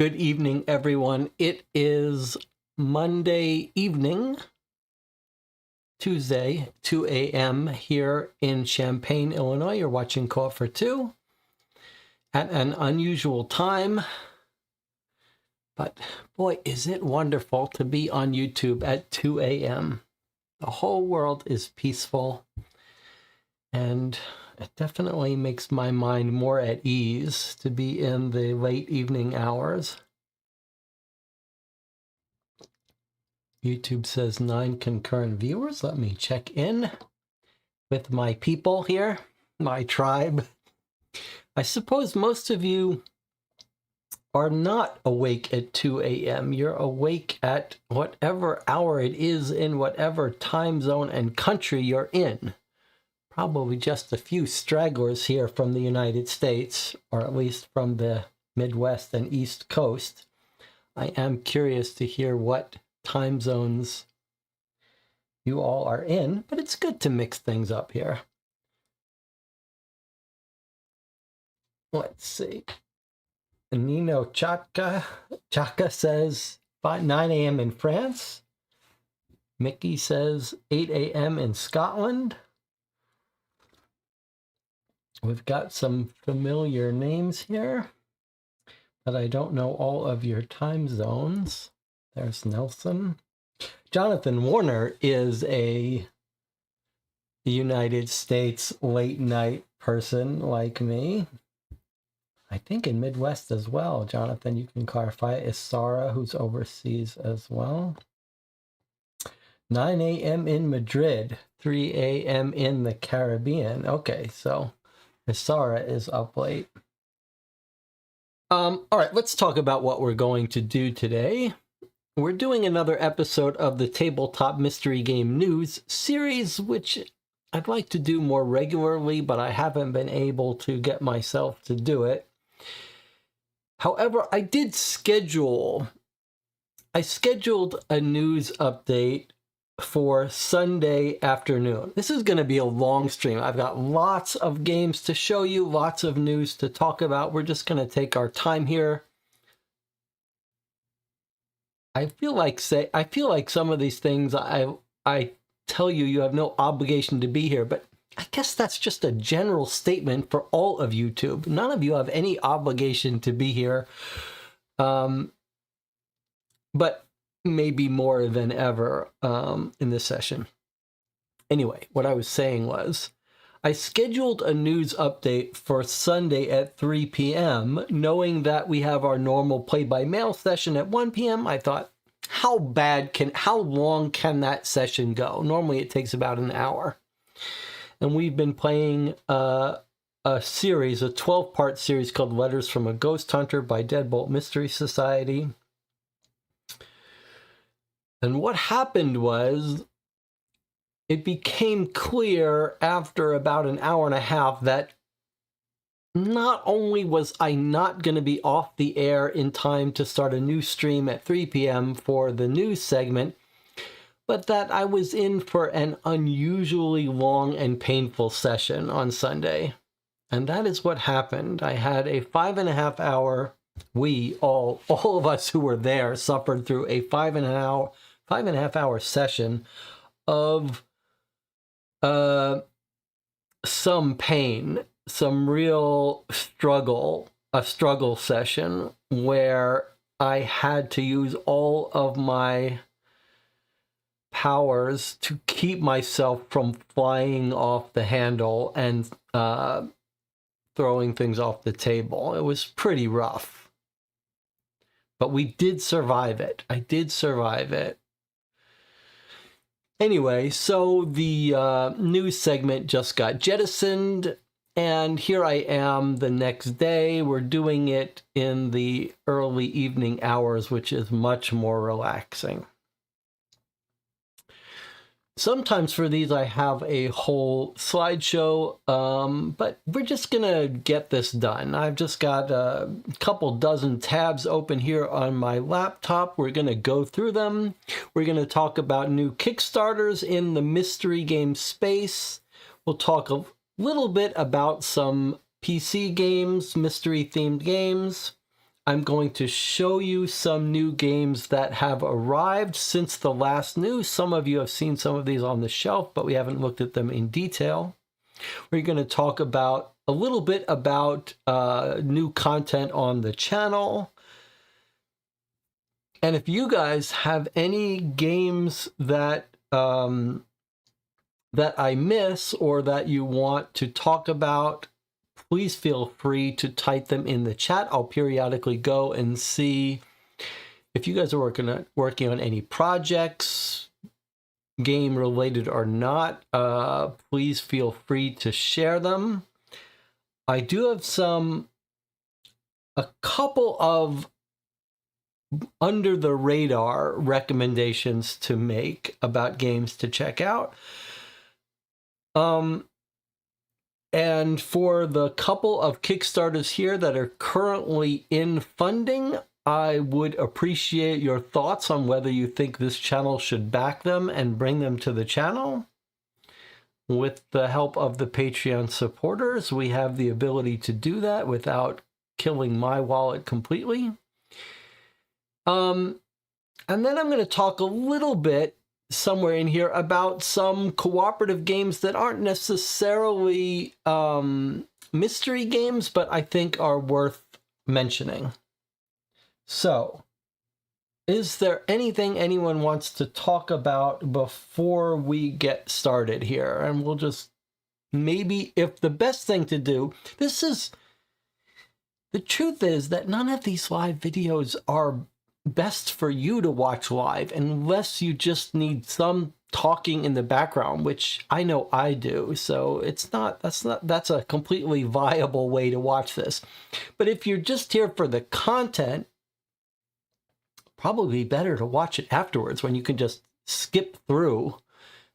Good evening, everyone. It is Monday evening, Tuesday, 2 a.m. here in Champaign, Illinois. You're watching Call for Two at an unusual time. But boy, is it wonderful to be on YouTube at 2 a.m. The whole world is peaceful, and it definitely makes my mind more at ease to be in the late evening hours. YouTube says 9 concurrent viewers. Let me check in with my people here, my tribe. I suppose most of you are not awake at 2 a.m. You're awake at whatever hour it is in whatever time zone and country you're in. Probably just a few stragglers here from the United States, or at least from the Midwest and East Coast. I am curious to hear what time zones you all are in, but it's good to mix things up here. Let's see. Nino Chaka says 9 a.m. in France. Mickey says 8 a.m. in Scotland. We've got some familiar names here, but I don't know all of your time zones. There's Nelson. Jonathan Warner is a United States late night person like me. I think in Midwest as well. Jonathan, you can clarify. Is Sarah, who's overseas as well. 9 a.m. in Madrid, 3 a.m. in the Caribbean. Okay, so Sarah is up late. All right, let's talk about what we're going to do today. We're doing another episode of the Tabletop Mystery Game News series, which I'd like to do more regularly, but I haven't been able to get myself to do it. However, I scheduled a news update for Sunday afternoon. This is going to be a long stream. I've got lots of games to show you, lots of news to talk about. We're just going to take our time here. I feel like some of these things I tell you, you have no obligation to be here, but I guess that's just a general statement for all of YouTube. None of you have any obligation to be here, but maybe more than ever in this session. Anyway, what I was saying was, I scheduled a news update for Sunday at 3 p.m., knowing that we have our normal play-by-mail session at 1 p.m. I thought, how long can that session go? Normally it takes about an hour. And we've been playing a series, a 12-part series called Letters from a Ghost Hunter by Deadbolt Mystery Society. And what happened was, it became clear after about an hour and a half that not only was I not going to be off the air in time to start a new stream at 3 p.m. for the news segment, but that I was in for an unusually long and painful session on Sunday. And that is what happened. I had a 5.5 hour, all of us who were there suffered through a 5.5 hour session of some pain, some real struggle, a struggle session where I had to use all of my powers to keep myself from flying off the handle and throwing things off the table. It was pretty rough, but we did survive it. I did survive it. Anyway, so the news segment just got jettisoned, and here I am the next day. We're doing it in the early evening hours, which is much more relaxing. Sometimes for these I have a whole slideshow, but we're just gonna get this done. I've just got a couple dozen tabs open here on my laptop. We're gonna go through them. We're gonna talk about new Kickstarters in the mystery game space. We'll talk a little bit about some PC games, mystery themed games. I'm going to show you some new games that have arrived since the last news. Some of you have seen some of these on the shelf, but we haven't looked at them in detail. We're going to talk about a little bit about new content on the channel. And if you guys have any games that that I miss or that you want to talk about, please feel free to type them in the chat. I'll periodically go and see if you guys are working on any projects, game related or not. Please feel free to share them. I do have a couple of under the radar recommendations to make about games to check out. And for the couple of Kickstarters here that are currently in funding, I would appreciate your thoughts on whether you think this channel should back them and bring them to the channel. With the help of the Patreon supporters, we have the ability to do that without killing my wallet completely. And then I'm going to talk a little bit somewhere in here about some cooperative games that aren't necessarily mystery games, but I think are worth mentioning. So, is there anything anyone wants to talk about before we get started here? And we'll just, maybe, if the best thing to do, the truth is that none of these live videos are best for you to watch live unless you just need some talking in the background, which I know I do. So that's a completely viable way to watch this. But if you're just here for the content, probably better to watch it afterwards when you can just skip through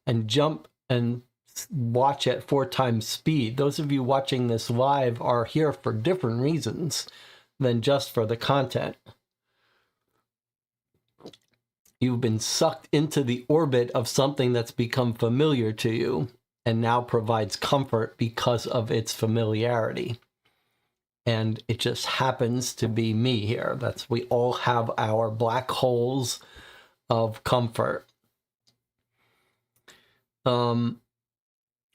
and jump and watch at 4 times speed. Those of you watching this live are here for different reasons than just for the content. You've been sucked into the orbit of something that's become familiar to you and now provides comfort because of its familiarity. And it just happens to be me here. We all have our black holes of comfort. All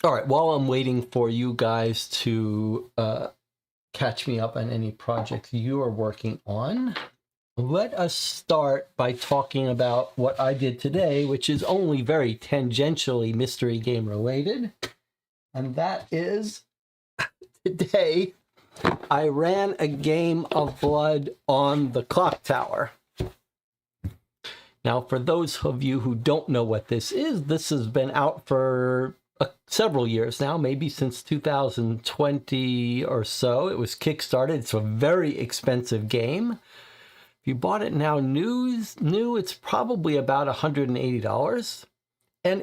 right, while I'm waiting for you guys to catch me up on any projects you are working on, let us start by talking about what I did today, which is only very tangentially mystery game related. And that is, today, I ran a game of blood on the Clocktower. Now, for those of you who don't know what this has been out for several years now, maybe since 2020 or so. It was Kickstarted. It's a very expensive game. If you bought it now new, it's probably about $180. And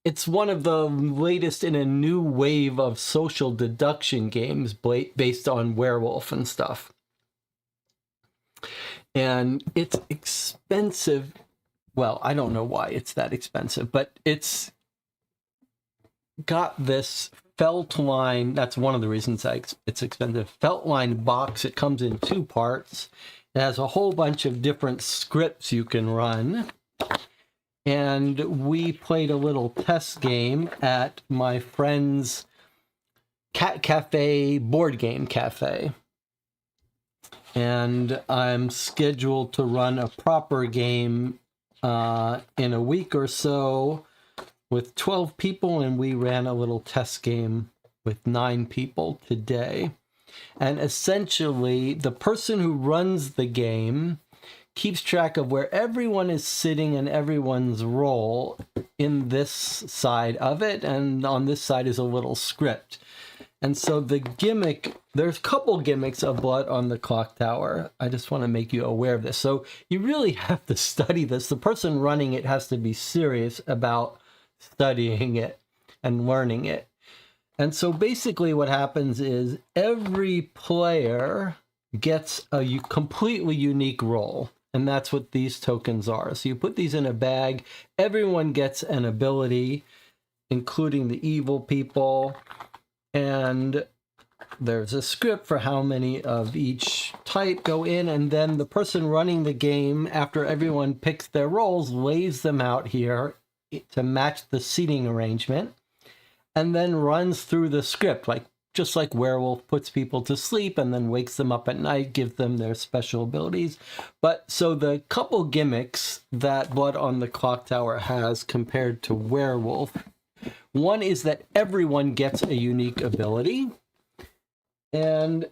it's one of the latest in a new wave of social deduction games based on werewolf and stuff. And it's expensive. Well, I don't know why it's that expensive, but it's got this Flatline. That's one of the reasons it's expensive. Flatline box. It comes in 2 parts. It has a whole bunch of different scripts you can run. And we played a little test game at my friend's Cat Cafe board game cafe. And I'm scheduled to run a proper game in a week or so with 12 people, and we ran a little test game with 9 people today. And essentially, the person who runs the game keeps track of where everyone is sitting and everyone's role in this side of it, and on this side is a little script. And so the gimmick, there's a couple gimmicks of blood on the Clocktower. I just want to make you aware of this. So you really have to study this. The person running it has to be serious about studying it and learning it. And so basically what happens is every player gets a completely unique role. And that's what these tokens are. So you put these in a bag. Everyone gets an ability, including the evil people. And there's a script for how many of each type go in. And then the person running the game, after everyone picks their roles, lays them out here to match the seating arrangement. And then runs through the script, just like Werewolf puts people to sleep and then wakes them up at night, gives them their special abilities. But so the couple gimmicks that Blood on the Clocktower has compared to Werewolf, one is that everyone gets a unique ability. And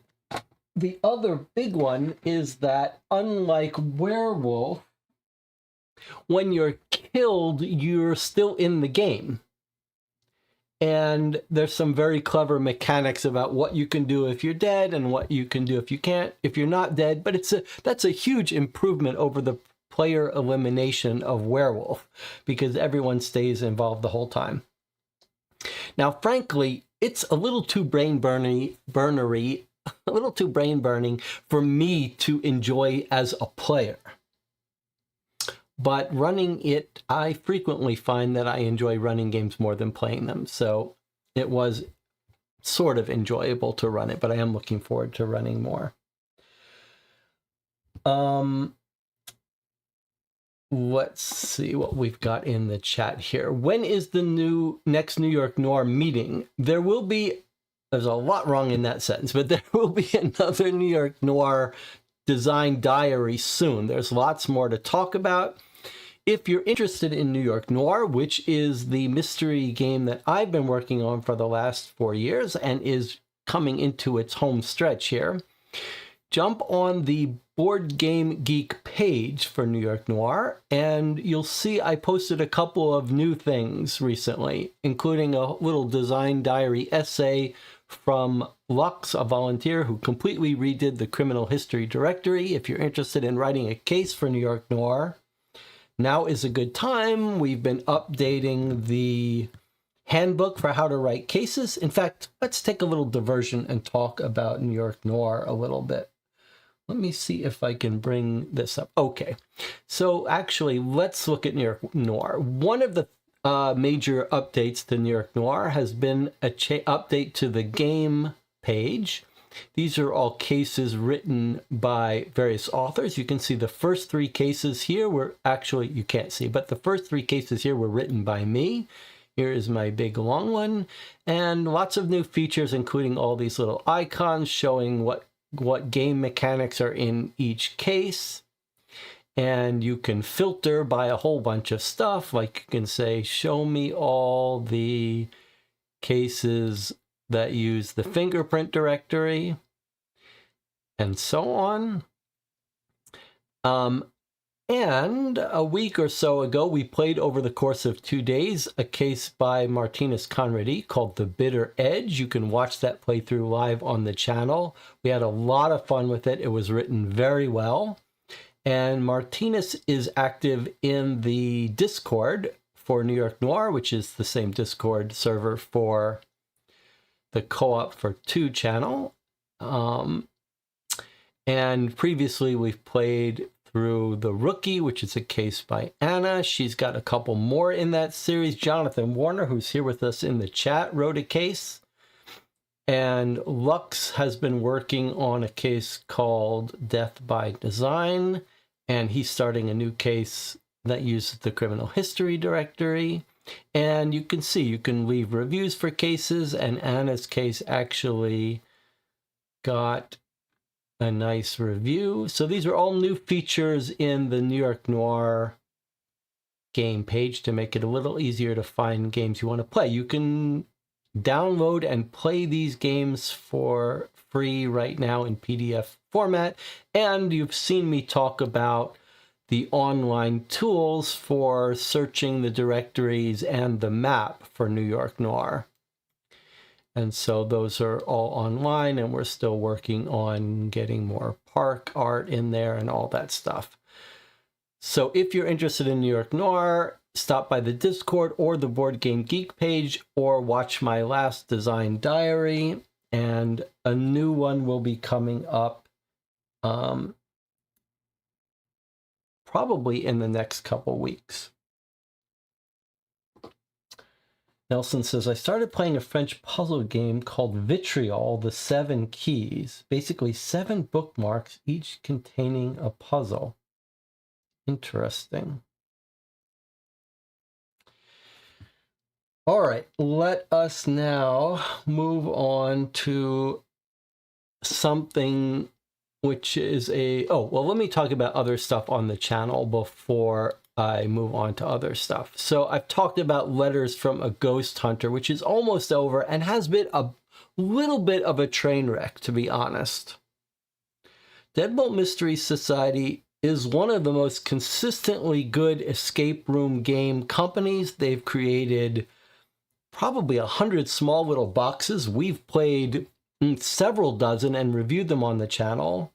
the other big one is that unlike Werewolf, when you're killed, you're still in the game. And there's some very clever mechanics about what you can do if you're dead and what you can do if you're not dead. But that's a huge improvement over the player elimination of Werewolf, because everyone stays involved the whole time. Now, frankly, it's a little too burning for me to enjoy as a player. But running it, I frequently find that I enjoy running games more than playing them. So it was sort of enjoyable to run it, but I am looking forward to running more. Let's see what we've got in the chat here. When is the next New York Noir meeting? There will be there's a lot wrong in that sentence, but there will be another New York Noir design diary soon. There's lots more to talk about. If you're interested in New York Noir, which is the mystery game that I've been working on for the last 4 years and is coming into its home stretch here, jump on the Board Game Geek page for New York Noir, and you'll see I posted a couple of new things recently, including a little design diary essay from Lux, a volunteer who completely redid the criminal history directory. If you're interested in writing a case for New York Noir, now is a good time. We've been updating the handbook for how to write cases. In fact, let's take a little diversion and talk about New York Noir a little bit. Let me see if I can bring this up. Okay, so actually, let's look at New York Noir. One of the major updates to New York Noir has been a update to the game page. These are all cases written by various authors. You can see the first 3 cases here were actually, you can't see, but the first 3 cases here were written by me. Here is my big long one, and lots of new features, including all these little icons showing what game mechanics are in each case. And you can filter by a whole bunch of stuff, like you can say, show me all the cases that use the fingerprint directory, and so on. And a week or so ago, we played over the course of 2 days a case by Martinez Conradi called The Bitter Edge. You can watch that playthrough live on the channel. We had a lot of fun with it. It was written very well. And Martinez is active in the Discord for New York Noir, which is the same Discord server for the Co-op for 2 channel. And previously we've played through The Rookie, which is a case by Anna. She's got a couple more in that series. Jonathan Warner, who's here with us in the chat, wrote a case. And Lux has been working on a case called Death by Design, and he's starting a new case that uses the criminal history directory. And you can see, you can leave reviews for cases, and Anna's case actually got a nice review. So these are all new features in the New York Noir game page to make it a little easier to find games you want to play. You can download and play these games for free right now in PDF format. And you've seen me talk about the online tools for searching the directories and the map for New York Noir. And so those are all online, and we're still working on getting more park art in there and all that stuff. So if you're interested in New York Noir, stop by the Discord or the Board Game Geek page, or watch my last design diary, and a new one will be coming up probably in the next couple weeks. Nelson says, I started playing a French puzzle game called Vitriol, the 7 Keys. Basically 7 bookmarks, each containing a puzzle. Interesting. All right, let us now move on to something which is let me talk about other stuff on the channel before I move on to other stuff. So I've talked about Letters from a Ghost Hunter, which is almost over and has been a little bit of a train wreck, to be honest. Deadbolt Mystery Society is one of the most consistently good escape room game companies. They've created probably 100 small little boxes. We've played several dozen and reviewed them on the channel.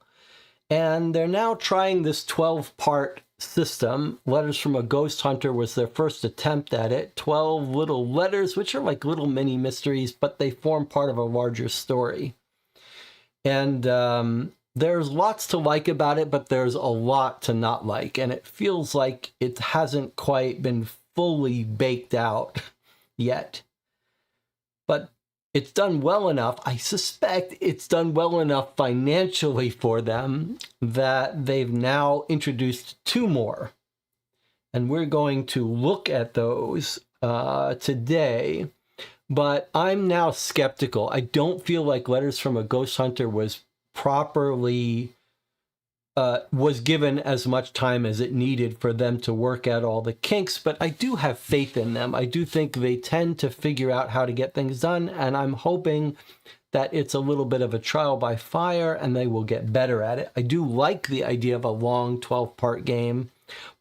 And they're now trying this 12-part system. Letters from a Ghost Hunter was their first attempt at it. 12 little letters, which are like little mini mysteries, but they form part of a larger story. And there's lots to like about it, but there's a lot to not like. And it feels like it hasn't quite been fully baked out yet. But it's done well enough. I suspect it's done well enough financially for them that they've now introduced 2 more. And we're going to look at those today. but I'm now skeptical. I don't feel like Letters from a Ghost Hunter was properly was given as much time as it needed for them to work out all the kinks, but I do have faith in them. I do think they tend to figure out how to get things done, and I'm hoping that it's a little bit of a trial by fire and they will get better at it. I do like the idea of a long 12-part game,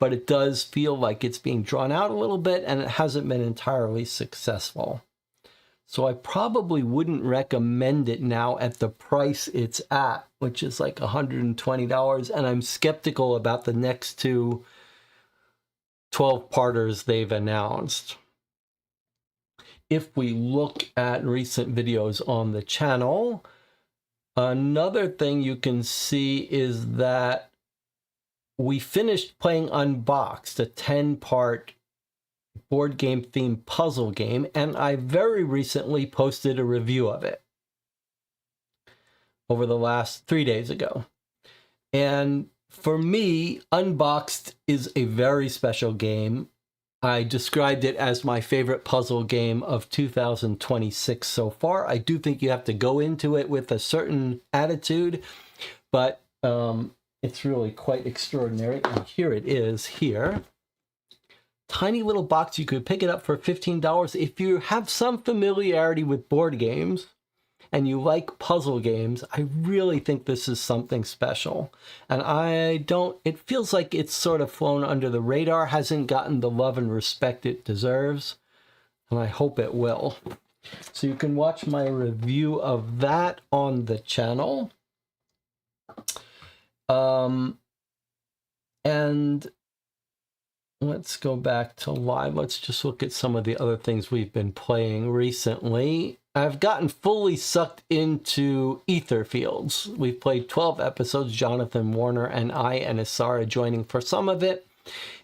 but it does feel like it's being drawn out a little bit and it hasn't been entirely successful. So I probably wouldn't recommend it now at the price it's at, which is like $120. And I'm skeptical about the next two 12-parters they've announced. If we look at recent videos on the channel, another thing you can see is that we finished playing Unboxed, a 10-part board game themed puzzle game, and I very recently posted a review of it over the last 3 days ago. And for me, Unboxed is a very special game. I described it as my favorite puzzle game of 2026 so far. I do think you have to go into it with a certain attitude, but it's really quite extraordinary. And here it is here. Tiny little box. You could pick it up for $15. If you have some familiarity with board games and you like puzzle games, I really think this is something special. And it feels like it's sort of flown under the radar, hasn't gotten the love and respect it deserves, and I hope it will. So you can watch my review of that on the channel. And let's go back to live. Let's just look at some of the other things we've been playing recently. I've gotten fully sucked into Ether Fields. We've played 12 episodes, Jonathan Warner and I and Asara joining for some of it.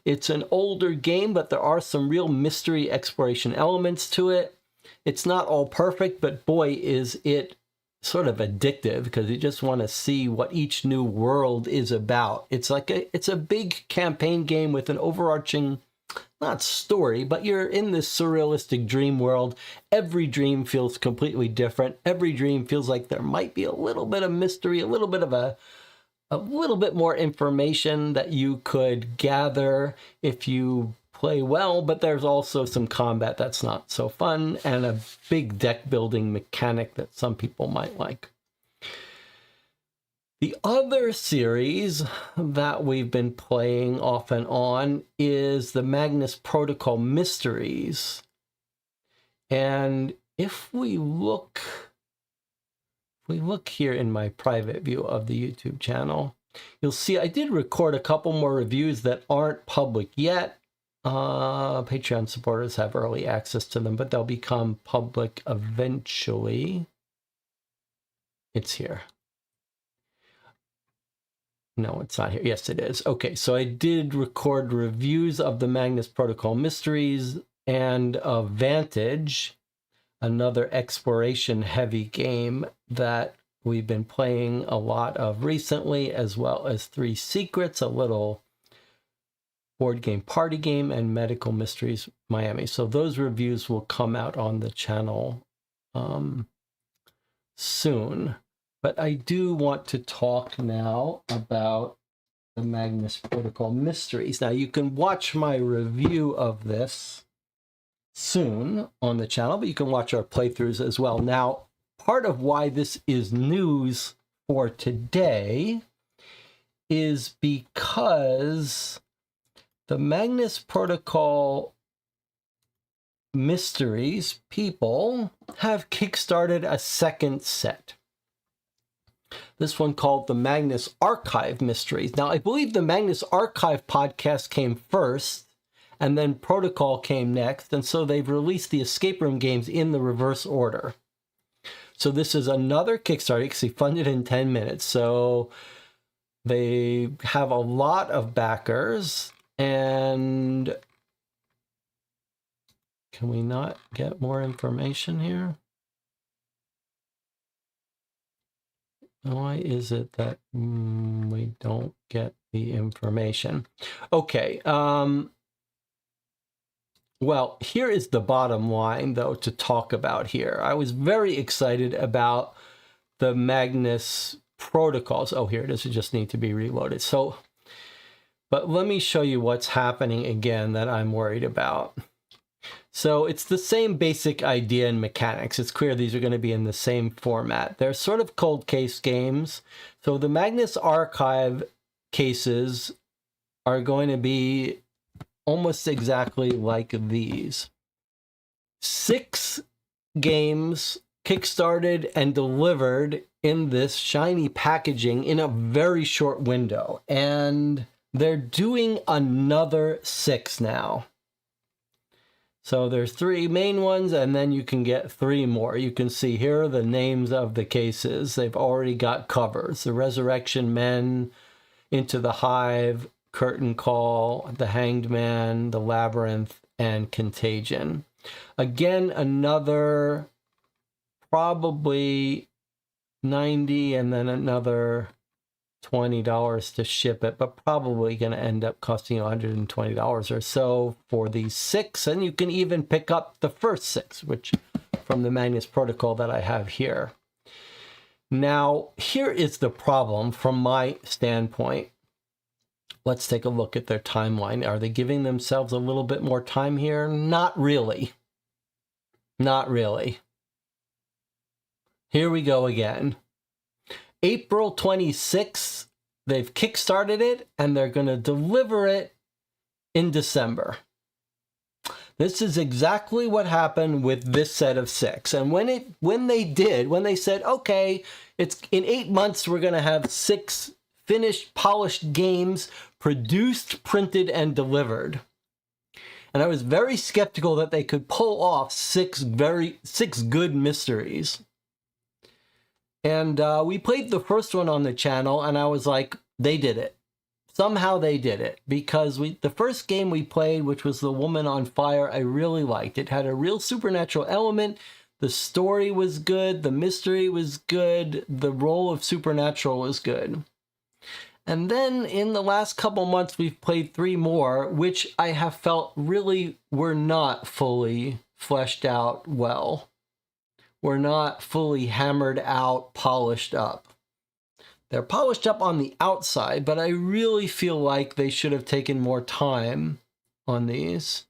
It's an older game, but there are some real mystery exploration elements to it. It's not all perfect, but boy, is it sort of addictive because you just want to see what each new world is about. It's a big campaign game with an overarching, not story, but you're in this surrealistic dream world. Every dream feels completely different. Every dream feels like there might be a little bit of mystery, a little bit more information that you could gather if you play well, but there's also some combat that's not so fun and a big deck building mechanic that some people might like. The other series that we've been playing off and on is the Magnus Protocol Mysteries. And if we look here in my private view of the YouTube channel, you'll see I did record a couple more reviews that aren't public yet. Patreon supporters have early access to them, but they'll become public eventually. It's here. No, it's not here. Yes, it is. Okay, so I did record reviews of the Magnus Protocol Mysteries and of Vantage, another exploration-heavy game that we've been playing a lot of recently, as well as Three Secrets, a little board game party game, and Medical Mysteries Miami. So those reviews will come out on the channel soon. But I do want to talk now about the Magnus Protocol Mysteries. Now you can watch my review of this soon on the channel, but you can watch our playthroughs as well. Now, part of why this is news for today is because the Magnus Protocol Mysteries people have kickstarted a second set. This one called the Magnus Archive Mysteries. Now, I believe the Magnus Archive podcast came first, and then Protocol came next, and so they've released the escape room games in the reverse order. So this is another Kickstarter, because he funded in 10 minutes. So they have a lot of backers, and can we not get more information here? Why is it that we don't get the information? Okay. Well, here is the bottom line, though, to talk about here. I was very excited about the Magnus protocols. Oh, here it is. It just needs to be reloaded. So, but let me show you what's happening again that I'm worried about. So it's the same basic idea and mechanics. It's clear these are going to be in the same format. They're sort of cold case games. So the Magnus Archive cases are going to be almost exactly like these. 6 games kickstarted and delivered in this shiny packaging in a very short window. And they're doing another 6 now. So there's 3 main ones, and then you can get 3 more. You can see here are the names of the cases. They've already got covers. The Resurrection Men, Into the Hive, Curtain Call, The Hanged Man, The Labyrinth, and Contagion. Again, another probably $90 and then another $20 to ship it, but probably going to end up costing $120 or so for these 6. And you can even pick up the first 6, which from the Magnus protocol that I have here. Now, here is the problem from my standpoint. Let's take a look at their timeline. Are they giving themselves a little bit more time here? Not really. Not really. Here we go again. April 26th, they've kickstarted it, and they're going to deliver it in December. This is exactly what happened with this set of 6. And when they said, okay, it's in 8 months, we're going to have 6 finished, polished games produced, printed, and delivered. And I was very skeptical that they could pull off 6 good mysteries. And we played the first one on the channel, and I was like, they did it. Somehow they did it, because the first game we played, which was The Woman on Fire, I really liked. It had a real supernatural element. The story was good. The mystery was good. The role of supernatural was good. And then in the last couple months, we've played 3 more, which I have felt really were not fully fleshed out well. Were not fully hammered out, polished up. They're polished up on the outside, but I really feel like they should have taken more time on these.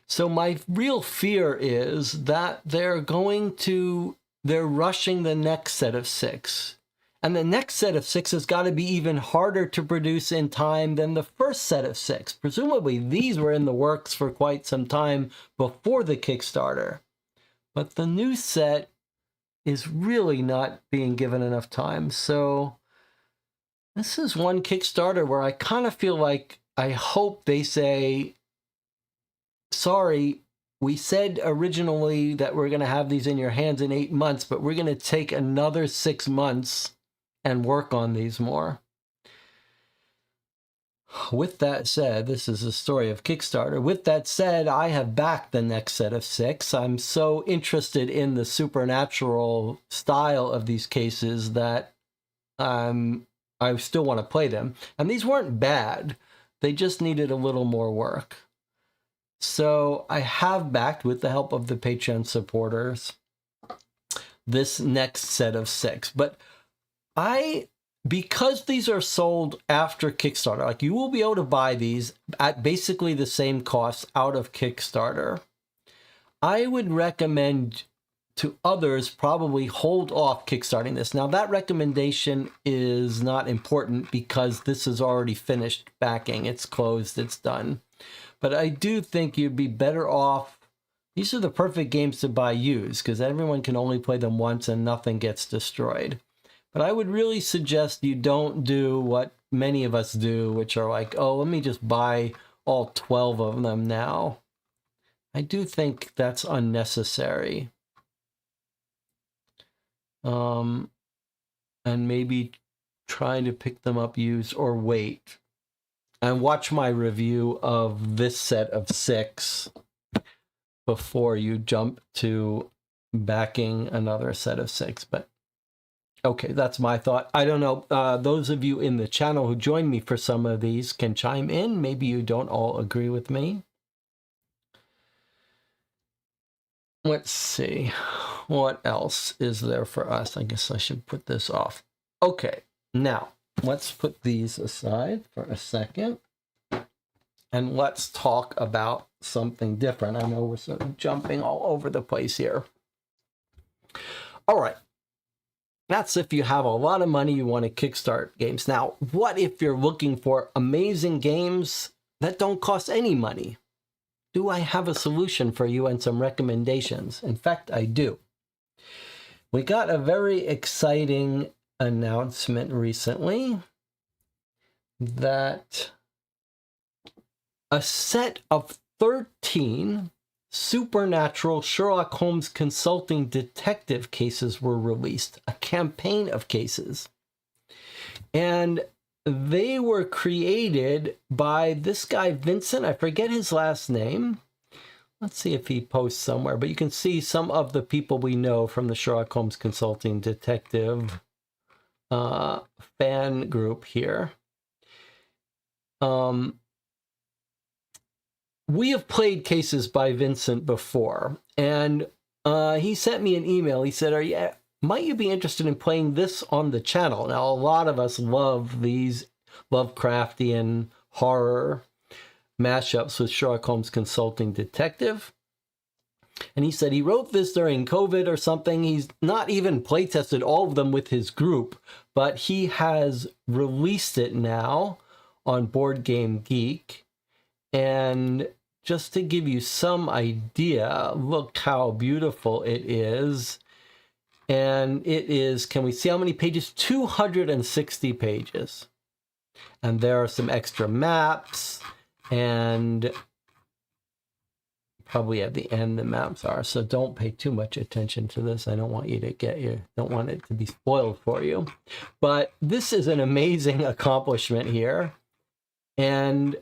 So my real fear is that they're rushing the next set of 6. And the next set of 6 has got to be even harder to produce in time than the first set of 6. Presumably these were in the works for quite some time before the Kickstarter. But the new set is really not being given enough time. So this is one Kickstarter where I kind of feel like I hope they say, sorry, we said originally that we're going to have these in your hands in 8 months, but we're going to take another 6 months and work on these more. With that said, this is a story of Kickstarter. With that said, I have backed the next set of 6. I'm so interested in the supernatural style of these cases that I still want to play them. And these weren't bad. They just needed a little more work. So I have backed, with the help of the Patreon supporters, this next set of 6. But because these are sold after Kickstarter, like you will be able to buy these at basically the same cost out of Kickstarter, I would recommend to others probably hold off kickstarting this. Now that recommendation is not important because this is already finished backing. It's closed, it's done. But I do think you'd be better off. These are the perfect games to buy used because everyone can only play them once and nothing gets destroyed. But I would really suggest you don't do what many of us do, which are like, oh, let me just buy all 12 of them now. I do think that's unnecessary. And maybe try to pick them up used or wait. And watch my review of this set of 6 before you jump to backing another set of 6. But okay, that's my thought. I don't know. Those of you in the channel who joined me for some of these can chime in. Maybe you don't all agree with me. let's see. What else is there for us? I guess I should put this off. Okay, now let's put these aside for a second. And let's talk about something different. I know we're sort of jumping all over the place here. All right. That's if you have a lot of money, you want to kickstart games. Now, what if you're looking for amazing games that don't cost any money? Do I have a solution for you and some recommendations? In fact, I do. We got a very exciting announcement recently that a set of 13 supernatural Sherlock Holmes consulting detective cases were released, a campaign of cases. And they were created by this guy, Vincent. I forget his last name. Let's see if he posts somewhere. But you can see some of the people we know from the Sherlock Holmes Consulting Detective fan group here. We have played cases by Vincent before, and he sent me an email. He said, might you be interested in playing this on the channel? Now, a lot of us love these Lovecraftian horror mashups with Sherlock Holmes Consulting Detective. And he said he wrote this during COVID or something. He's not even playtested all of them with his group, but he has released it now on Boardgame Geek. And just to give you some idea, look how beautiful it is. And it is, can we see how many pages? 260 pages. And there are some extra maps, and probably at the end the maps are. So don't pay too much attention to this. I don't want you to don't want it to be spoiled for you. But this is an amazing accomplishment here. And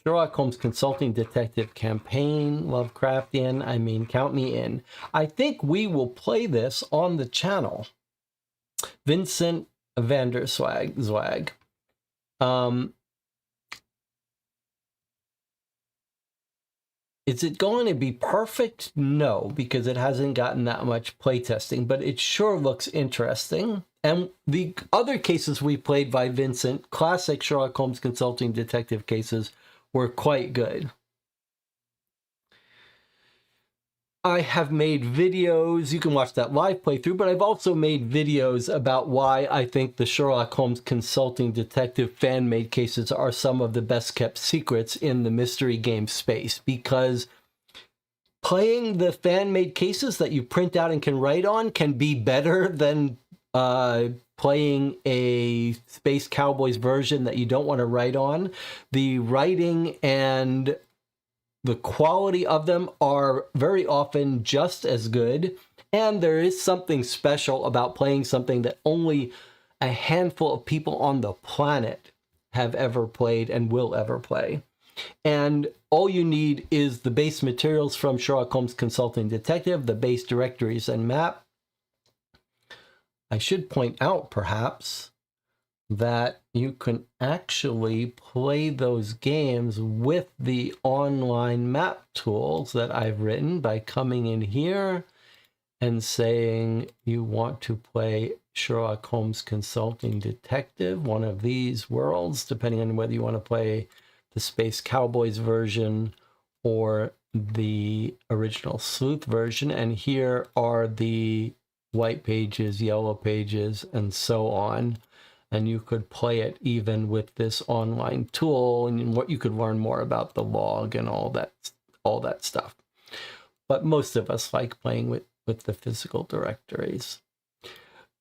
Sherlock Holmes Consulting Detective Campaign, Lovecraftian, I mean, count me in. I think we will play this on the channel. Vincent Vanderswag. Is it going to be perfect? No, because it hasn't gotten that much playtesting, but it sure looks interesting. And the other cases we played by Vincent, classic Sherlock Holmes Consulting Detective cases, were quite good. I have made videos, you can watch that live playthrough, but I've also made videos about why I think the Sherlock Holmes Consulting Detective fan-made cases are some of the best kept secrets in the mystery game space, because playing the fan-made cases that you print out and can write on can be better than playing a Space Cowboys version that you don't want to write on. The writing and the quality of them are very often just as good, and there is something special about playing something that only a handful of people on the planet have ever played and will ever play. And all you need is the base materials from Sherlock Holmes Consulting Detective, the base directories and map. I should point out, perhaps, that you can actually play those games with the online map tools that I've written by coming in here and saying you want to play Sherlock Holmes Consulting Detective, one of these worlds, depending on whether you want to play the Space Cowboys version or the original Sleuth version. And here are the white pages, yellow pages, and so on. And you could play it even with this online tool, and what you could learn more about the log and all that stuff. But most of us like playing with the physical directories.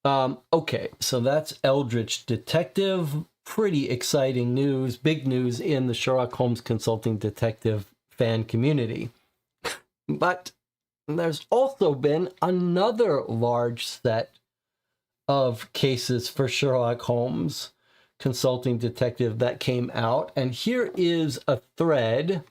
Okay, so that's Eldritch Detective. Pretty exciting news, big news in the Sherlock Holmes Consulting Detective fan community. But there's also been another large set of cases for Sherlock Holmes Consulting Detective that came out. And here is a thread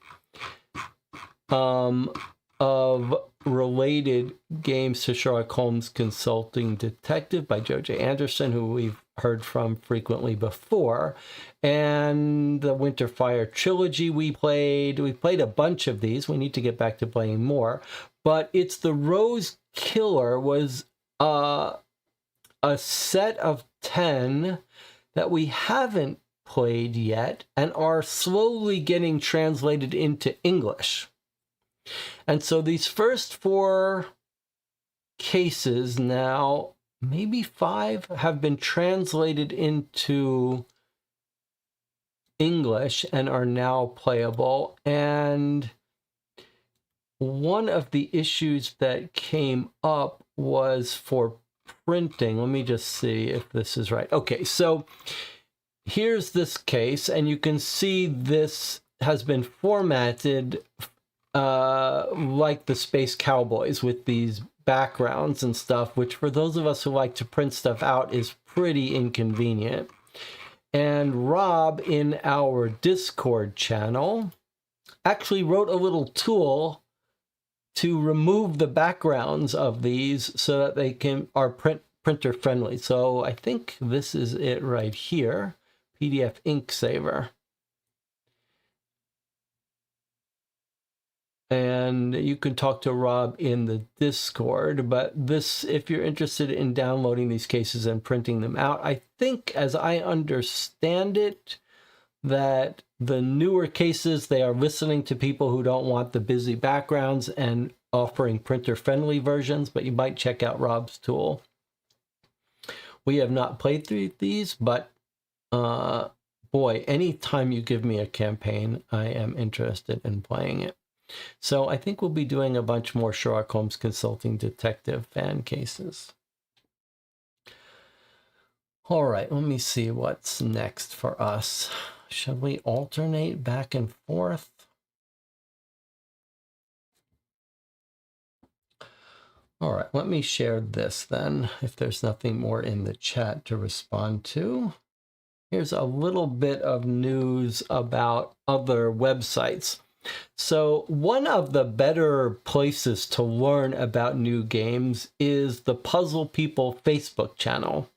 of related games to Sherlock Holmes Consulting Detective by Joe J. Anderson, who we've heard from frequently before. And the Winterfire trilogy we played a bunch of these. We need to get back to playing more. but It's the Rose Killer was a set of 10 that we haven't played yet and are slowly getting translated into English. And so these first 4 cases now, maybe 5, have been translated into English and are now playable. And one of the issues that came up was for printing. Let me just see if this is right. Okay, so here's this case, and you can see this has been formatted like the Space Cowboys with these backgrounds and stuff, which for those of us who like to print stuff out is pretty inconvenient. And Rob in our Discord channel actually wrote a little tool to remove the backgrounds of these so that they are printer friendly. So I think this is it right here, PDF ink saver. And you can talk to Rob in the Discord, but this, if you're interested in downloading these cases and printing them out, I think, as I understand it, that the newer cases, they are listening to people who don't want the busy backgrounds and offering printer-friendly versions, but you might check out Rob's tool. We have not played through these, but boy, anytime you give me a campaign, I am interested in playing it. So I think we'll be doing a bunch more Sherlock Holmes Consulting Detective fan cases. All right, let me see what's next for us. Shall we alternate back and forth? All right, let me share this then, if there's nothing more in the chat to respond to. Here's a little bit of news about other websites. So one of the better places to learn about new games is the Puzzle People Facebook channel.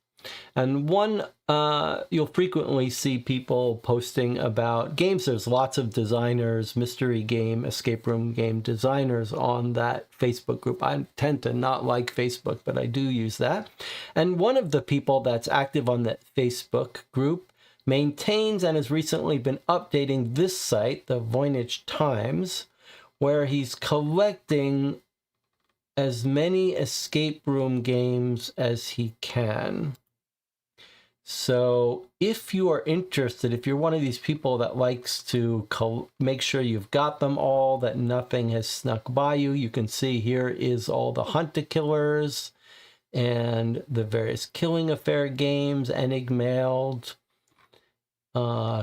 And you'll frequently see people posting about games. There's lots of designers, mystery game, escape room game designers on that Facebook group. I tend to not like Facebook, but I do use that. And one of the people that's active on that Facebook group maintains and has recently been updating this site, the Voynich Times, where he's collecting as many escape room games as he can. So if you are interested, if you're one of these people that likes to make sure you've got them all, that nothing has snuck by you, you can see here is all the Hunt-A-Killers and the various Killing Affair games, Enigmailed,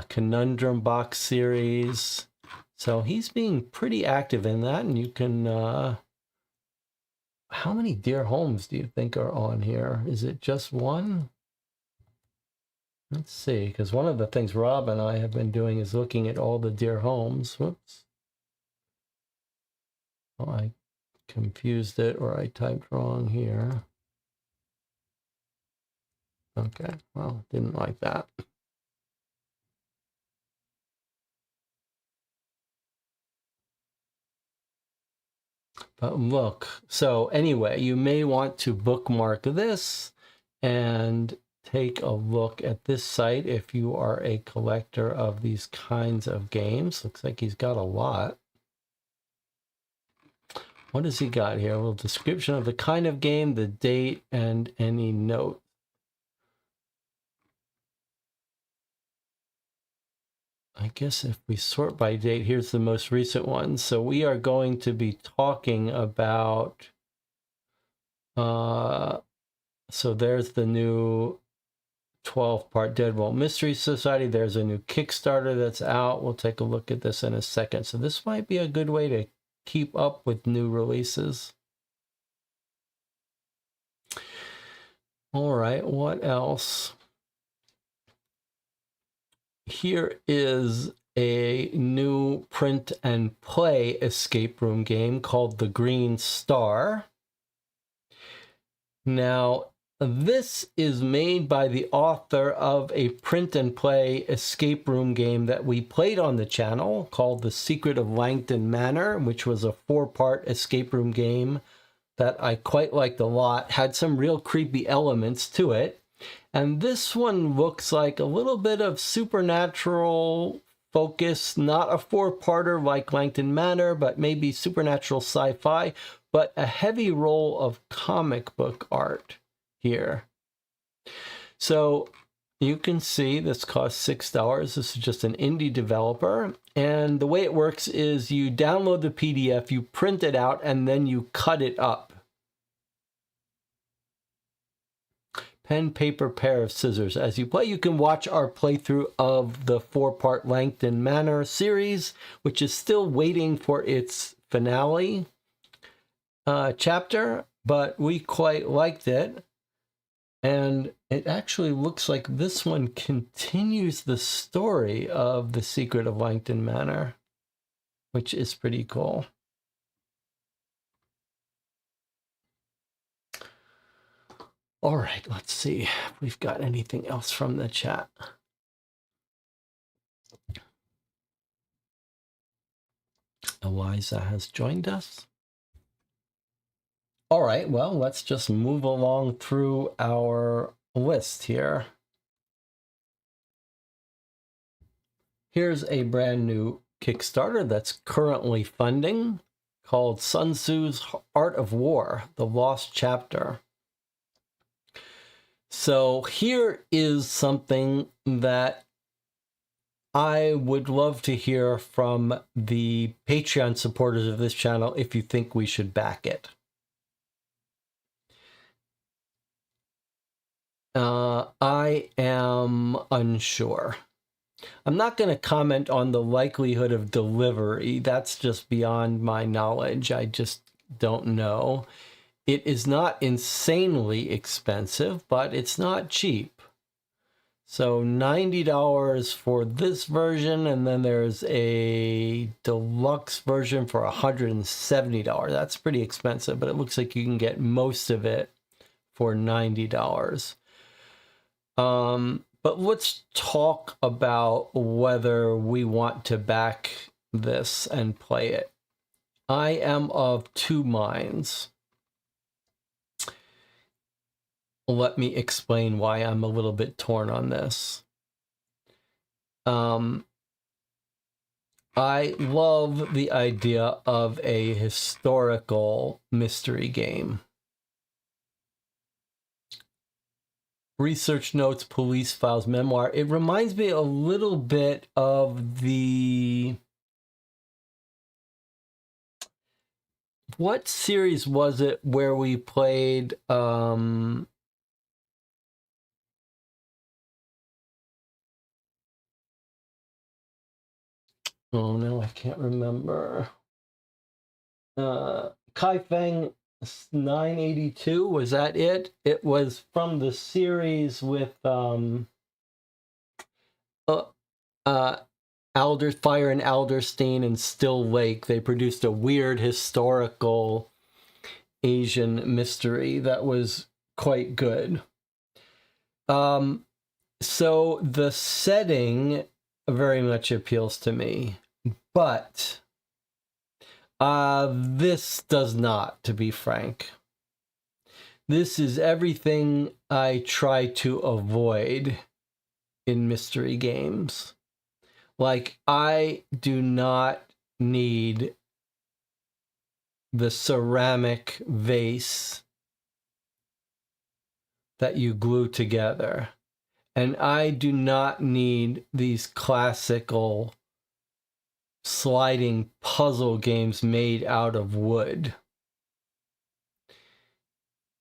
Conundrum Box series. So he's being pretty active in that, and you can... how many Dear Holmes do you think are on here? Is it just one? Let's see, because one of the things Rob and I have been doing is looking at all the Dear Holmes. Whoops. Oh, I confused it, or I typed wrong here. Okay, well, didn't like that. But look, so anyway, you may want to bookmark this and take a look at this site if you are a collector of these kinds of games. Looks like he's got a lot. What has he got here? A little description of the kind of game, the date, and any note. I guess if we sort by date, here's the most recent one. So we are going to be talking about, so there's the new 12-part Deadbolt Mystery Society. There's a new Kickstarter that's out. We'll take a look at this in a second. So this might be a good way to keep up with new releases. All right, what else? Here is a new print and play escape room game called The Green Star. Now, This is made by the author of a print and play escape room game that we played on the channel called The Secret of Langton Manor, which was a 4-part escape room game that I quite liked a lot. Had some real creepy elements to it. And this one looks like a little bit of supernatural focus, not a 4-parter like Langton Manor, but maybe supernatural sci-fi, but a heavy roll of comic book art here. So you can see this costs $6. This is just an indie developer. And the way it works is you download the PDF, you print it out, and then you cut it up. Pen, paper, pair of scissors. As you play, you can watch our playthrough of the 4-part Langton Manor series, which is still waiting for its finale chapter, but we quite liked it. And it actually looks like this one continues the story of The Secret of Langton Manor, which is pretty cool. All right, let's see if we've got anything else from the chat. Eliza has joined us. All right, well, let's just move along through our list here. Here's a brand new Kickstarter that's currently funding called Sun Tzu's Art of War, The Lost Chapter. So here is something that I would love to hear from the Patreon supporters of this channel if you think we should back it. I am unsure. I'm not going to comment on the likelihood of delivery. That's just beyond my knowledge. I just don't know. It is not insanely expensive, but it's not cheap. So $90 for this version, and then there's a deluxe version for $170. That's pretty expensive, but it looks like you can get most of it for $90. But let's talk about whether we want to back this and play it. I am of two minds. Let me explain why I'm a little bit torn on this. I love the idea of a historical mystery game. Research notes, police files, memoir. It reminds me a little bit of the... What series was it where we played... Oh, no, I can't remember. Kai Feng 982, was that it? It was from the series with Fire and Alderstein and Still Lake. They produced a weird historical Asian mystery that was quite good. So the setting very much appeals to me. But this does not, to be frank. This is everything I try to avoid in mystery games. Like, I do not need the ceramic vase that you glue together. And I do not need these classical sliding puzzle games made out of wood.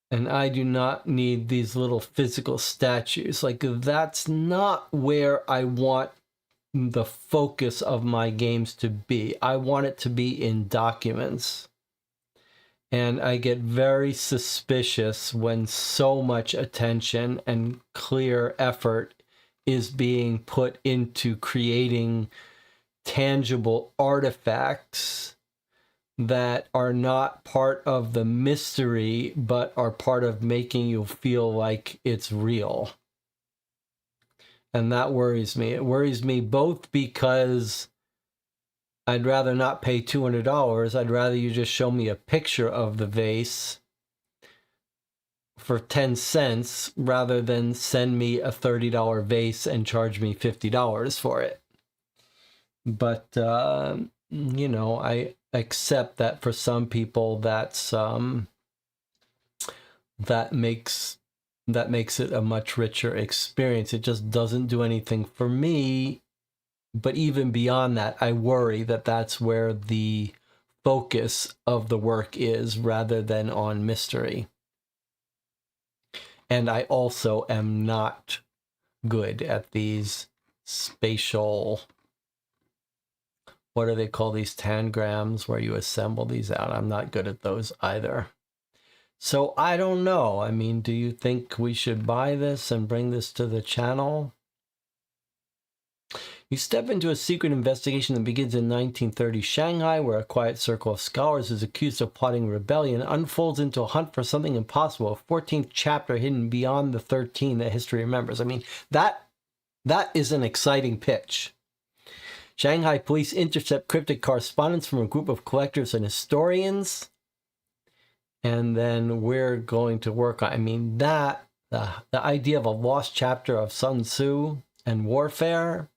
And I do not need these little physical statues. Like, that's not where I want the focus of my games to be. I want it to be in documents. And I get very suspicious when so much attention and clear effort is being put into creating tangible artifacts that are not part of the mystery, but are part of making you feel like it's real. And that worries me. It worries me both because I'd rather not pay $200. I'd rather you just show me a picture of the vase for 10 cents rather than send me a $30 vase and charge me $50 for it. But, you know, I accept that for some people that's that makes it a much richer experience. It just doesn't do anything for me. But even beyond that, I worry that that's where the focus of the work is rather than on mystery. And I also am not good at these spatial, what do they call these, tangrams where you assemble these out? I'm not good at those either. So I don't know. I mean, do you think we should buy this and bring this to the channel? You step into a secret investigation that begins in 1930 Shanghai, where a quiet circle of scholars is accused of plotting rebellion, unfolds into a hunt for something impossible, a 14th chapter hidden beyond the 13 that history remembers. I mean, that is an exciting pitch. Shanghai police intercept cryptic correspondence from a group of collectors and historians. And then we're going to work on, I mean, the idea of a lost chapter of Sun Tzu and warfare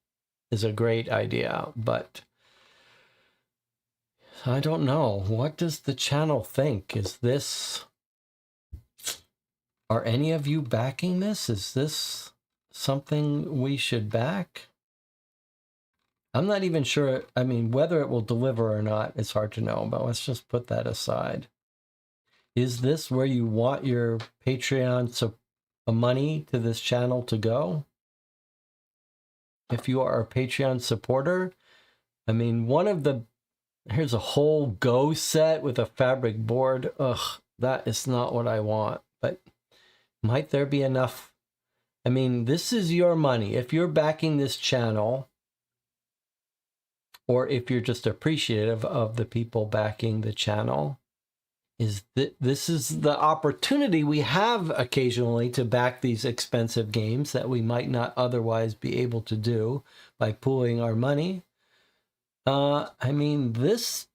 is a great idea, but I don't know. What does the channel think? Are any of you backing this? Is this something we should back? I'm not even sure. I mean, whether it will deliver or not, it's hard to know, but let's just put that aside. Is this where you want your Patreon money to this channel to go? If you are a Patreon supporter, I mean, here's a whole Go set with a fabric board. Ugh, that is not what I want. But might there be enough? I mean, this is your money. If you're backing this channel, or if you're just appreciative of the people backing the channel, this is the opportunity we have occasionally to back these expensive games that we might not otherwise be able to do by pooling our money. I mean, these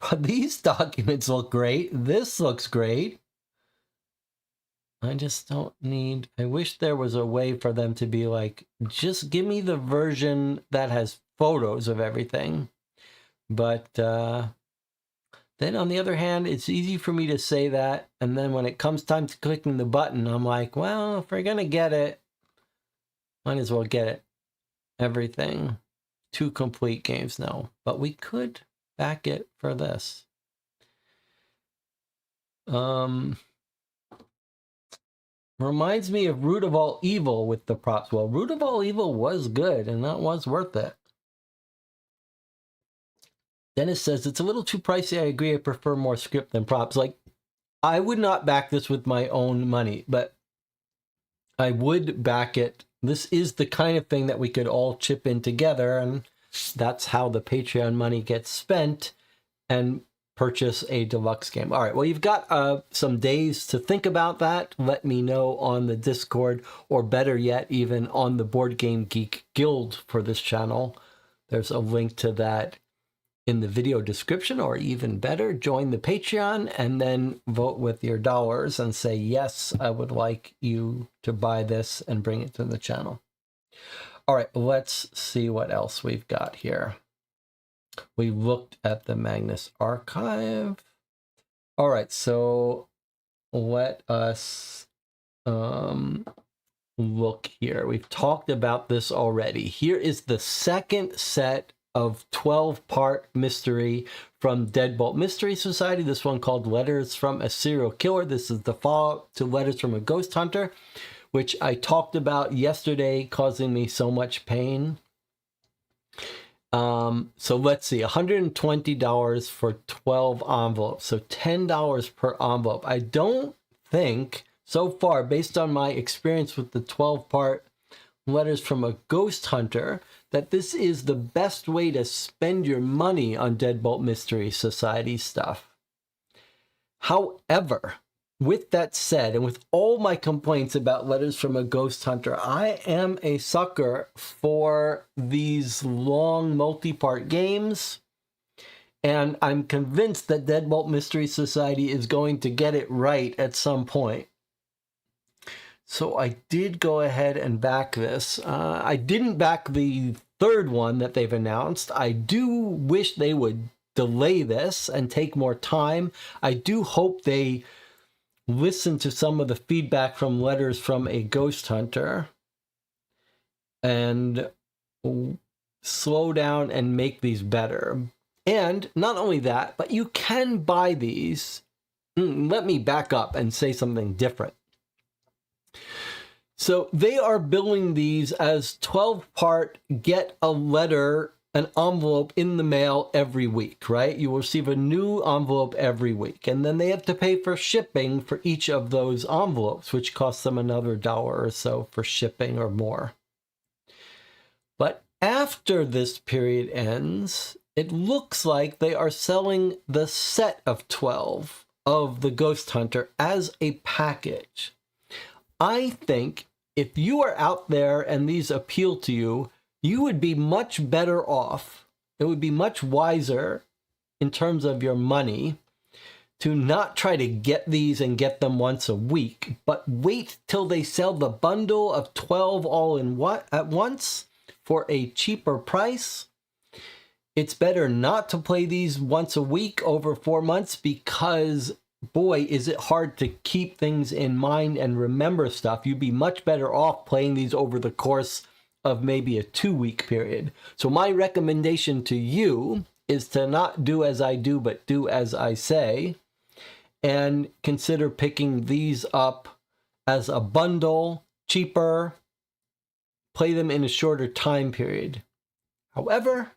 documents look great. This looks great. I just don't need, I wish there was a way for them to be like, just give me the version that has photos of everything. But, then on the other hand, it's easy for me to say that, and then when it comes time to clicking the button, I'm like, well, if we're gonna get it, might as well get it. Everything. 2 complete games now. But we could back it for this. Reminds me of Root of All Evil with the props. Well, Root of All Evil was good, and that was worth it. Dennis says, it's a little too pricey. I agree. I prefer more script than props. Like, I would not back this with my own money, but I would back it. This is the kind of thing that we could all chip in together, and that's how the Patreon money gets spent, and purchase a deluxe game. All right, well, you've got some days to think about that. Let me know on the Discord, or better yet, even on the Board Game Geek Guild for this channel. There's a link to that in the video description, or even better, join the Patreon and then vote with your dollars and say, yes, I would like you to buy this and bring it to the channel. All right, let's see what else we've got here. We looked at the Magnus archive. All right, so let us look here. We've talked about this already. Here is the second set of 12-part mystery from Deadbolt Mystery Society. This one called Letters from a Serial Killer. This is the follow-up to Letters from a Ghost Hunter, which I talked about yesterday, causing me so much pain. So let's see, $120 for 12 envelopes, so $10 per envelope. I don't think, so far, based on my experience with the 12-part Letters from a Ghost Hunter, that this is the best way to spend your money on Deadbolt Mystery Society stuff. However, with that said, and with all my complaints about Letters from a Ghost Hunter, I am a sucker for these long multi-part games, and I'm convinced that Deadbolt Mystery Society is going to get it right at some point. So I did go ahead and back this. I didn't back the third one that they've announced. I do wish they would delay this and take more time. I do hope they listen to some of the feedback from Letters from a Ghost Hunter and slow down and make these better. And not only that, but you can buy these. Let me back up and say something different. So they are billing these as 12-part, get a letter, an envelope in the mail every week, right? You will receive a new envelope every week. And then they have to pay for shipping for each of those envelopes, which costs them another $1 or so for shipping or more. But after this period ends, it looks like they are selling the set of 12 of the Ghost Hunter as a package. I think if you are out there and these appeal to you, you would be much better off. It would be much wiser in terms of your money to not try to get these and get them once a week, but wait till they sell the bundle of 12 all in at once for a cheaper price. It's better not to play these once a week over 4 months because, boy, is it hard to keep things in mind and remember stuff. You'd be much better off playing these over the course of maybe a 2-week period. So my recommendation to you is to not do as I do, but do as I say, and consider picking these up as a bundle, cheaper, play them in a shorter time period. However,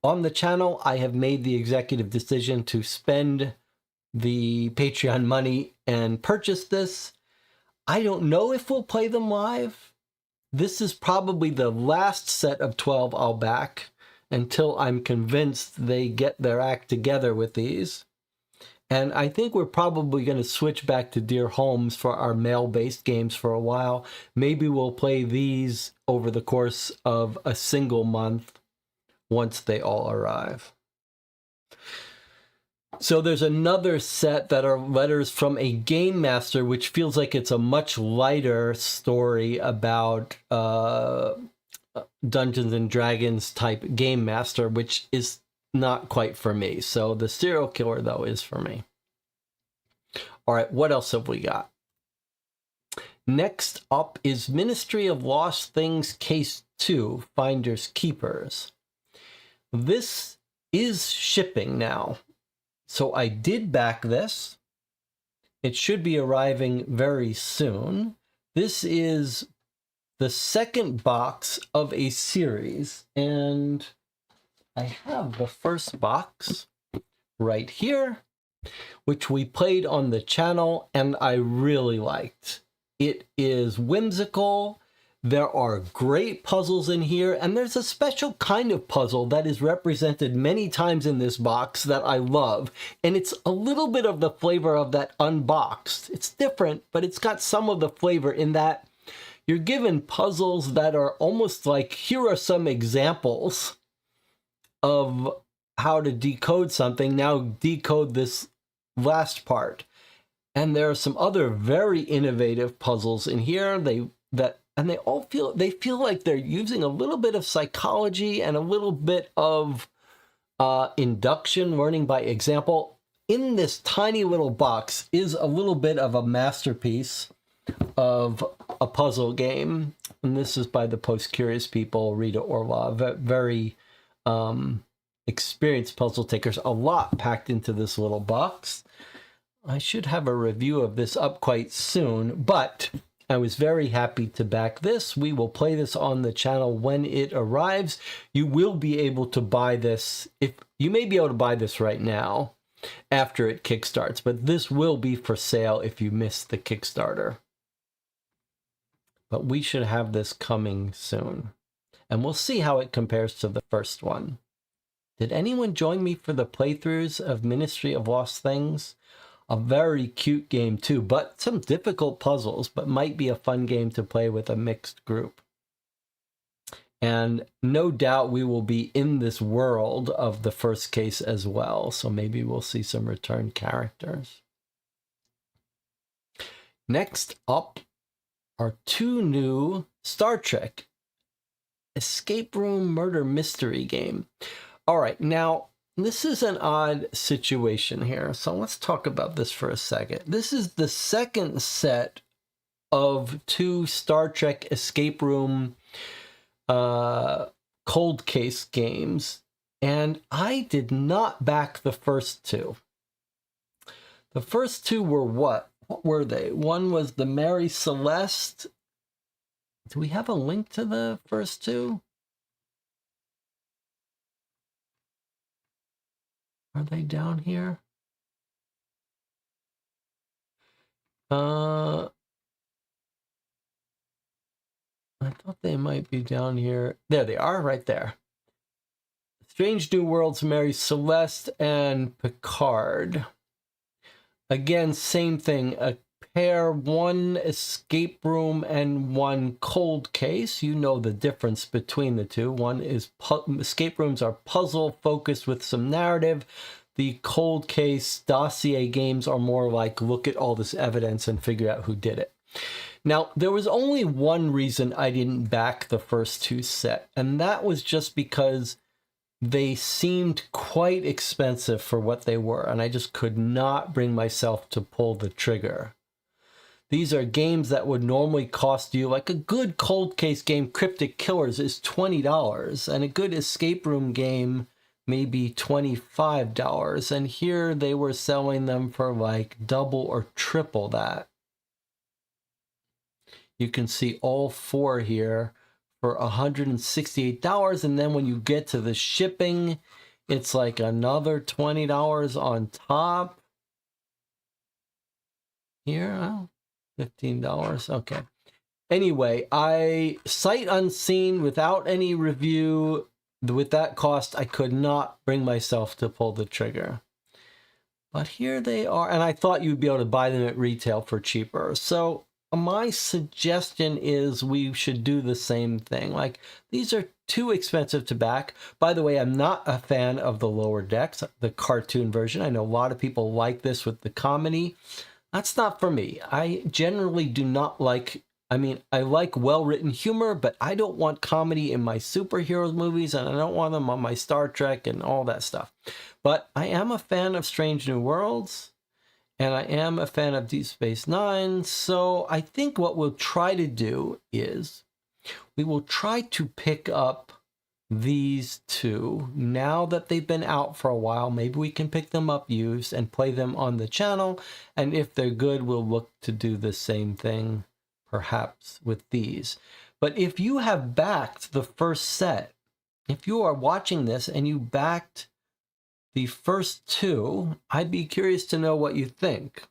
on the channel, I have made the executive decision to spend the Patreon money and purchase this. I don't know if we'll play them live. This is probably the last set of 12 I'll back until I'm convinced they get their act together with these. And I think we're probably going to switch back to Dear Holmes for our mail-based games for a while. Maybe we'll play these over the course of a single month once they all arrive. So there's another set that are Letters from a Game Master, which feels like it's a much lighter story about Dungeons and Dragons type Game Master, which is not quite for me. So the Serial Killer, though, is for me. All right, what else have we got? Next up is Ministry of Lost Things Case 2, Finders Keepers. This is shipping now. So I did back this. It should be arriving very soon. This is the second box of a series, and I have the first box right here, which we played on the channel, and I really liked. It is whimsical. There are great puzzles in here, and there's a special kind of puzzle that is represented many times in this box that I love, and it's a little bit of the flavor of that Unboxed. It's different, but it's got some of the flavor in that you're given puzzles that are almost like, here are some examples of how to decode something. Now decode this last part. And there are some other very innovative puzzles in here. And they all feel like they're using a little bit of psychology and a little bit of induction, learning by example. In this tiny little box is a little bit of a masterpiece of a puzzle game. And this is by the Post Curious people, Rita Orlov. Very experienced puzzle takers. A lot packed into this little box. I should have a review of this up quite soon, but I was very happy to back this. We will play this on the channel when it arrives. You will be able to buy this. You may be able to buy this right now after it kickstarts, but this will be for sale if you missed the Kickstarter. But we should have this coming soon. And we'll see how it compares to the first one. Did anyone join me for the playthroughs of Ministry of Lost Things? A very cute game too, but some difficult puzzles, but might be a fun game to play with a mixed group. And no doubt we will be in this world of the first case as well, so maybe we'll see some return characters. Next up are 2 new Star Trek escape room murder mystery game. All right, now this is an odd situation here, so let's talk about this for a second. This is the second set of 2 Star Trek escape room cold case games, and I did not back the first 2. The first 2 were what? What were they? One was the Mary Celeste. Do we have a link to the first 2? Are they down here? I thought they might be down here. There they are, right there. Strange New Worlds, Mary Celeste, and Picard. Again, same thing. A pair, 1 escape room and 1 cold case. You know the difference between the 2. One is escape rooms are puzzle focused with some narrative. The cold case dossier games are more like look at all this evidence and figure out who did it. Now, there was only one reason I didn't back the first 2 set, and that was just because they seemed quite expensive for what they were, and I just could not bring myself to pull the trigger. These are games that would normally cost you, like a good cold case game, Cryptic Killers, is $20, and a good escape room game maybe $25, and here they were selling them for like double or triple that. You can see all 4 here for $168, and then when you get to the shipping, it's like another $20 on top. Here, oh, $15, okay. Anyway, I sight unseen, without any review, with that cost, I could not bring myself to pull the trigger. But here they are, and I thought you'd be able to buy them at retail for cheaper. So my suggestion is we should do the same thing. Like, these are too expensive to back. By the way, I'm not a fan of the Lower Decks, the cartoon version. I know a lot of people like this with the comedy. That's not for me. I generally do not like, I mean, I like well-written humor, but I don't want comedy in my superhero movies, and I don't want them on my Star Trek and all that stuff. But I am a fan of Strange New Worlds, and I am a fan of Deep Space Nine, so I think what we'll try to do is we will try to pick up these 2 now that they've been out for a while. Maybe we can pick them up used and play them on the channel, and if they're good, we'll look to do the same thing perhaps with these. But if you have backed the first set, if you are watching this and you backed the first 2, I'd be curious to know what you think.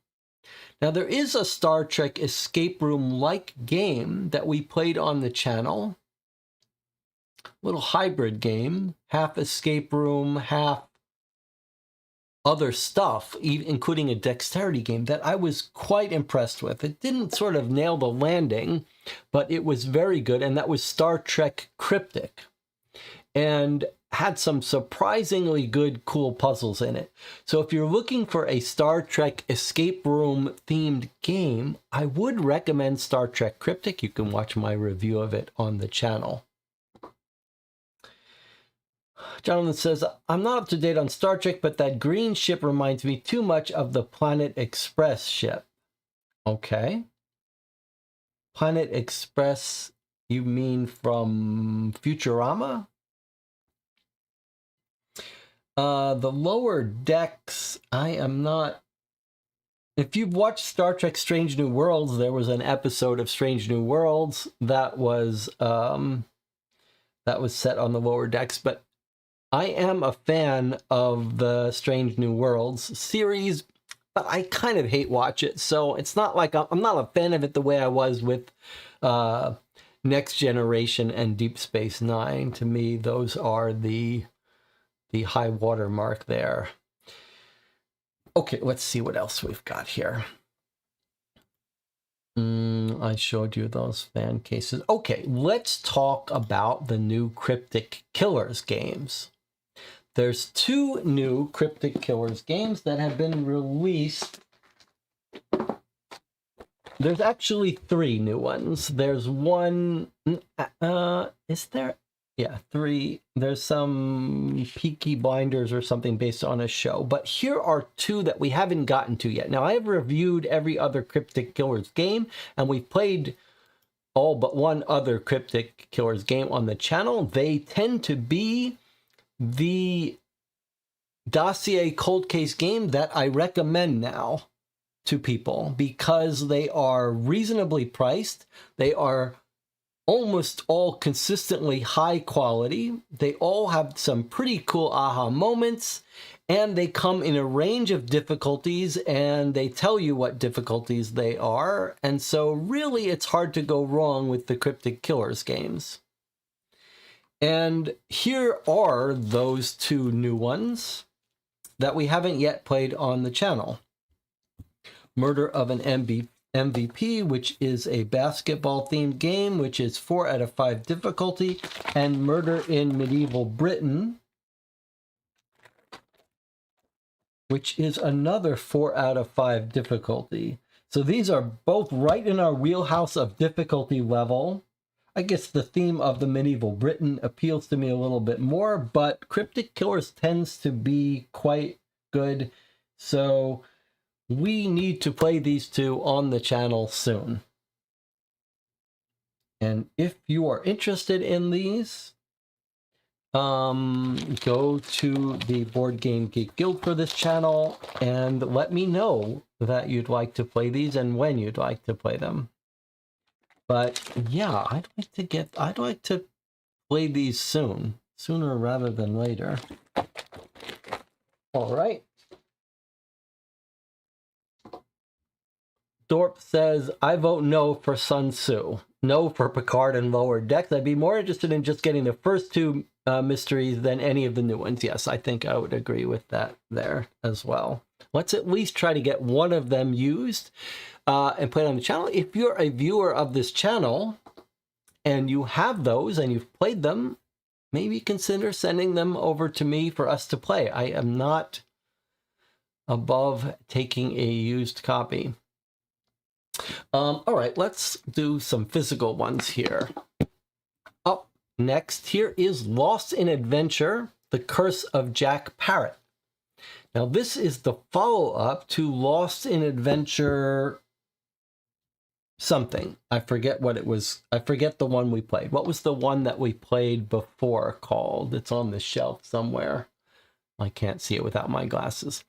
Now, there is a Star Trek escape room-like game that we played on the channel. Little hybrid game, half escape room, half other stuff, including a dexterity game that I was quite impressed with. It didn't sort of nail the landing, but it was very good, and that was Star Trek Cryptic, and had some surprisingly good, cool puzzles in it. So if you're looking for a Star Trek escape room themed game, I would recommend Star Trek Cryptic. You can watch my review of it on the channel. Jonathan says, I'm not up to date on Star Trek, but that green ship reminds me too much of the Planet Express ship. Okay. Planet Express, you mean from Futurama? The Lower Decks, I am not... If you've watched Star Trek Strange New Worlds, there was an episode of Strange New Worlds that was set on the Lower Decks, but I am a fan of the Strange New Worlds series, but I kind of hate watch it, so it's not like I'm not a fan of it the way I was with Next Generation and Deep Space Nine. To me, those are the the high water mark there. Okay, let's see what else we've got here. I showed you those fan cases. Okay, let's talk about the new Cryptic Killers games. There's 2 new Cryptic Killers games that have been released. There's actually 3 new ones. There's one, is there? Yeah, 3. There's some Peaky Blinders or something based on a show. But here are 2 that we haven't gotten to yet. Now, I have reviewed every other Cryptic Killers game, and we've played all but one other Cryptic Killers game on the channel. They tend to be the Dossier cold case game that I recommend now to people because they are reasonably priced. They are almost all consistently high quality. They all have some pretty cool aha moments, and they come in a range of difficulties, and they tell you what difficulties they are. And so really it's hard to go wrong with the Cryptic Killers games. And here are those 2 new ones that we haven't yet played on the channel. Murder of an MVP, which is a basketball-themed game, which is 4 out of 5 difficulty, and Murder in Medieval Britain, which is another 4 out of 5 difficulty. So these are both right in our wheelhouse of difficulty level. I guess the theme of the Medieval Britain appeals to me a little bit more, but Cryptic Killers tends to be quite good. So we need to play these 2 on the channel soon. And if you are interested in these, go to the Board Game Geek Guild for this channel and let me know that you'd like to play these and when you'd like to play them. But yeah, I'd like to play these sooner rather than later. All right. Dorp says, I vote no for Sun Tzu. No for Picard and Lower Decks. I'd be more interested in just getting the first 2 mysteries than any of the new ones. Yes, I think I would agree with that there as well. Let's at least try to get one of them used and played on the channel. If you're a viewer of this channel and you have those and you've played them, maybe consider sending them over to me for us to play. I am not above taking a used copy. All right, let's do some physical ones here. Up next here is Lost in Adventure, The Curse of Jack Parrot. Now this is the follow-up to Lost in Adventure something. I forget what it was. I forget the one we played. What was the one that we played before called? It's on the shelf somewhere. I can't see it without my glasses.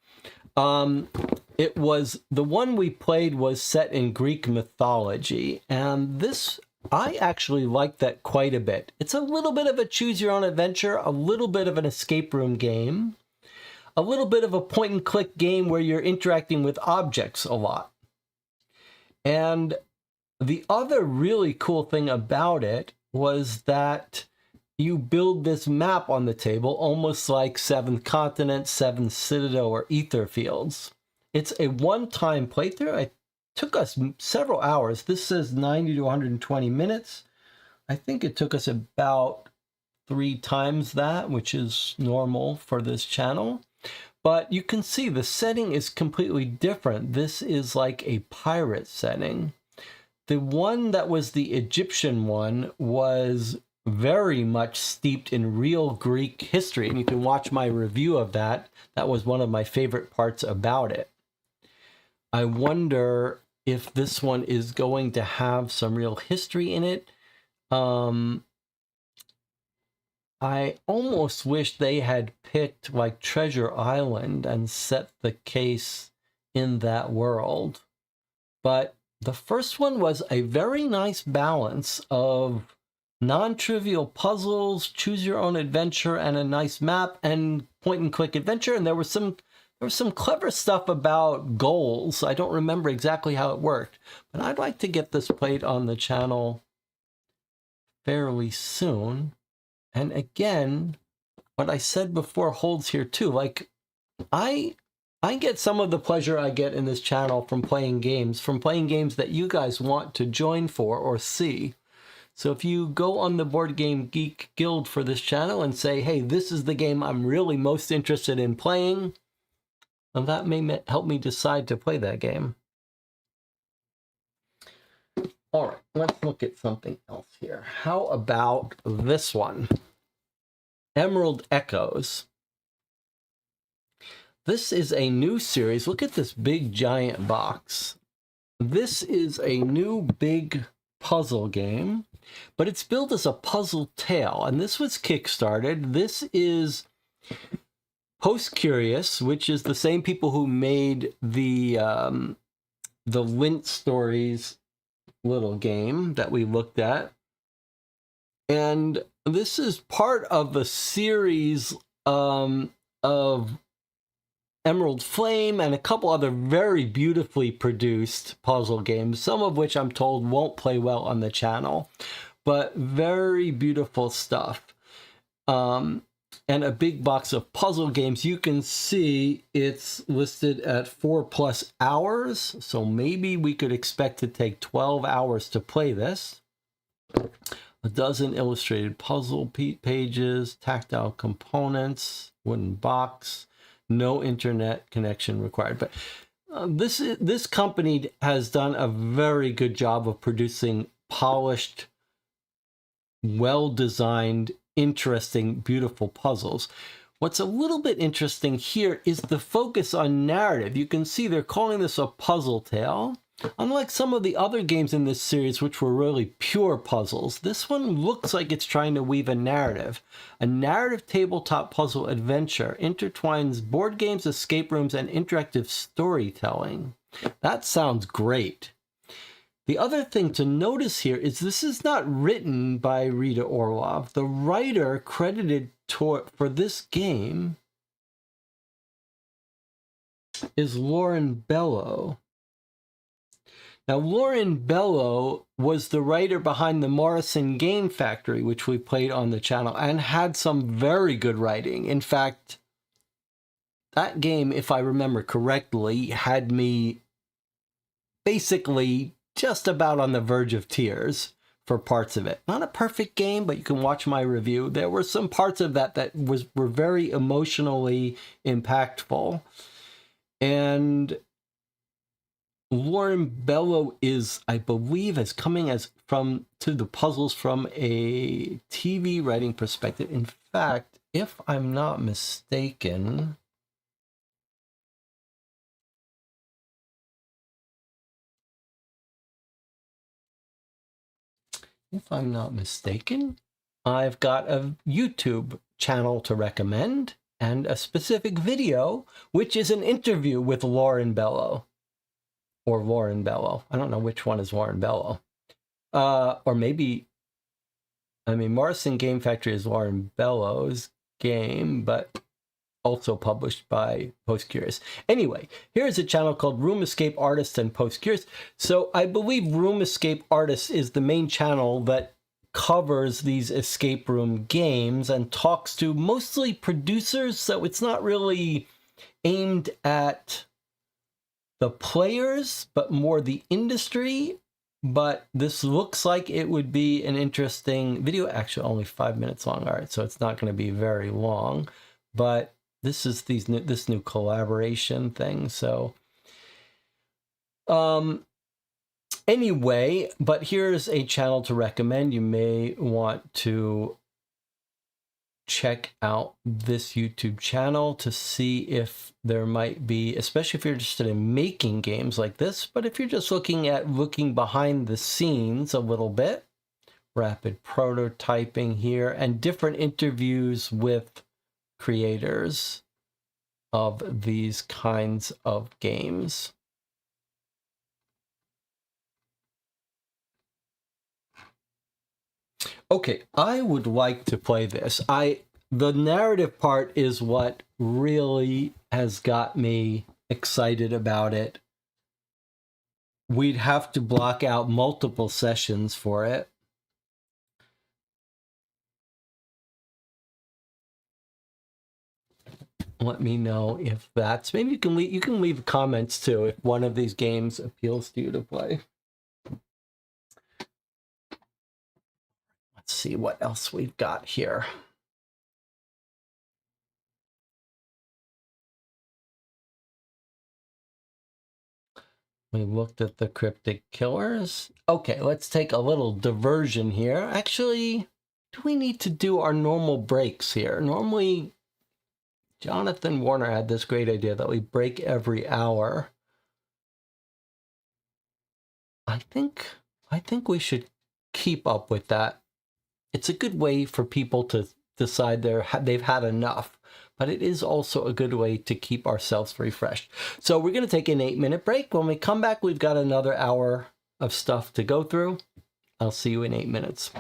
It was, the one we played was set in Greek mythology, and this, I actually liked that quite a bit. It's a little bit of a choose your own adventure, a little bit of an escape room game, a little bit of a point and click game where you're interacting with objects a lot. And the other really cool thing about it was that you build this map on the table, almost like Seventh Continent, Seventh Citadel, or Ether Fields. It's a one-time playthrough. It took us several hours. This says 90 to 120 minutes. I think it took us about 3 times that, which is normal for this channel. But you can see the setting is completely different. This is like a pirate setting. The one that was the Egyptian one was very much steeped in real Greek history, and you can watch my review of that. That was one of my favorite parts about it. I wonder if this one is going to have some real history in it. I almost wish they had picked like Treasure Island and set the case in that world. But the first one was a very nice balance of non-trivial puzzles, choose your own adventure, and a nice map, and point and click adventure. And there was some clever stuff about goals. I don't remember exactly how it worked, but I'd like to get this played on the channel fairly soon. And again, what I said before holds here too. Like, I get some of the pleasure I get in this channel from playing games that you guys want to join for or see. So if you go on the Board Game Geek Guild for this channel and say, hey, this is the game I'm really most interested in playing, and that may help me decide to play that game. All right, let's look at something else here. How about this one? Emerald Echoes. This is a new series. Look at this big giant box. This is a new big puzzle game, but it's billed as a Puzzletale, and this was kickstarted. This is Post Curious, which is the same people who made the Lint Stories little game that we looked at. And this is part of a series of Emerald Flame and a couple other very beautifully produced puzzle games, some of which I'm told won't play well on the channel, but very beautiful stuff. And a big box of puzzle games. You can see it's listed at 4+ hours, so maybe we could expect to take 12 hours to play this. A dozen illustrated puzzle pages, tactile components, wooden box, no internet connection required. But this company has done a very good job of producing polished, well-designed, interesting, beautiful puzzles. What's a little bit interesting here is the focus on narrative. You can see they're calling this a Puzzletale. Unlike some of the other games in this series, which were really pure puzzles, this one looks like it's trying to weave a narrative. A narrative tabletop puzzle adventure intertwines board games, escape rooms, and interactive storytelling. That sounds great. The other thing to notice here is this is not written by Rita Orlov. The writer credited for this game is Lauren Bellow. Now, Lauren Bellow was the writer behind the Morrison Game Factory, which we played on the channel, and had some very good writing. In fact, that game, if I remember correctly, had me basically just about on the verge of tears for parts of it. Not a perfect game, but you can watch my review. There were some parts of that were very emotionally impactful. And Lauren Bellow is, I believe, is coming to the puzzles from a TV writing perspective. In fact, if I'm not mistaken, I've got a YouTube channel to recommend and a specific video, which is an interview with Lauren Bellow. Or Lauren Bellow. I don't know which one is Lauren Bellow. Or maybe, I mean, Morrison Game Factory is Lauren Bellow's game, but also published by Post Curious. Anyway, here's a channel called Room Escape Artists and Post Curious. So I believe Room Escape Artists is the main channel that covers these escape room games and talks to mostly producers, so it's not really aimed at the players, but more the industry. But this looks like it would be an interesting video. Actually, only 5 minutes long. All right, so it's not going to be very long. But this is this new collaboration thing. So, anyway, but here's a channel to recommend. You may want to check out this YouTube channel to see if there might be, especially if you're interested in making games like this, but if you're just looking behind the scenes a little bit, rapid prototyping here and different interviews with creators of these kinds of games. Okay, I would like to play this. The narrative part is what really has got me excited about it. We'd have to block out multiple sessions for it. let me know if that's, maybe you can leave comments too if one of these games appeals to you to play. Let's see what else we've got here. We looked at the Cryptic Killers. Okay, let's take a little diversion here. Actually, do we need to do our normal breaks here? Normally, Jonathan Warner had this great idea that we break every hour. I think we should keep up with that. It's a good way for people to decide they've had enough, but it is also a good way to keep ourselves refreshed. So we're going to take an 8-minute break. When we come back, we've got another hour of stuff to go through. I'll see you in 8 minutes.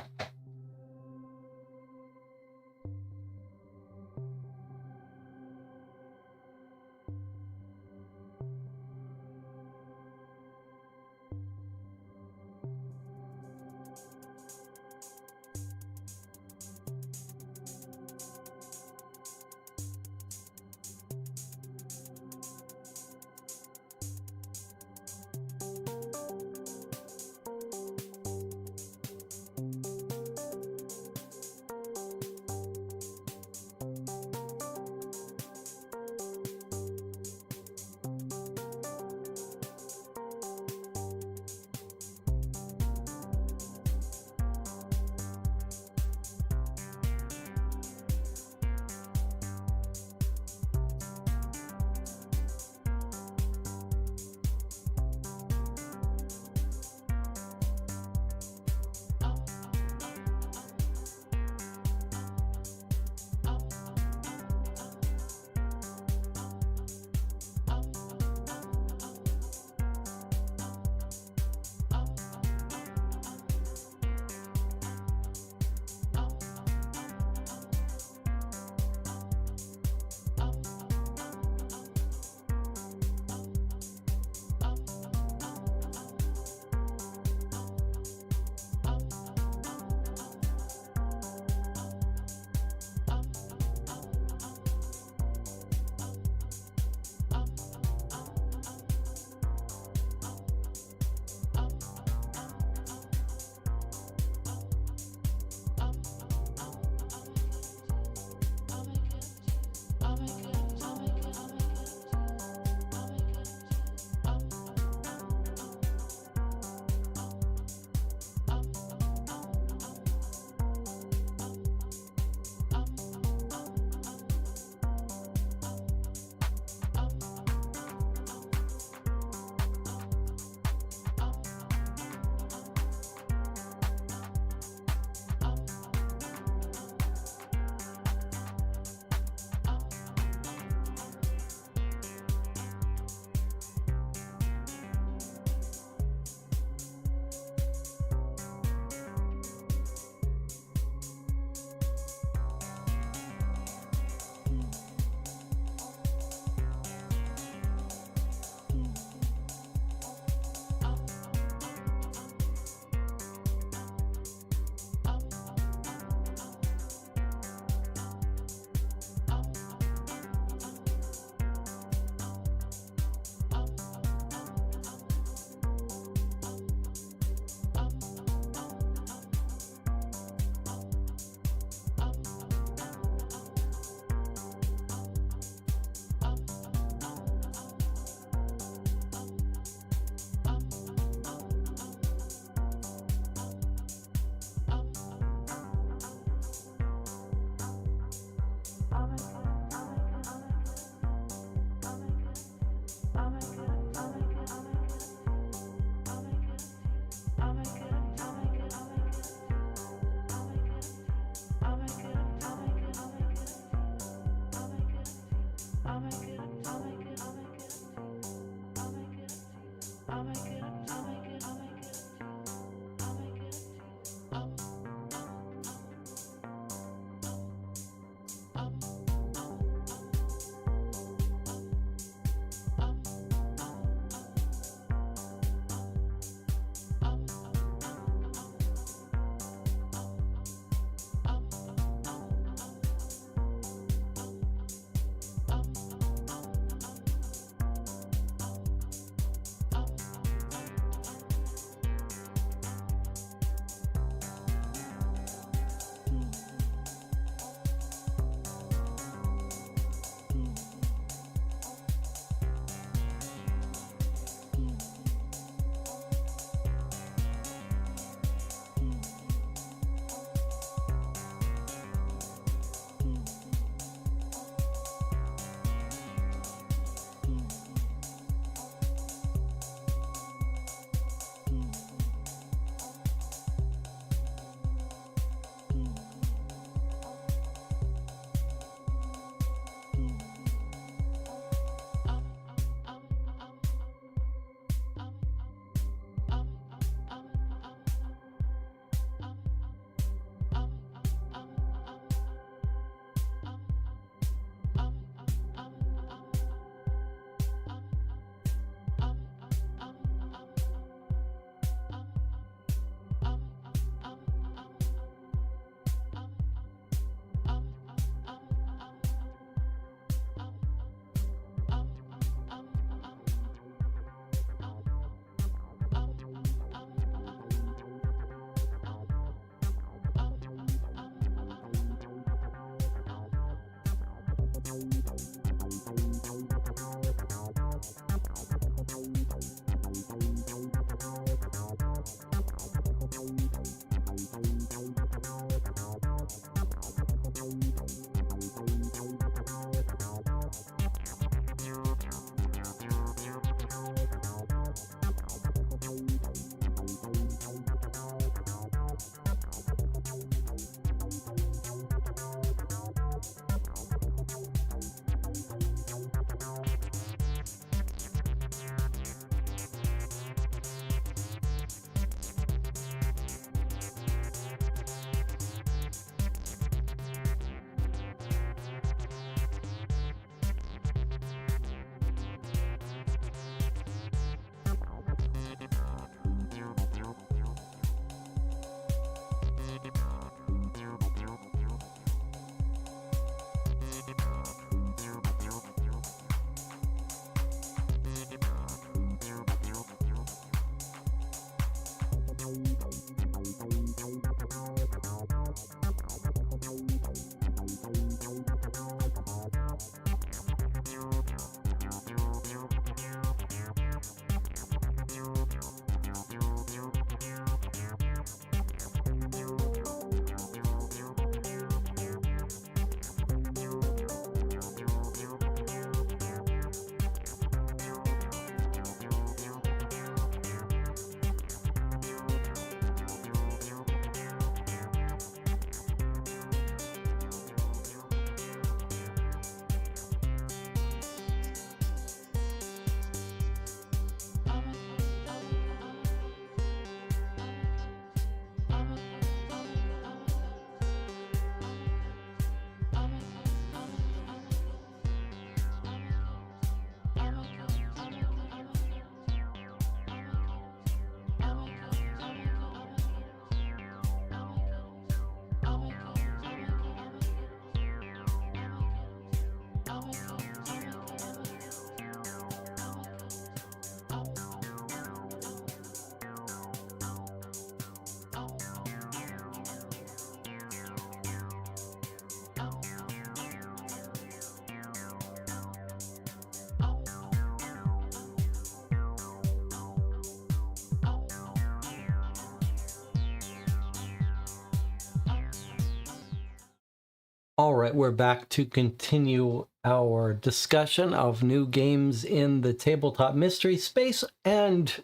All right, we're back to continue our discussion of new games in the tabletop mystery space and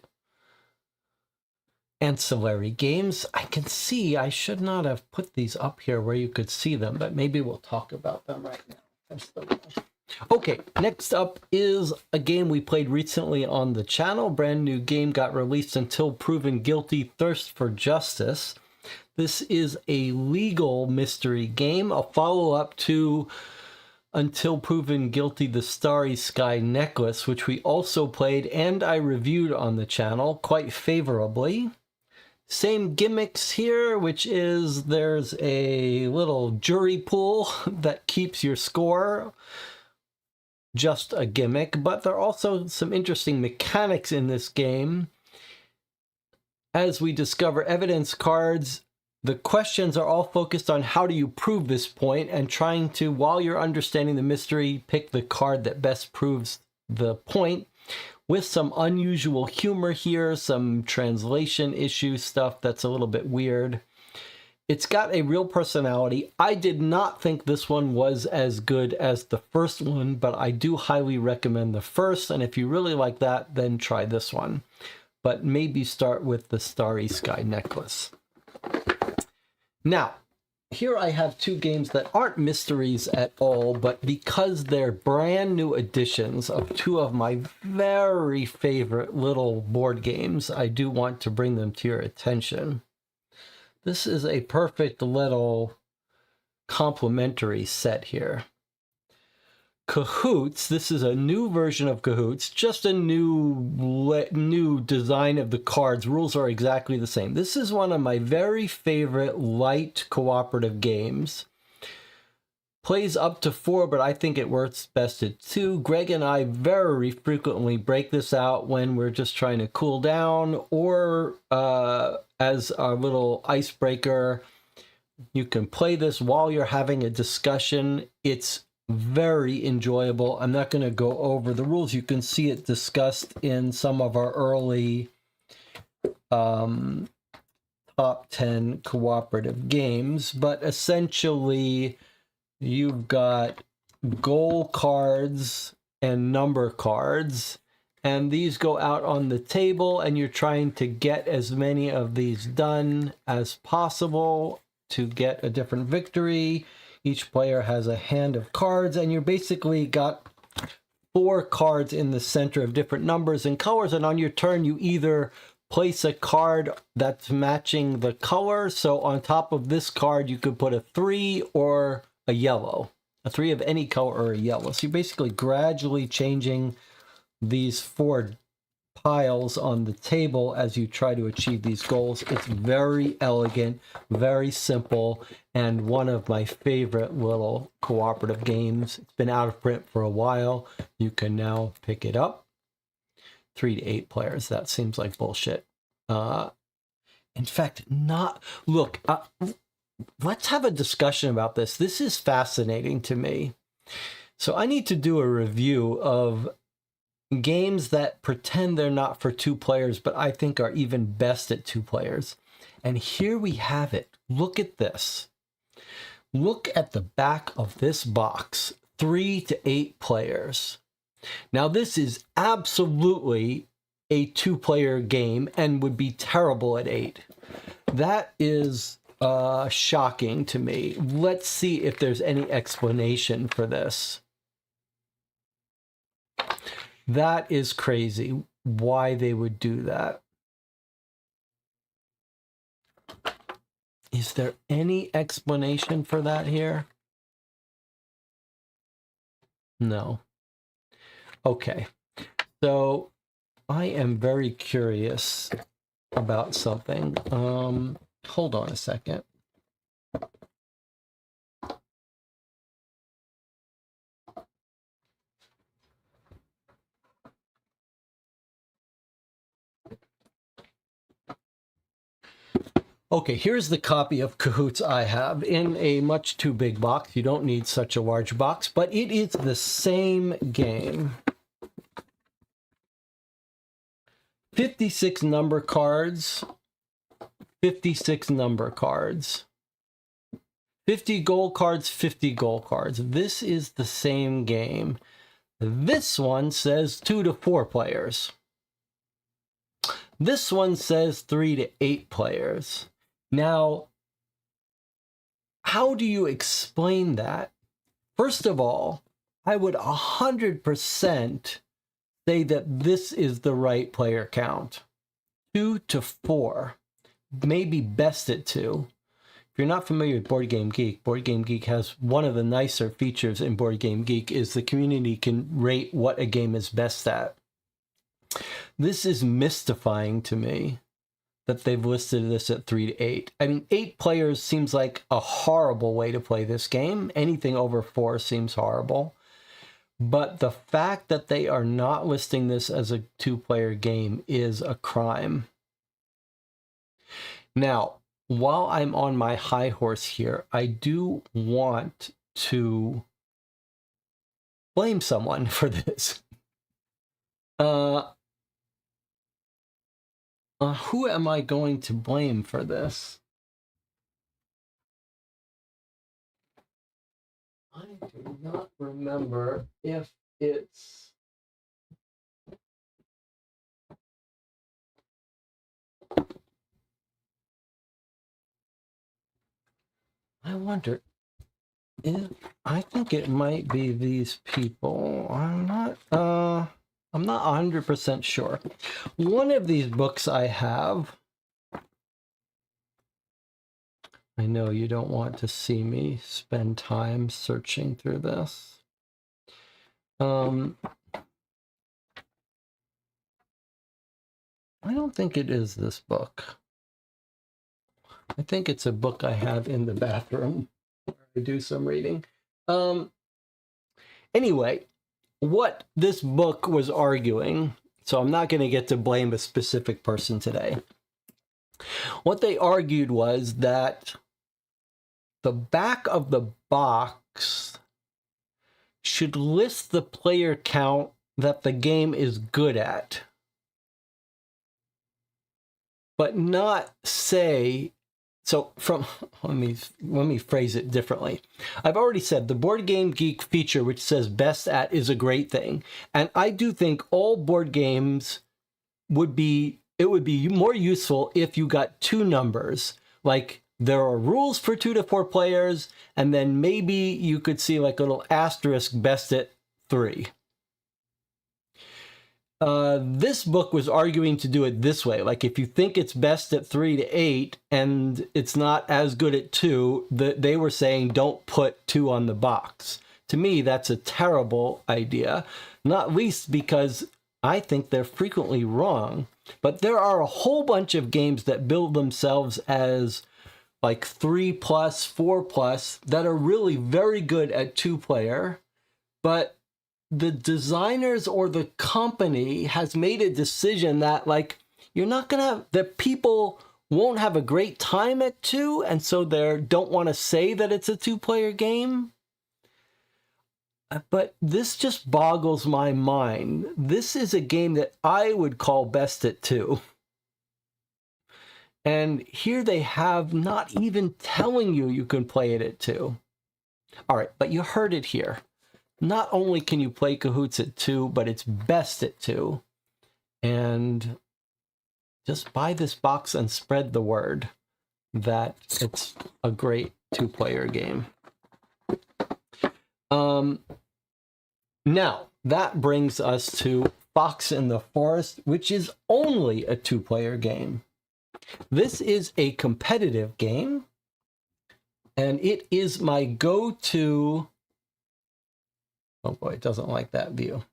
ancillary games. I can see I should not have put these up here where you could see them, but maybe we'll talk about them right now. Okay, next up is a game we played recently on the channel. Brand new game, got released Until Proven Guilty, Thirst for Justice. This is a legal mystery game, a follow-up to Until Proven Guilty, The Starry Sky Necklace, which we also played and I reviewed on the channel quite favorably. Same gimmicks here, which is there's a little jury pool that keeps your score. Just a gimmick, but there are also some interesting mechanics in this game. As we discover evidence cards, the questions are all focused on how do you prove this point, and trying to, while you're understanding the mystery, pick the card that best proves the point, with some unusual humor here, some translation issue stuff that's a little bit weird. It's got a real personality. I did not think this one was as good as the first one, but I do highly recommend the first, and if you really like that, then try this one. But maybe start with the Starry Sky Necklace. Now, here I have two games that aren't mysteries at all, but because they're brand new editions of two of my very favorite little board games, I do want to bring them to your attention. This is a perfect little complementary set here. Cahoots, this is a new version of Cahoots, just a new design of the cards. Rules are exactly the same. This is one of my very favorite light cooperative games. Plays up to 4, but I think it works best at 2. Greg and I very frequently break this out when we're just trying to cool down, or as a little icebreaker. You can play this while you're having a discussion. It's Very enjoyable. I'm not going to go over the rules. You can see it discussed in some of our early top 10 cooperative games, but essentially you've got goal cards and number cards, and these go out on the table, and you're trying to get as many of these done as possible to get a different victory. Each player has a hand of cards, and you basically got 4 cards in the center of different numbers and colors, and on your turn you either place a card that's matching the color. So on top of this card, you could put a 3 or a yellow, a 3 of any color or a yellow. So you're basically gradually changing these 4 piles on the table as you try to achieve these goals. It's very elegant, very simple, and one of my favorite little cooperative games. It's been out of print for a while. You can now pick it up. 3 to 8 players. That seems like bullshit. In fact, look, let's have a discussion about this. This is fascinating to me. So I need to do a review of games that pretend they're not for 2 players, but I think are even best at 2 players. And here we have it. Look at this. Look at the back of this box. 3 to 8 players. Now, this is absolutely a 2-player game and would be terrible at 8. That is shocking to me. Let's see if there's any explanation for this. That is crazy, why they would do that. Is there any explanation for that here? No. Okay, so I am very curious about something. Hold on a second. Okay, here's the copy of Cahoots I have in a much too big box. You don't need such a large box, but it is the same game. 56 number cards, 56 number cards, 50 gold cards, 50 gold cards. This is the same game. This one says 2 to 4 players. This one says 3 to 8 players. Now, how do you explain that? First of all, I would 100% say that this is the right player count. 2 to 4, maybe best at 2. If you're not familiar with Boardgame Geek, Boardgame Geek has one of the nicer features in Boardgame Geek is the community can rate what a game is best at. This is mystifying to me that they've listed this at 3 to 8. I mean, 8 players seems like a horrible way to play this game. Anything over 4 seems horrible. But the fact that they are not listing this as a 2-player game is a crime. Now, while I'm on my high horse here, I do want to blame someone for this. Who am I going to blame for this? I do not remember if it's... I wonder if... I think it might be these people. I'm not 100% sure. One of these books I have... I know you don't want to see me spend time searching through this. I don't think it is this book. I think it's a book I have in the bathroom where I do some reading. Anyway, what this book was arguing, so I'm not going to get to blame a specific person today. What they argued was that the back of the box should list the player count that the game is good at, but not say, so from, let me phrase it differently. I've already said the Board Game Geek feature, which says best at, is a great thing. And I do think all board games would be more useful if you got two numbers. Like, there are rules for 2 to 4 players, and then maybe you could see like a little asterisk best at 3. This book was arguing to do it this way. Like, if you think it's best at 3 to 8 and it's not as good at 2, they were saying don't put 2 on the box. To me, that's a terrible idea, not least because I think they're frequently wrong. But there are a whole bunch of games that build themselves as like 3+, 4+ that are really very good at 2-player, but the designers or the company has made a decision that, like, you're not gonna, that people won't have a great time at 2, and so they don't want to say that it's a 2-player game. But this just boggles my mind. This is a game that I would call best at 2. And here they have not even telling you can play it at 2. All right, but you heard it here. Not only can you play Cahoots at 2, but it's best at 2. And just buy this box and spread the word that it's a great 2-player game. Now, that brings us to Fox in the Forest, which is only a 2-player game. This is a competitive game, and it is my go-to... Oh boy, it doesn't like that view.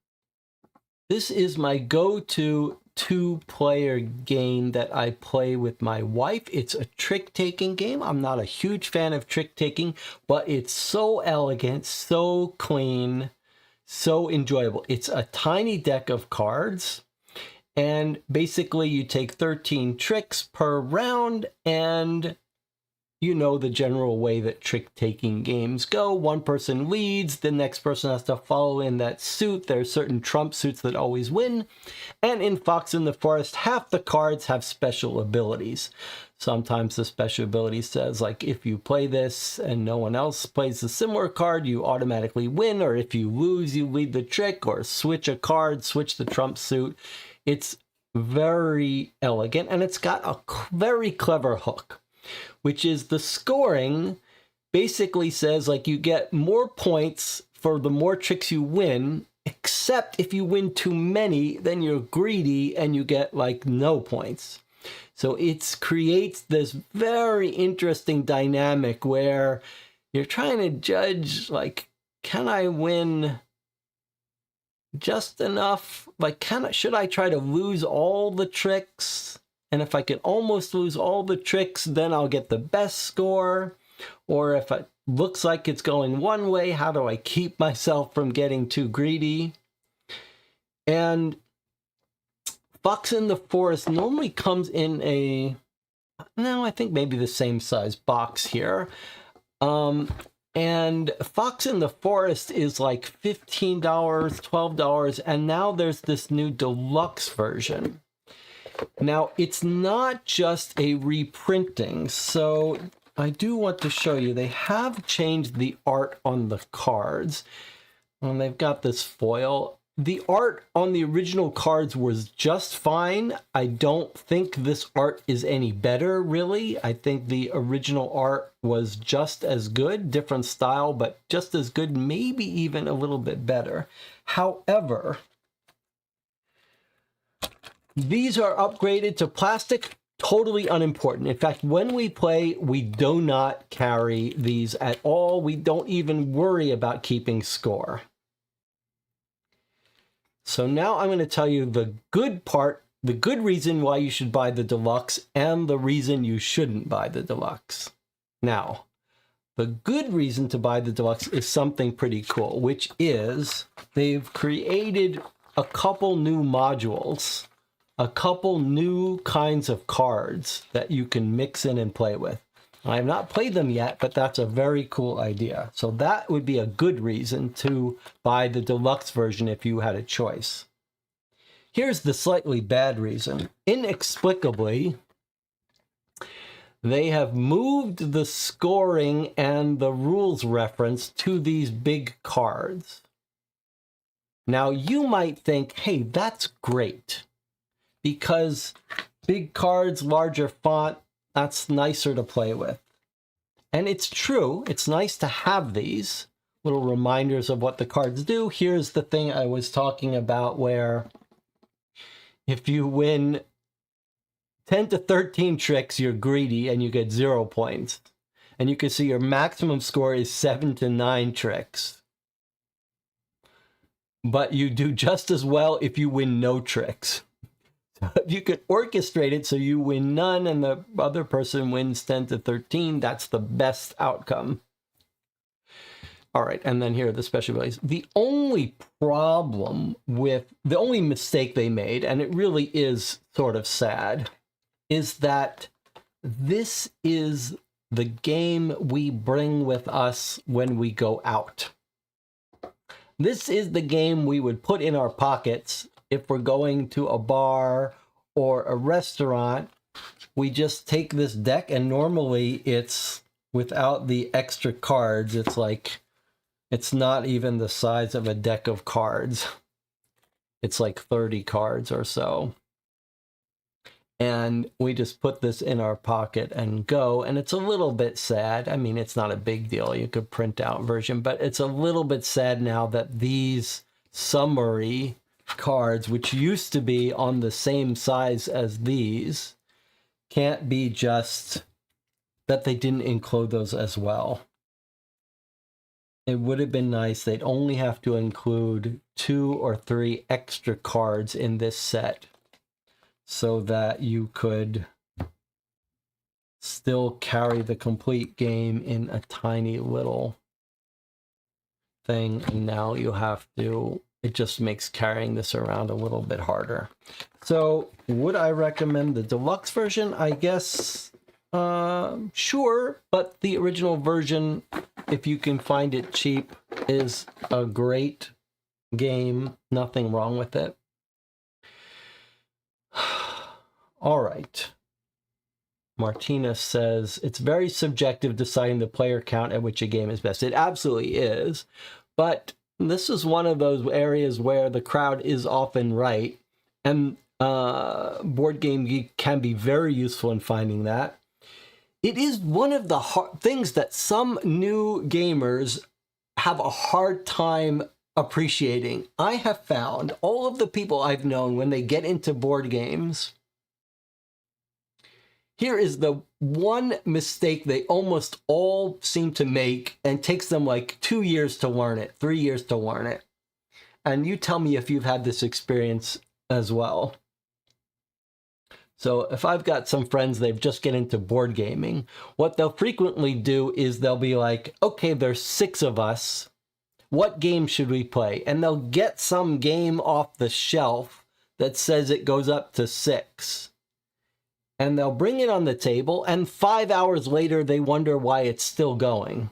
This is my go-to 2-player game that I play with my wife. It's a trick-taking game. I'm not a huge fan of trick-taking, but it's so elegant, so clean, so enjoyable. It's a tiny deck of cards, and basically you take 13 tricks per round, and you know the general way that trick-taking games go. One person leads, the next person has to follow in that suit. There are certain trump suits that always win. And in Fox in the Forest, half the cards have special abilities. Sometimes the special ability says, like, if you play this and no one else plays a similar card, you automatically win. Or if you lose, you lead the trick. Or switch a card, switch the trump suit. It's very elegant, and it's got a very clever hook, which is the scoring basically says, like, you get more points for the more tricks you win, except if you win too many, then you're greedy and you get, like, no points. So it creates this very interesting dynamic where you're trying to judge, like, can I win just enough? Like, should I try to lose all the tricks? And if I can almost lose all the tricks, then I'll get the best score. Or if it looks like it's going one way, how do I keep myself from getting too greedy? And Fox in the Forest normally comes in I think maybe the same size box here. And Fox in the Forest is like $15, $12, and now there's this new deluxe version. Now, it's not just a reprinting, so I do want to show you. They have changed the art on the cards, and they've got this foil. The art on the original cards was just fine. I don't think this art is any better, really. I think the original art was just as good, different style, but just as good, maybe even a little bit better. However, these are upgraded to plastic, totally unimportant. In fact, when we play, we do not carry these at all. We don't even worry about keeping score. So now I'm going to tell you the good part, the good reason why you should buy the deluxe, and the reason you shouldn't buy the deluxe. Now, the good reason to buy the deluxe is something pretty cool, which is they've created a couple new modules, a couple new kinds of cards that you can mix in and play with. I have not played them yet, but that's a very cool idea. So that would be a good reason to buy the deluxe version if you had a choice. Here's the slightly bad reason. Inexplicably, they have moved the scoring and the rules reference to these big cards. Now, you might think, hey, that's great, because big cards, larger font, that's nicer to play with. And it's true. It's nice to have these little reminders of what the cards do. Here's the thing I was talking about, where if you win 10 to 13 tricks, you're greedy and you get 0 points. And you can see your maximum score is 7 to 9 tricks. But you do just as well if you win no tricks. If you could orchestrate it so you win none and the other person wins 10 to 13, that's the best outcome. All right, and then here are the special abilities. The only problem with, the only mistake they made, and it really is sort of sad, is that this is the game we bring with us when we go out. This is the game we would put in our pockets if we're going to a bar or a restaurant. We just take this deck, and normally it's without the extra cards. It's like, it's not even the size of a deck of cards. It's like 30 cards or so. And we just put this in our pocket and go, and it's a little bit sad. I mean, it's not a big deal. You could print out version, but it's a little bit sad now that these summary cards, which used to be on the same size as these, can't be just that they didn't include those as well. It would have been nice. They'd only have to include 2 or 3 extra cards in this set so that you could still carry the complete game in a tiny little thing. And now you have to, it just makes carrying this around a little bit harder. So would I recommend the deluxe version? I guess, sure, but the original version, if you can find it cheap, is a great game. Nothing wrong with it. All right. Martina says, it's very subjective deciding the player count at which a game is best. It absolutely is. But this is one of those areas where the crowd is often right. And Board Game Geek can be very useful in finding that. It is one of the things that some new gamers have a hard time appreciating. I have found all of the people I've known when they get into board games, here is the one mistake they almost all seem to make, and takes them like 2 years to learn it, 3 years to learn it. And you tell me if you've had this experience as well. So if I've got some friends, they've just get into board gaming, what they'll frequently do is they'll be like, okay, there's 6 of us. What game should we play? And they'll get some game off the shelf that says it goes up to 6. And they'll bring it on the table, and 5 hours later, they wonder why it's still going.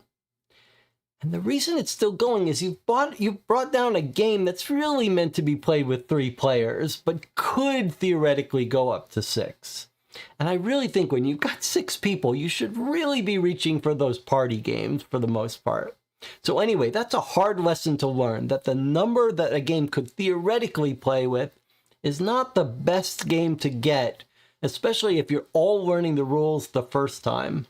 And the reason it's still going is you brought down a game that's really meant to be played with 3 players, but could theoretically go up to 6. And I really think when you've got 6 people, you should really be reaching for those party games for the most part. So anyway, that's a hard lesson to learn, that the number that a game could theoretically play with is not the best game to get, especially if you're all learning the rules the first time.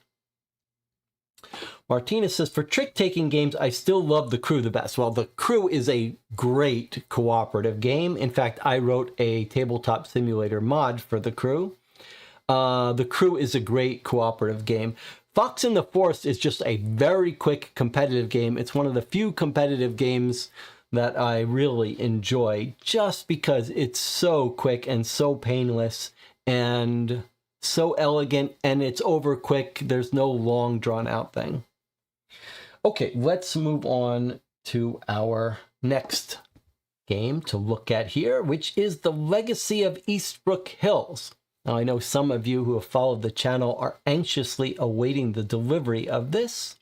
Martina says, for trick-taking games, I still love The Crew the best. Well, The Crew is a great cooperative game. In fact, I wrote a tabletop simulator mod for The Crew. The Crew is a great cooperative game. Fox in the Forest is just a very quick competitive game. It's one of the few competitive games that I really enjoy, just because it's so quick and so painless and so elegant, and it's over quick. There's no long drawn out thing. Okay, let's move on to our next game to look at here, which is The Legacy of Eastbrook Hills. Now, I know some of you who have followed the channel are anxiously awaiting the delivery of this.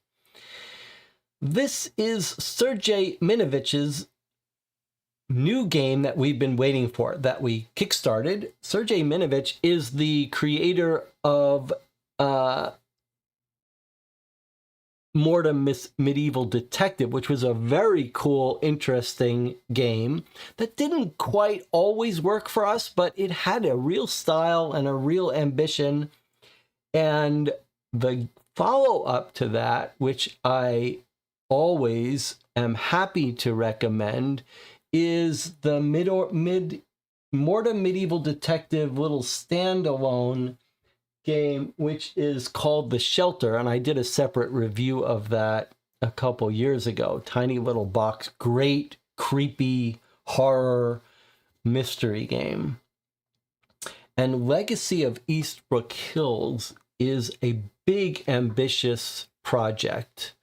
This is Sergei Minovich's new game that we've been waiting for, that we kickstarted. Sergei Minovich is the creator of Mortem Medieval Detective, which was a very cool, interesting game that didn't quite always work for us, but it had a real style and a real ambition. And the follow-up to that, which I always am happy to recommend, is the Mortem Medieval Detective little standalone game, which is called The Shelter, and I did a separate review of that a couple years ago. Tiny little box, great, creepy, horror mystery game. And Legacy of Eastbrook Hills is a big, ambitious project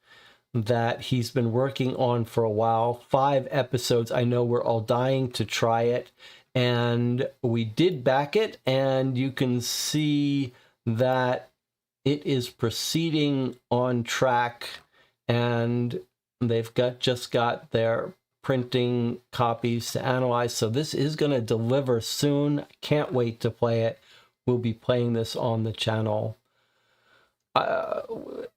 that he's been working on for a while. 5 episodes. I know we're all dying to try it, and we did back it, and you can see that it is proceeding on track, and they've just got their printing copies to analyze. So this is going to deliver soon. Can't wait to play it. We'll be playing this on the channel.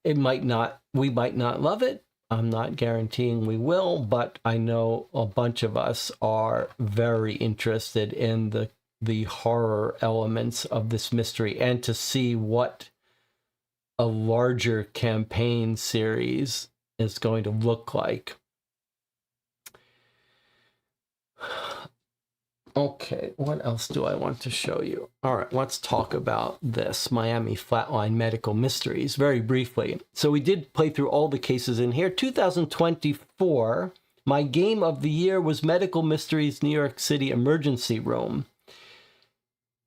We might not love it. I'm not guaranteeing we will, but I know a bunch of us are very interested in the horror elements of this mystery, and to see what a larger campaign series is going to look like. Okay, what else do I want to show you? All right, let's talk about this Miami Flatline Medical Mysteries very briefly. So we did play through all the cases in here. 2024, my game of the year was Medical Mysteries New York City Emergency Room.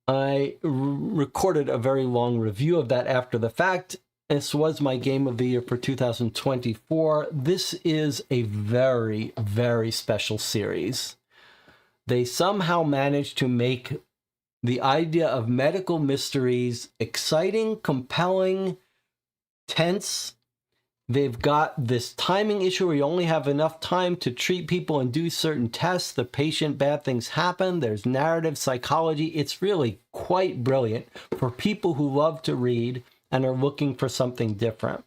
I recorded a very long review of that after the fact. This was my game of the year for 2024. This is a very, very special series. They somehow managed to make the idea of medical mysteries exciting, compelling, tense. They've got this timing issue where you only have enough time to treat people and do certain tests. The patient, bad things happen. There's narrative psychology. It's really quite brilliant for people who love to read and are looking for something different.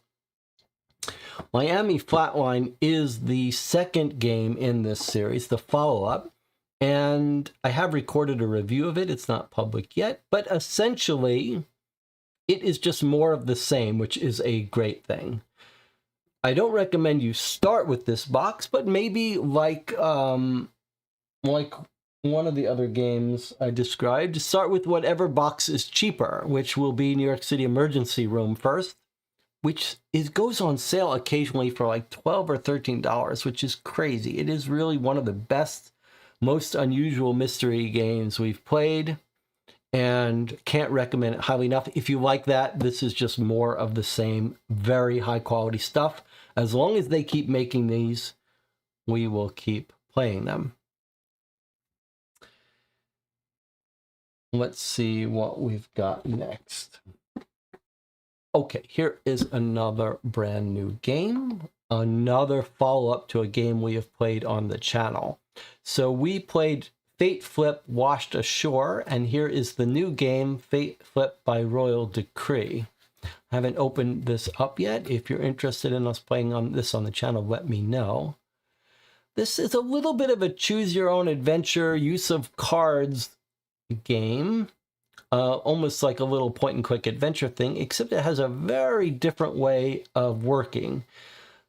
Miami Flatline is the second game in this series, the follow-up. And I have recorded a review of it. It's not public yet, but essentially it is just more of the same, which is a great thing. I don't recommend you start with this box, but maybe like one of the other games I described, start with whatever box is cheaper, which will be New York City Emergency Room first, which goes on sale occasionally for like $12 or $13, which is crazy. It is really one of the best, most unusual mystery games we've played, and can't recommend it highly enough. If you like that, this is just more of the same, very high quality stuff. As long as they keep making these, we will keep playing them. Let's see what we've got next. Okay, here is another brand new game, another follow-up to a game we have played on the channel. So we played FateFlip Washed Ashore, and here is the new game, FateFlip by Royal Decree. I haven't opened this up yet. If you're interested in us playing on this on the channel, let me know. This is a little bit of a choose-your-own-adventure, use of cards game. Almost like a little point-and-click adventure thing, except it has a very different way of working.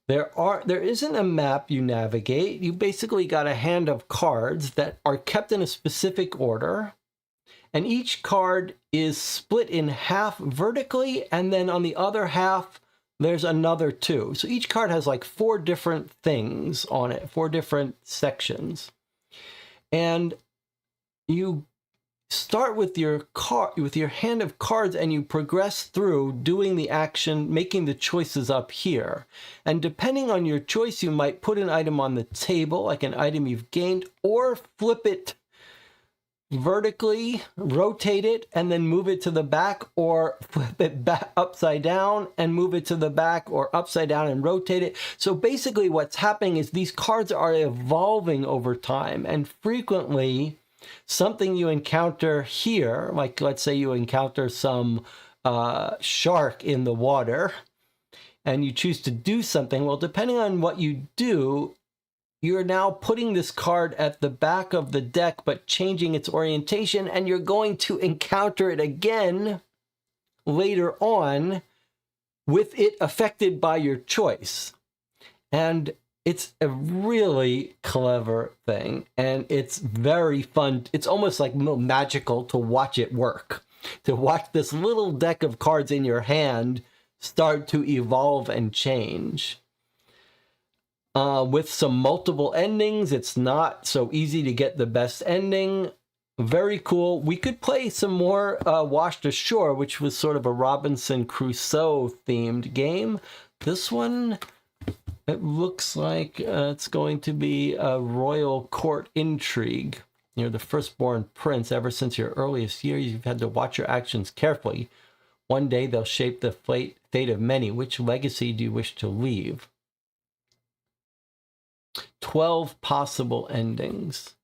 There isn't a map you navigate. You basically got a hand of cards that are kept in a specific order, and each card is split in half vertically, and then on the other half there's another 2. So each card has like 4 different things on it, 4 different sections. And you start with your hand of cards, and you progress through doing the action, making the choices up here. And depending on your choice, you might put an item on the table, like an item you've gained, or flip it vertically, rotate it, and then move it to the back, or flip it back upside down and move it to the back, or upside down and rotate it. So basically what's happening is these cards are evolving over time, and frequently something you encounter here, like let's say you encounter some shark in the water and you choose to do something, well, depending on what you do, you're now putting this card at the back of the deck, but changing its orientation, and you're going to encounter it again later on with it affected by your choice. And it's a really clever thing, and it's very fun. It's almost like magical to watch it work, to watch this little deck of cards in your hand start to evolve and change. With some multiple endings, it's not so easy to get the best ending. Very cool. We could play some more Washed Ashore, which was sort of a Robinson Crusoe themed game. This one, it looks like it's going to be a royal court intrigue. You're the firstborn prince. Ever since your earliest years, you've had to watch your actions carefully. One day they'll shape the fate of many. Which legacy do you wish to leave? 12 possible endings.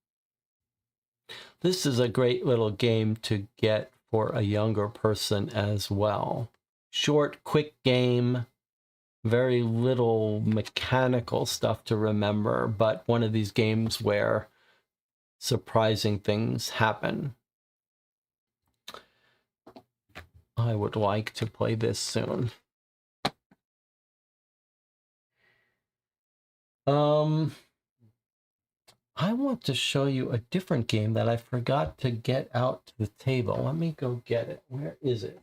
This is a great little game to get for a younger person as well. Short, quick game, very little mechanical stuff to remember, but one of these games where surprising things happen. I would like to play this soon. I want to show you a different game that I forgot to get out to the table. Let me go get it. Where is it?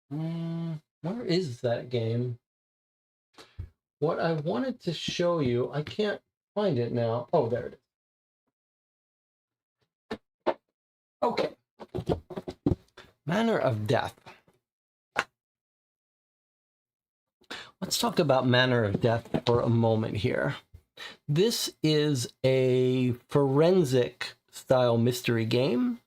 Where is that game? What I wanted to show you, I can't find it now. Oh, there it is. Okay. Manor of Death. Let's talk about Manor of Death for a moment here. This is a forensic style mystery game.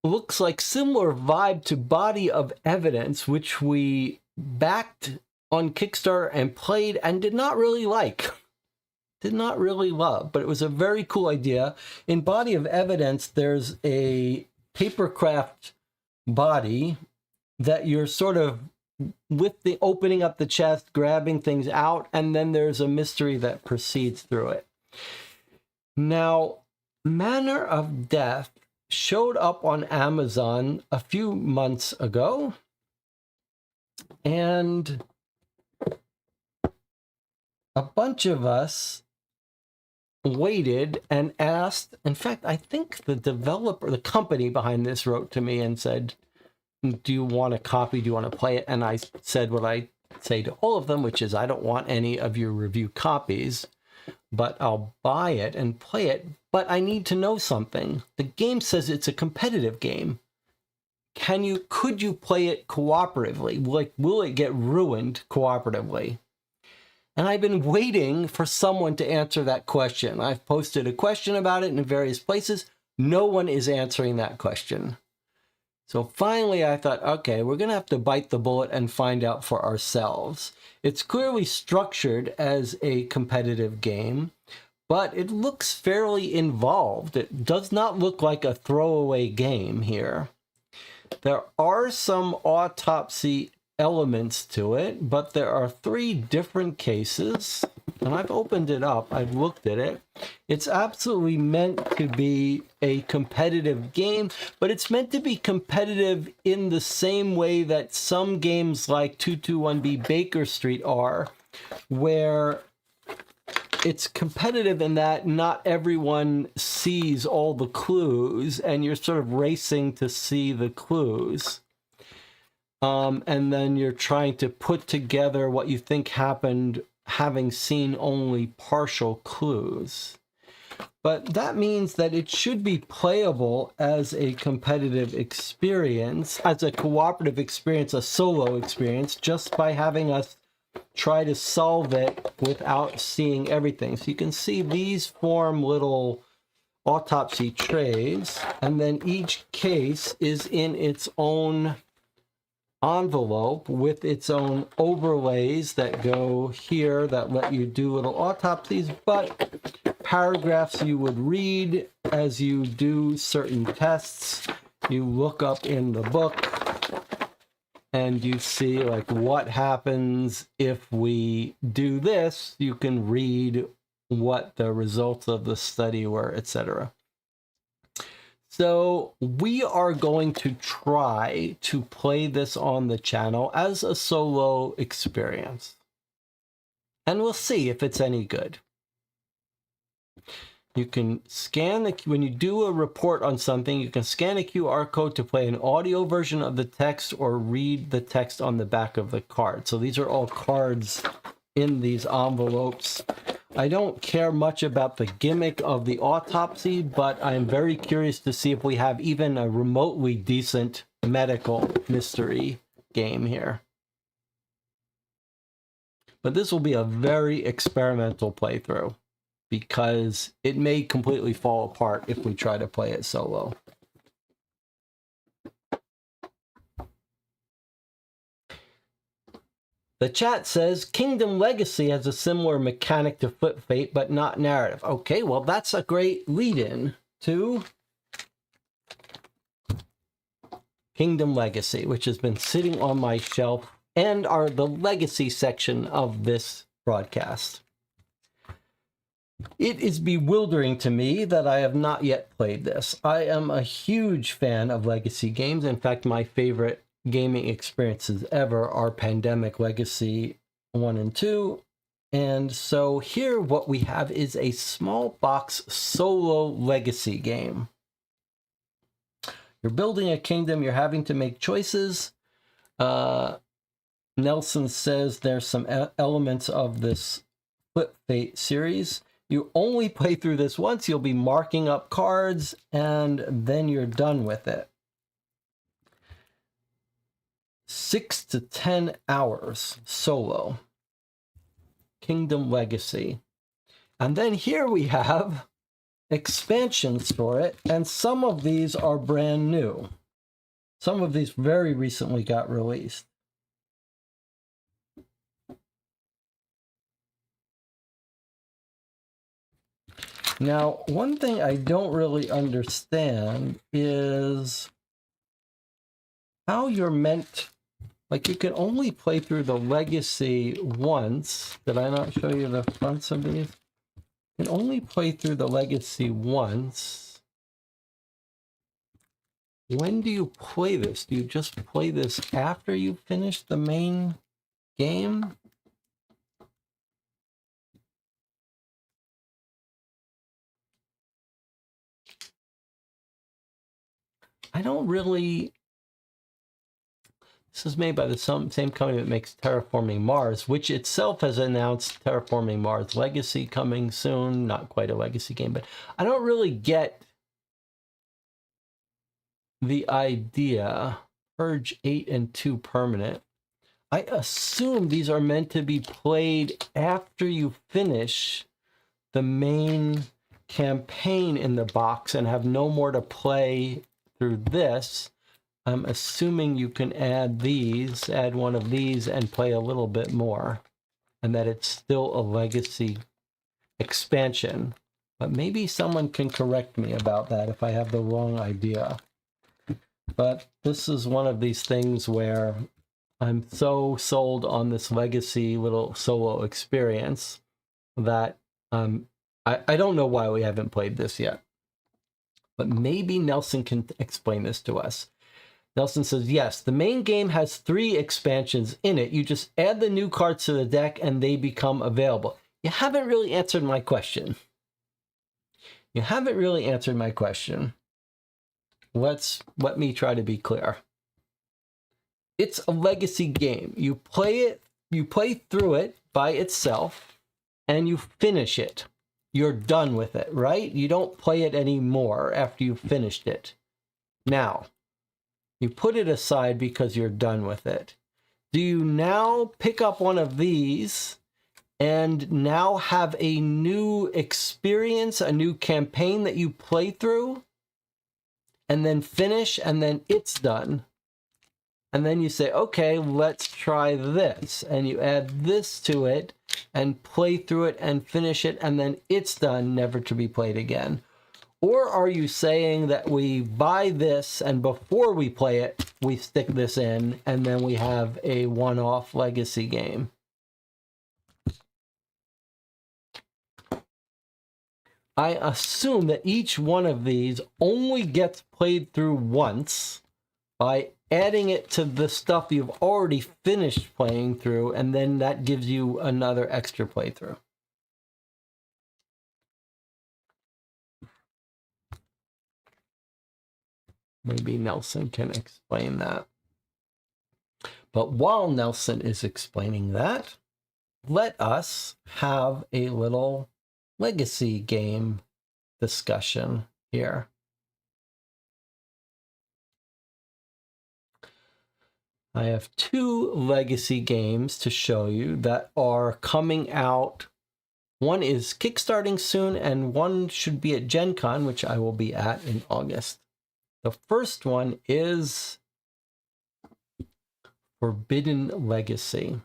Looks like similar vibe to Body of Evidence, which we backed on Kickstarter and played and did not really like. Did not really love, but it was a very cool idea. In Body of Evidence, there's a papercraft body that you're sort of with the opening up the chest, grabbing things out, and then there's a mystery that proceeds through it. Now, Manor of Death showed up on Amazon a few months ago, and a bunch of us waited and asked. In fact, I think the developer, the company behind this, wrote to me and said, do you want a copy? Do you want to play it? And I said what I say to all of them, which is I don't want any of your review copies, but I'll buy it and play it. But I need to know something. The game says it's a competitive game. Could you play it cooperatively? Like, will it get ruined cooperatively? And I've been waiting for someone to answer that question. I've posted a question about it in various places. No one is answering that question. So finally I thought, okay, we're going to have to bite the bullet and find out for ourselves. It's clearly structured as a competitive game, but it looks fairly involved. It does not look like a throwaway game here. There are some autopsy elements to it, but there are 3 different cases, and I've opened it up, I've looked at it. It's absolutely meant to be a competitive game, but it's meant to be competitive in the same way that some games like 221B Baker Street are, where it's competitive in that not everyone sees all the clues, and you're sort of racing to see the clues. And then you're trying to put together what you think happened, having seen only partial clues. But that means that it should be playable as a competitive experience, as a cooperative experience, a solo experience, just by having us try to solve it without seeing everything. So you can see these form little autopsy trays, and then each case is in its own envelope with its own overlays that go here that let you do little autopsies, but paragraphs you would read as you do certain tests. You look up in the book and you see like what happens if we do this. You can read what the results of the study were, etc. So we are going to try to play this on the channel as a solo experience. And we'll see if it's any good. You can scan when you do a report on something, you can scan a QR code to play an audio version of the text or read the text on the back of the card. So these are all cards in these envelopes. I don't care much about the gimmick of the autopsy, but I'm very curious to see if we have even a remotely decent medical mystery game here. But this will be a very experimental playthrough because it may completely fall apart if we try to play it solo. The chat says, Kingdom Legacy has a similar mechanic to Flip Fate, but not narrative. Okay, well, that's a great lead-in to Kingdom Legacy, which has been sitting on my shelf and are the legacy section of this broadcast. It is bewildering to me that I have not yet played this. I am a huge fan of legacy games. In fact, my favorite gaming experiences ever are Pandemic Legacy 1 and 2. And so here what we have is a small box solo legacy game. You're building a kingdom, you're having to make choices. Nelson says there's some elements of this Flip Fate series. You only play through this once, you'll be marking up cards, and then you're done with it. 6 to 10 hours solo. Kingdom Legacy. And then here we have expansions for it, and some of these are brand new. Some of these very recently got released. Now, one thing I don't really understand is how you're meant, like you can only play through the legacy once. Did I not show you the fronts of these? You can only play through the legacy once. When do you play this? Do you just play this after you finish the main game? I don't really... This is made by the same company that makes Terraforming Mars, which itself has announced Terraforming Mars Legacy coming soon. Not quite a legacy game, but I don't really get the idea. Purge 8 and 2 permanent. I assume these are meant to be played after you finish the main campaign in the box and have no more to play through this. I'm assuming you can add one of these and play a little bit more, and that it's still a legacy expansion. But maybe someone can correct me about that if I have the wrong idea. But this is one of these things where I'm so sold on this legacy little solo experience that I don't know why we haven't played this yet. But maybe Nelson can explain this to us. Nelson says, yes, the main game has 3 expansions in it. You just add the new cards to the deck and they become available. You haven't really answered my question. You haven't really answered my question. Let me try to be clear. It's a legacy game. You play through it by itself and you finish it. You're done with it, right? You don't play it anymore after you've finished it. Now, you put it aside because you're done with it. do you now pick up one of these and now have a new experience, a new campaign that you play through, and then finish, and then it's done? And then you say, okay, let's try this. And you add this to it and play through it and finish it, and then it's done, never to be played again. Or are you saying that we buy this and before we play it, we stick this in and then we have a one-off legacy game? I assume that each one of these only gets played through once by adding it to the stuff you've already finished playing through, and then that gives you another extra playthrough. Maybe Nelson can explain that. But while Nelson is explaining that, let us have a little legacy game discussion here. I have 2 legacy games to show you that are coming out. One is kickstarting soon, and one should be at Gen Con, which I will be at in August. The first one is Forbidden Legacy.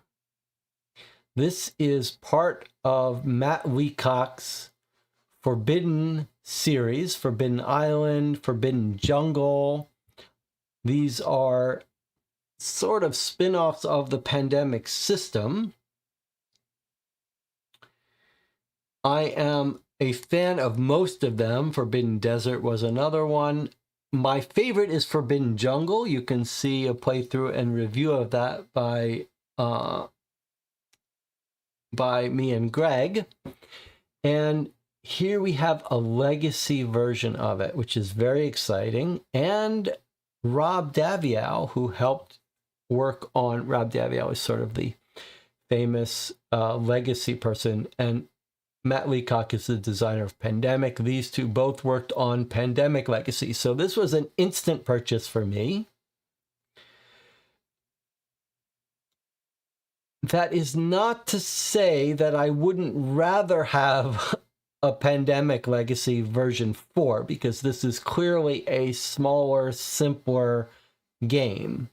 This is part of Matt Leacock's Forbidden series, Forbidden Island, Forbidden Jungle. These are sort of spin-offs of the Pandemic system. I am a fan of most of them. Forbidden Desert was another one. My favorite is Forbidden Jungle. You can see a playthrough and review of that by me and Greg. And here we have a legacy version of it, which is very exciting. And Rob Daviau, who helped work on, Rob Daviau is sort of the famous legacy person, and Matt Leacock is the designer of Pandemic. These two both worked on Pandemic Legacy. So this was an instant purchase for me. That is not to say that I wouldn't rather have a Pandemic Legacy version 4, because this is clearly a smaller, simpler game.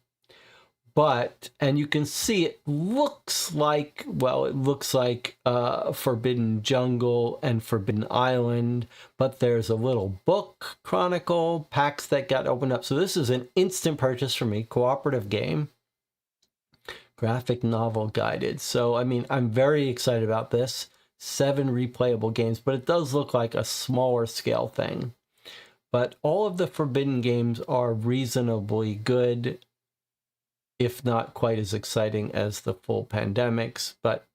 But, and you can see it looks like, well, it looks like Forbidden Jungle and Forbidden Island, but there's a little book chronicle, packs that got opened up. So this is an instant purchase for me, cooperative game, graphic novel guided. So, I mean, I'm very excited about this. 7 replayable games, but it does look like a smaller scale thing. But all of the Forbidden games are reasonably good, if not quite as exciting as the full Pandemics. But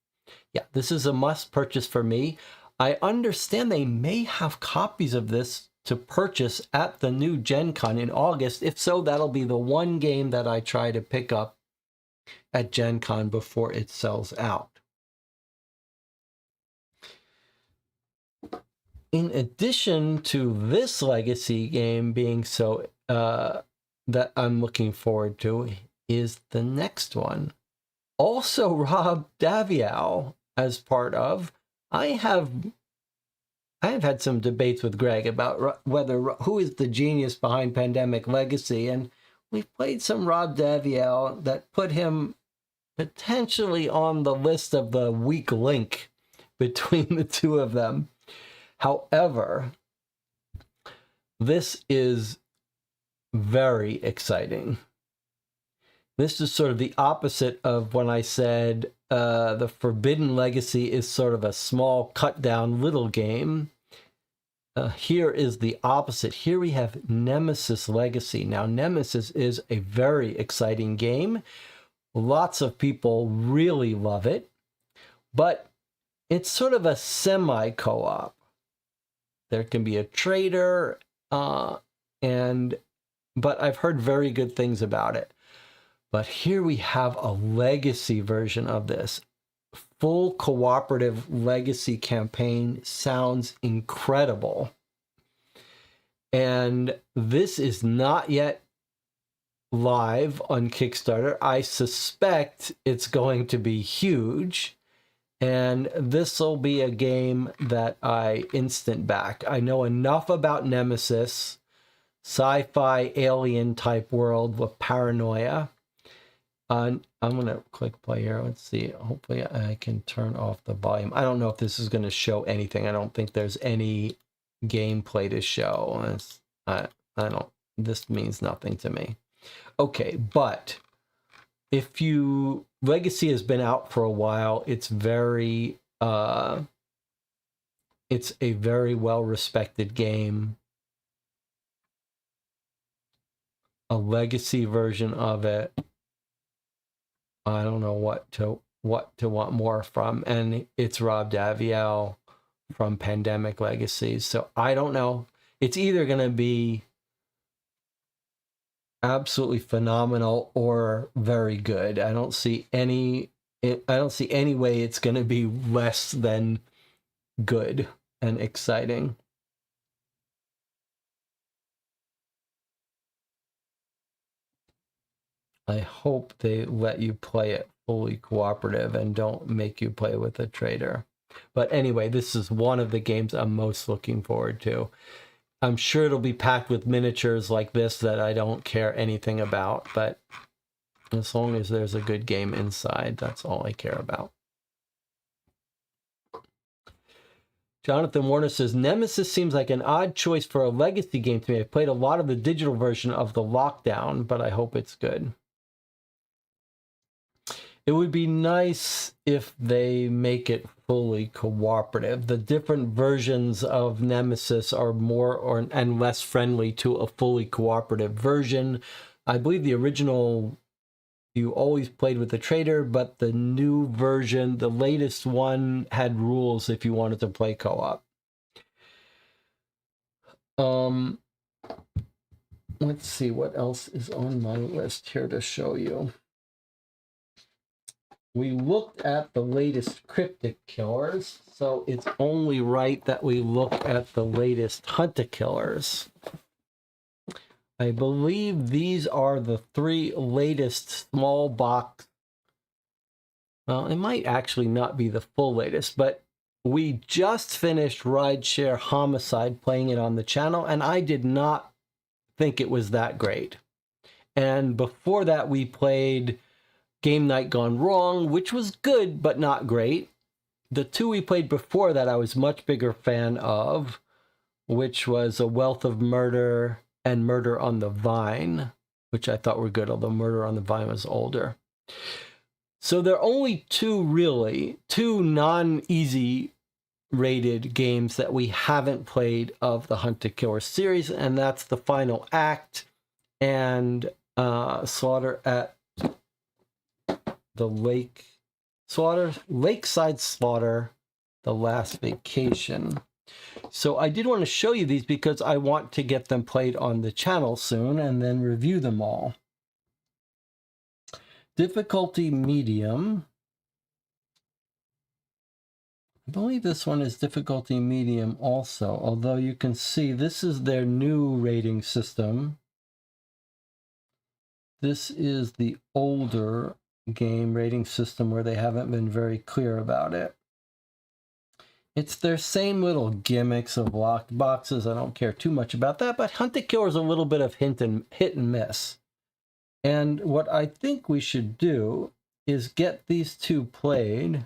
yeah, this is a must purchase for me. I understand they may have copies of this to purchase at the new Gen Con in August. If so, that'll be the one game that I try to pick up at Gen Con before it sells out. In addition to this legacy game being so that I'm looking forward to, is the next one. Also Rob Daviau as part of. I have had some debates with Greg about who is the genius behind Pandemic Legacy, and we've played some Rob Daviau that put him potentially on the list of the weak link between the two of them. However, this is very exciting. This is sort of the opposite of when I said the Forbidden Legacy is sort of a small, cut-down little game. Here is the opposite. Here we have Nemesis Legacy. Now, Nemesis is a very exciting game. Lots of people really love it, but it's sort of a semi-co-op. There can be a trader, but I've heard very good things about it. But here we have a legacy version of this. Full cooperative legacy campaign sounds incredible. And this is not yet live on Kickstarter. I suspect it's going to be huge. And this will be a game that I instant back. I know enough about Nemesis, sci-fi alien type world with paranoia. I'm going to click play here. Let's see. Hopefully I can turn off the volume. I don't know if this is going to show anything. I don't think there's any gameplay to show. I don't. This means nothing to me. Okay, but if you Legacy has been out for a while, it's a very well respected game. A Legacy version of it, I don't know what to want more from, and it's Rob Daviau from Pandemic Legacies. So I don't know. It's either going to be absolutely phenomenal or very good. I don't see any way it's going to be less than good and exciting. I hope they let you play it fully cooperative and don't make you play with a traitor. But anyway, this is one of the games I'm most looking forward to. I'm sure it'll be packed with miniatures like this that I don't care anything about, but as long as there's a good game inside, that's all I care about. Jonathan Warner says, Nemesis seems like an odd choice for a Legacy game to me. I played a lot of the digital version of the Lockdown, but I hope it's good. It would be nice if they make it fully cooperative. The different versions of Nemesis are more and less friendly to a fully cooperative version. I believe the original, you always played with the traitor, but the new version, the latest one, had rules if you wanted to play co-op. Let's see what else is on my list here to show you. We looked at the latest Cryptic killers, so it's only right that we look at the latest Hunter killers. I believe these are the 3 latest small box. Well, it might actually not be the full latest, but we just finished Rideshare Homicide, playing it on the channel, and I did not think it was that great. And before that, we played Game Night Gone Wrong, which was good, but not great. The 2 we played before that I was much bigger fan of, which was A Wealth of Murder and Murder on the Vine, which I thought were good, although Murder on the Vine was older. So there are only 2 non-easy rated games that we haven't played of the Hunter Killer series, and that's The Final Act and Slaughter at the Lakeside Slaughter, The Last Vacation. So I did want to show you these because I want to get them played on the channel soon and then review them all. Difficulty medium. I believe this one is difficulty medium also, although you can see this is their new rating system. This is the older game rating system where they haven't been very clear about it. It's their same little gimmicks of locked boxes. I don't care too much about that, but Hunter Killer is a little bit of hit and miss. And what I think we should do is get these 2 played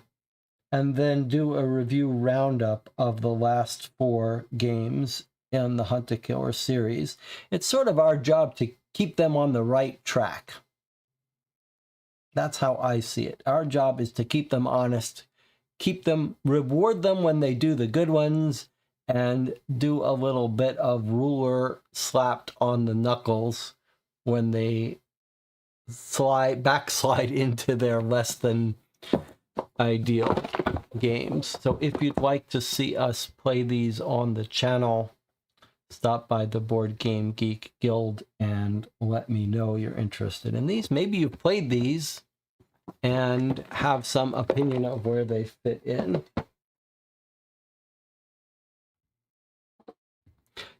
and then do a review roundup of the last 4 games in the Hunter Killer series. It's sort of our job to keep them on the right track. That's how I see it. Our job is to keep them honest, reward them when they do the good ones, and do a little bit of ruler slapped on the knuckles when they backslide into their less than ideal games. So if you'd like to see us play these on the channel, stop by the Board Game Geek Guild and let me know you're interested in these. Maybe you've played these and have some opinion of where they fit in.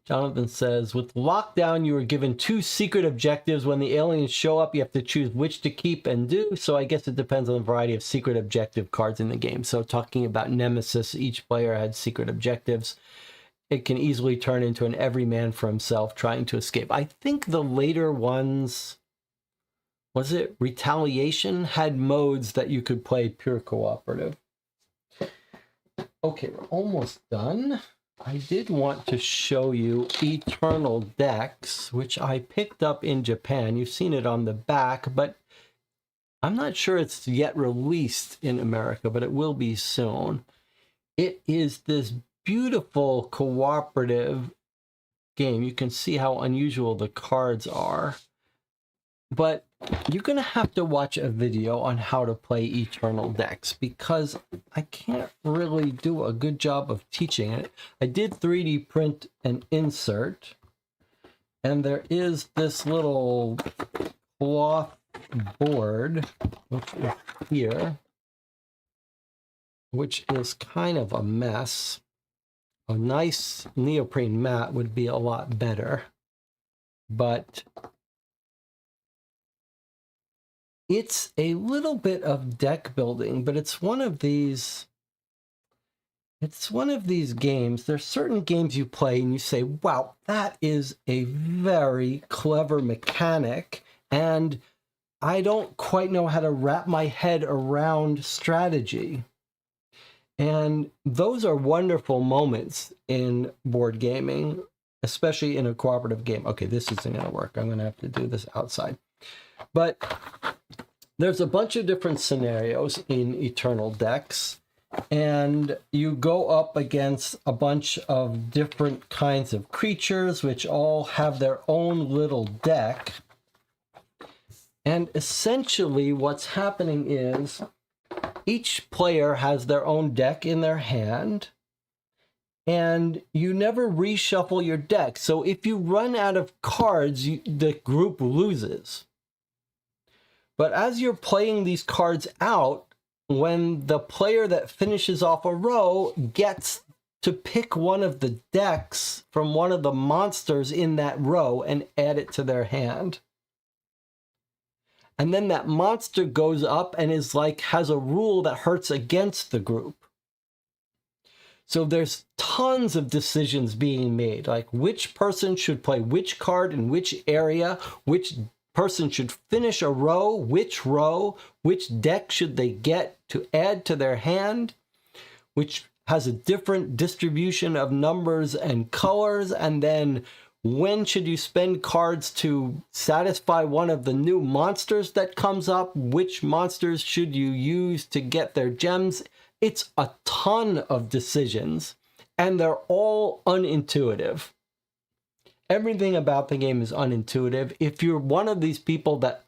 Jonathan says, with lockdown, you were given 2 secret objectives. When the aliens show up, you have to choose which to keep and do. So I guess it depends on the variety of secret objective cards in the game. So talking about Nemesis, each player had secret objectives. It can easily turn into an every man for himself trying to escape. I think the later ones, was it Retaliation, had modes that you could play pure cooperative. Okay, we're almost done. I did want to show you Eternal Decks, which I picked up in Japan. You've seen it on the back, but I'm not sure it's yet released in America, but it will be soon. It is this beautiful cooperative game. You can see how unusual the cards are, but you're going to have to watch a video on how to play Eternal Decks because I can't really do a good job of teaching it. I did 3D print an insert, and there is this little cloth board, which is here, which is kind of a mess. A nice neoprene mat would be a lot better, but it's a little bit of deck building, but it's one of these games. There's certain games you play and you say, wow, that is a very clever mechanic, and I don't quite know how to wrap my head around strategy. And those are wonderful moments in board gaming, especially in a cooperative game. Okay, this isn't going to work. I'm going to have to do this outside. But there's a bunch of different scenarios in Eternal Decks, and you go up against a bunch of different kinds of creatures, which all have their own little deck. And essentially what's happening is each player has their own deck in their hand, and you never reshuffle your deck. So if you run out of cards, the group loses. But as you're playing these cards out, when the player that finishes off a row gets to pick one of the decks from one of the monsters in that row and add it to their hand. And then that monster goes up and has a rule that hurts against the group. So there's tons of decisions being made, like which person should play which card in which area, which person should finish a row, which deck should they get to add to their hand, which has a different distribution of numbers and colors, and then when should you spend cards to satisfy one of the new monsters that comes up? Which monsters should you use to get their gems? It's a ton of decisions, and they're all unintuitive. Everything about the game is unintuitive. If you're one of these people that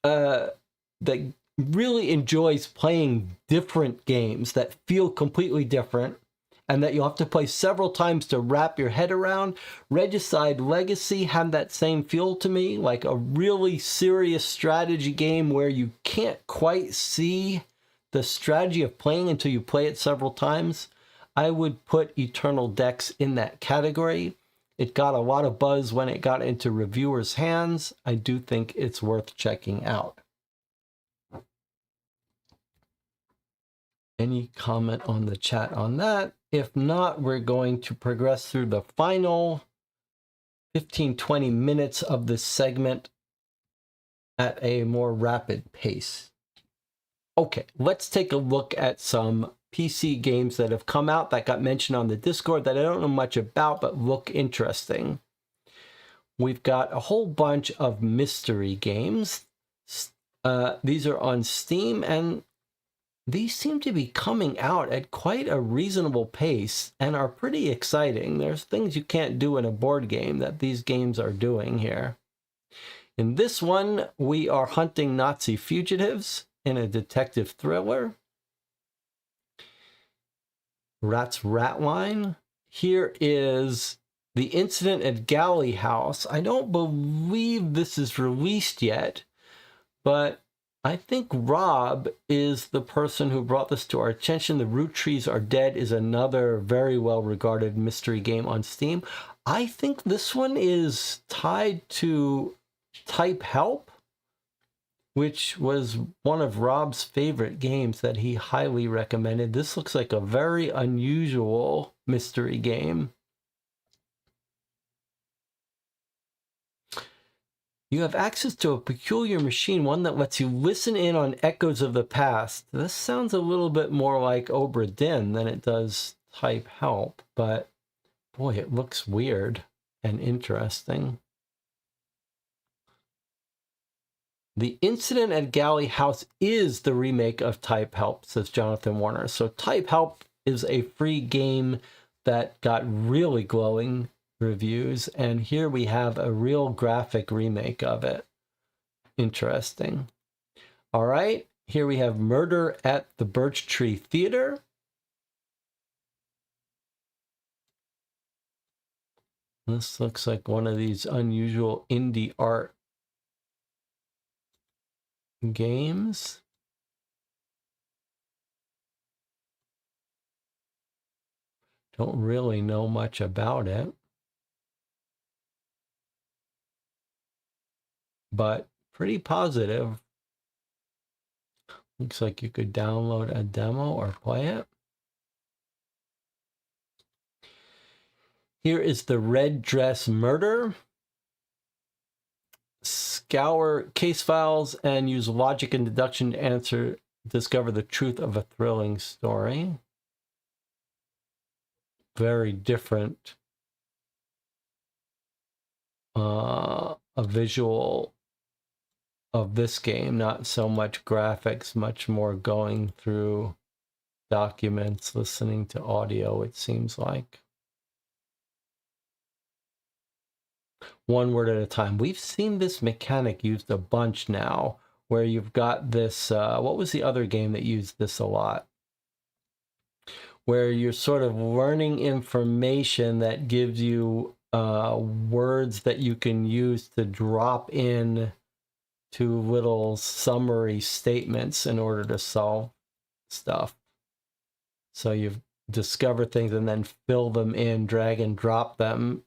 that really enjoys playing different games that feel completely different, and that you'll have to play several times to wrap your head around, Regicide Legacy had that same feel to me, like a really serious strategy game where you can't quite see the strategy of playing until you play it several times. I would put Eternal Decks in that category. It got a lot of buzz when it got into reviewers' hands. I do think it's worth checking out. Any comment on the chat on that? If not, we're going to progress through the final 15-20 minutes of this segment at a more rapid pace. Okay, let's take a look at some PC games that have come out that got mentioned on the Discord that I don't know much about but look interesting. We've got a whole bunch of mystery games. These are on Steam, and these seem to be coming out at quite a reasonable pace and are pretty exciting. There's things you can't do in a board game that these games are doing here. In this one, we are hunting Nazi fugitives in a detective thriller. Flatline. Here is The Incident at Galley House. I don't believe this is released yet, but I think Rob is the person who brought this to our attention. The Root Trees Are Dead is another very well-regarded mystery game on Steam. I think this one is tied to Type Help, which was one of Rob's favorite games that he highly recommended. This looks like a very unusual mystery game. You have access to a peculiar machine, one that lets you listen in on echoes of the past. This sounds a little bit more like Obra Dinn than it does Type Help, but boy, it looks weird and interesting. The Incident at Galley House is the remake of Type Help, says Jonathan Warner. So Type Help is a free game that got really glowing reviews, and here we have a real graphic remake of it. Interesting. All right, here we have Murder at the Birch Tree Theater. This looks like one of these unusual indie art games. Don't really know much about it, but pretty positive. Looks like you could download a demo or play it. Here is the Red Dress Murder. Scour case files and use logic and deduction to discover the truth of a thrilling story. Very different a visual of this game, not so much graphics, much more going through documents, listening to audio, it seems like. One word at a time. We've seen this mechanic used a bunch now, where you've got this, what was the other game that used this a lot? Where you're sort of learning information that gives you words that you can use to drop in to little summary statements in order to solve stuff. So you discover things and then fill them in, drag and drop them,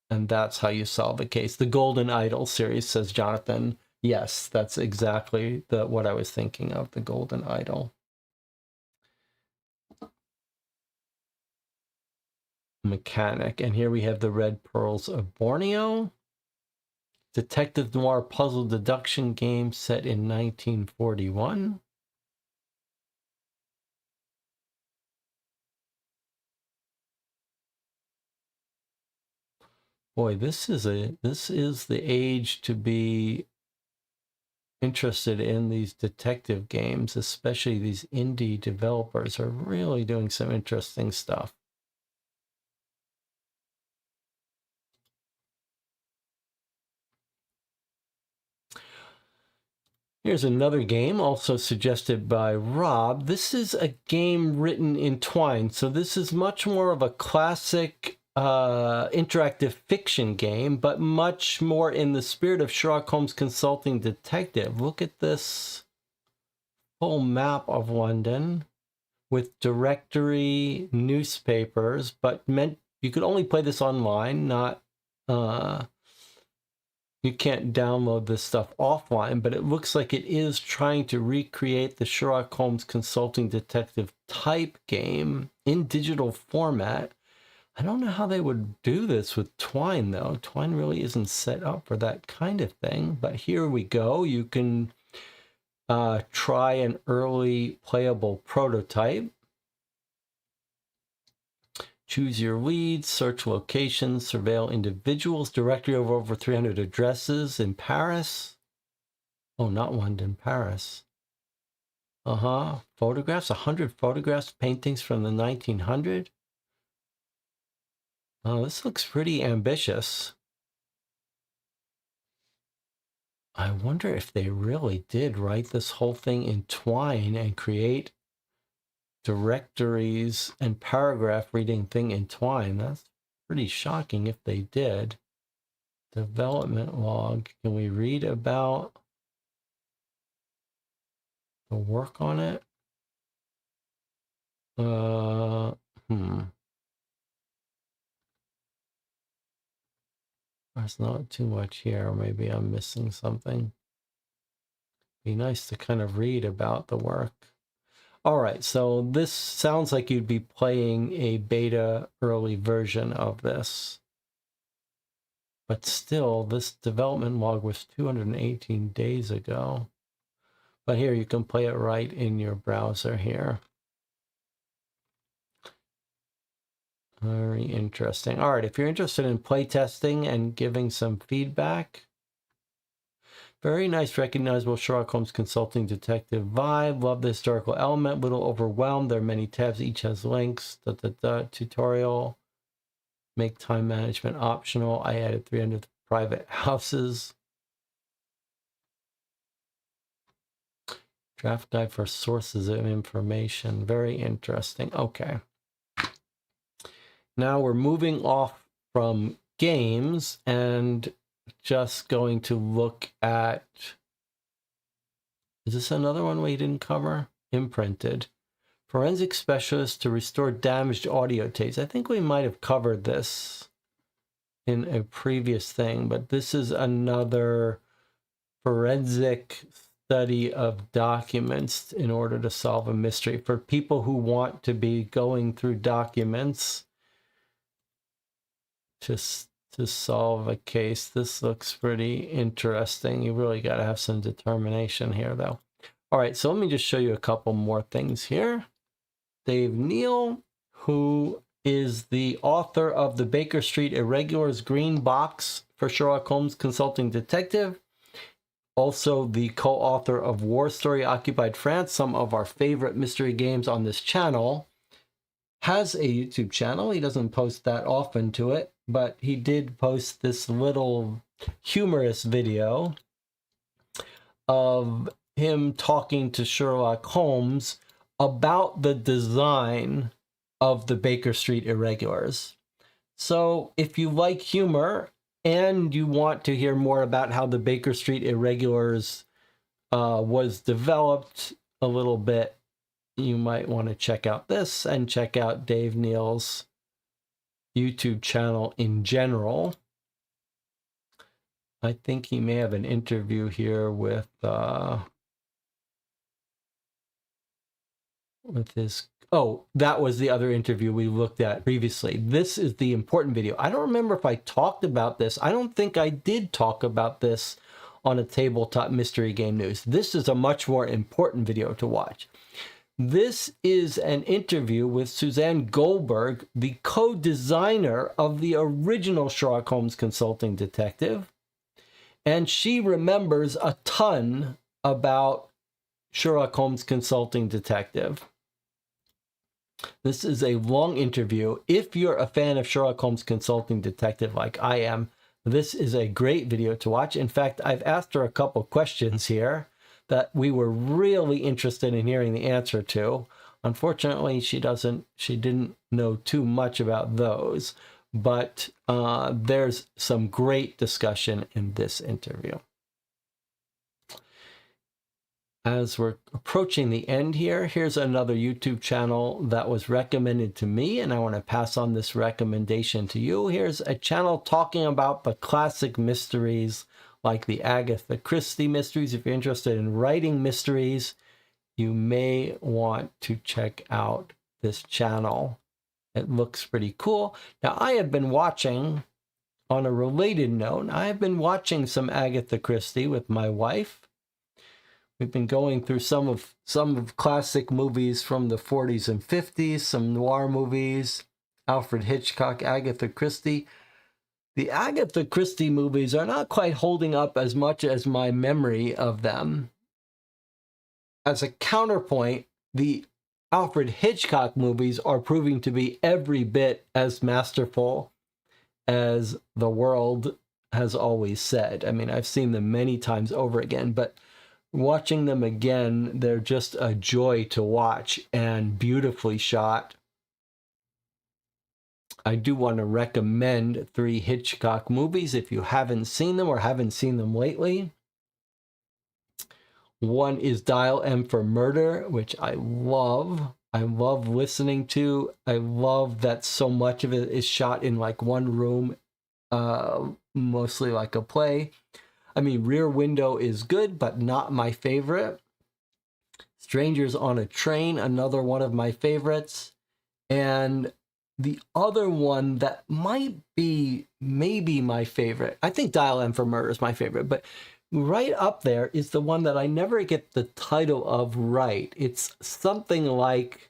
and that's how you solve a case. The Golden Idol series, says Jonathan. Yes, that's exactly what I was thinking of, the Golden Idol. Mechanic. And here we have the Red Pearls of Borneo. Detective noir puzzle deduction game set in 1941. Boy, this is the age to be interested in these detective games, especially these indie developers are really doing some interesting stuff. Here's another game also suggested by Rob. This is a game written in Twine. So this is much more of a classic interactive fiction game, but much more in the spirit of Sherlock Holmes Consulting Detective. Look at this whole map of London with directory, newspapers, but you could only play this online, not you can't download this stuff offline, but it looks like it is trying to recreate the Sherlock Holmes Consulting Detective type game in digital format. I don't know how they would do this with Twine, though. Twine really isn't set up for that kind of thing, but here we go. You can try an early playable prototype. Choose your leads, search locations, surveil individuals, directory of over 300 addresses in Paris. Oh, not London, Paris. Photographs, 100 photographs, paintings from the 1900s. Oh, this looks pretty ambitious. I wonder if they really did write this whole thing in Twine and create directories and paragraph reading thing in Twine. That's pretty shocking if they did. Development log. Can we read about the work on it. There's not too much here. Maybe I'm missing something. Be nice to kind of read about the work. All right, so this sounds like you'd be playing a beta early version of this. But still, this development log was 218 days ago. But here, you can play it right in your browser here. Very interesting. All right, if you're interested in playtesting and giving some feedback, very nice, recognizable Sherlock Holmes consulting detective vibe. Love the historical element. Little overwhelmed. There are many tabs. Each has links. Tutorial. Make time management optional. I added 300 private houses. Draft guide for sources of information. Very interesting. Okay. Now we're moving off from games and just going to look at, is this another one we didn't cover? Imprinted. Forensic specialist to restore damaged audio tapes. I think we might have covered this in a previous thing, but this is another forensic study of documents in order to solve a mystery. For people who want to be going through documents to solve a case. This looks pretty interesting. You really got to have some determination here, though. All right, so let me just show you a couple more things here. Dave Neale, who is the author of the Baker Street Irregulars Green Box for Sherlock Holmes Consulting Detective, also the co-author of War Story Occupied France, some of our favorite mystery games on this channel, has a YouTube channel. He doesn't post that often to it, but he did post this little humorous video of him talking to Sherlock Holmes about the design of the Baker Street Irregulars. So if you like humor and you want to hear more about how the Baker Street Irregulars was developed a little bit, you might want to check out this and check out Dave Neale's YouTube channel in general. I think he may have an interview here with his, oh, that was the other interview we looked at previously. This is the important video. I don't remember if I talked about this. I don't think I did talk about this on a Tabletop Mystery Game News. This is a much more important video to watch. This is an interview with Suzanne Goldberg, the co-designer of the original Sherlock Holmes Consulting Detective. And she remembers a ton about Sherlock Holmes Consulting Detective. This is a long interview. If you're a fan of Sherlock Holmes Consulting Detective like I am, this is a great video to watch. In fact, I've asked her a couple questions here that we were really interested in hearing the answer to. Unfortunately, she didn't know too much about those, but there's some great discussion in this interview. As we're approaching the end here, here's another YouTube channel that was recommended to me, and I want to pass on this recommendation to you. Here's a channel talking about the classic mysteries like the Agatha Christie mysteries. If you're interested in writing mysteries, you may want to check out this channel. It looks pretty cool. Now, I have been watching, on a related note, I have been watching some Agatha Christie with my wife. We've been going through some of classic movies from the 40s and 50s, some noir movies, Alfred Hitchcock, Agatha Christie. The Agatha Christie movies are not quite holding up as much as my memory of them. As a counterpoint, the Alfred Hitchcock movies are proving to be every bit as masterful as the world has always said. I mean, I've seen them many times over again, but watching them again, they're just a joy to watch and beautifully shot. I do want to recommend 3 Hitchcock movies if you haven't seen them or haven't seen them lately. One is Dial M for Murder, which I love. I love listening to. I love that so much of it is shot in like one room, mostly like a play. I mean, Rear Window is good, but not my favorite. Strangers on a Train, another one of my favorites. And the other one that might be maybe my favorite, I think Dial M for Murder is my favorite, but right up there is the one that I never get the title of right. It's something like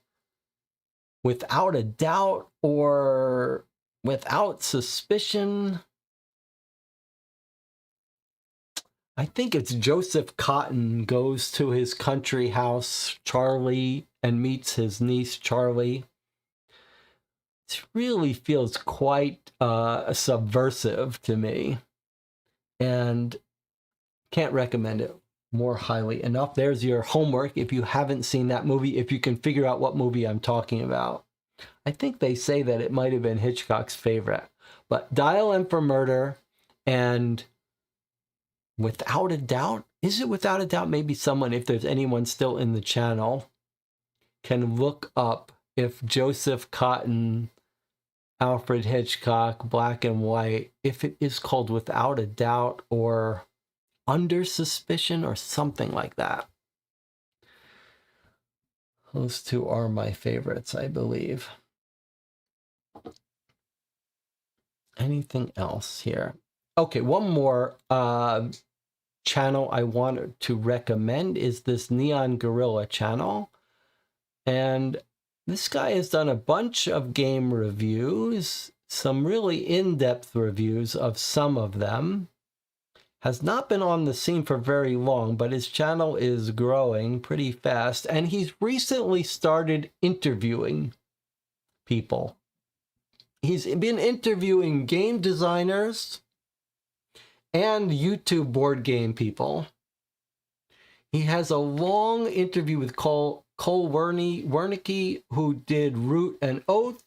Without a Doubt or Without Suspicion. I think it's Joseph Cotton goes to his country house, Charlie, and meets his niece, Charlie. It really feels quite subversive to me, and can't recommend it more highly enough. There's your homework if you haven't seen that movie, if you can figure out what movie I'm talking about. I think they say that it might have been Hitchcock's favorite. But Dial M for Murder and Without a Doubt. Is it Without a Doubt? Maybe someone, if there's anyone still in the channel, can look up if Joseph Cotton, Alfred Hitchcock, Black and White, if it is called Without a Doubt or Under Suspicion or something like that. Those two are my favorites, I believe. Anything else here? Okay, one more channel I wanted to recommend is this Neon Gorilla channel. And this guy has done a bunch of game reviews, some really in-depth reviews of some of them. Has not been on the scene for very long, but his channel is growing pretty fast. And he's recently started interviewing people. He's been interviewing game designers and YouTube board game people. He has a long interview with Cole Wernicke, who did Root and Oath,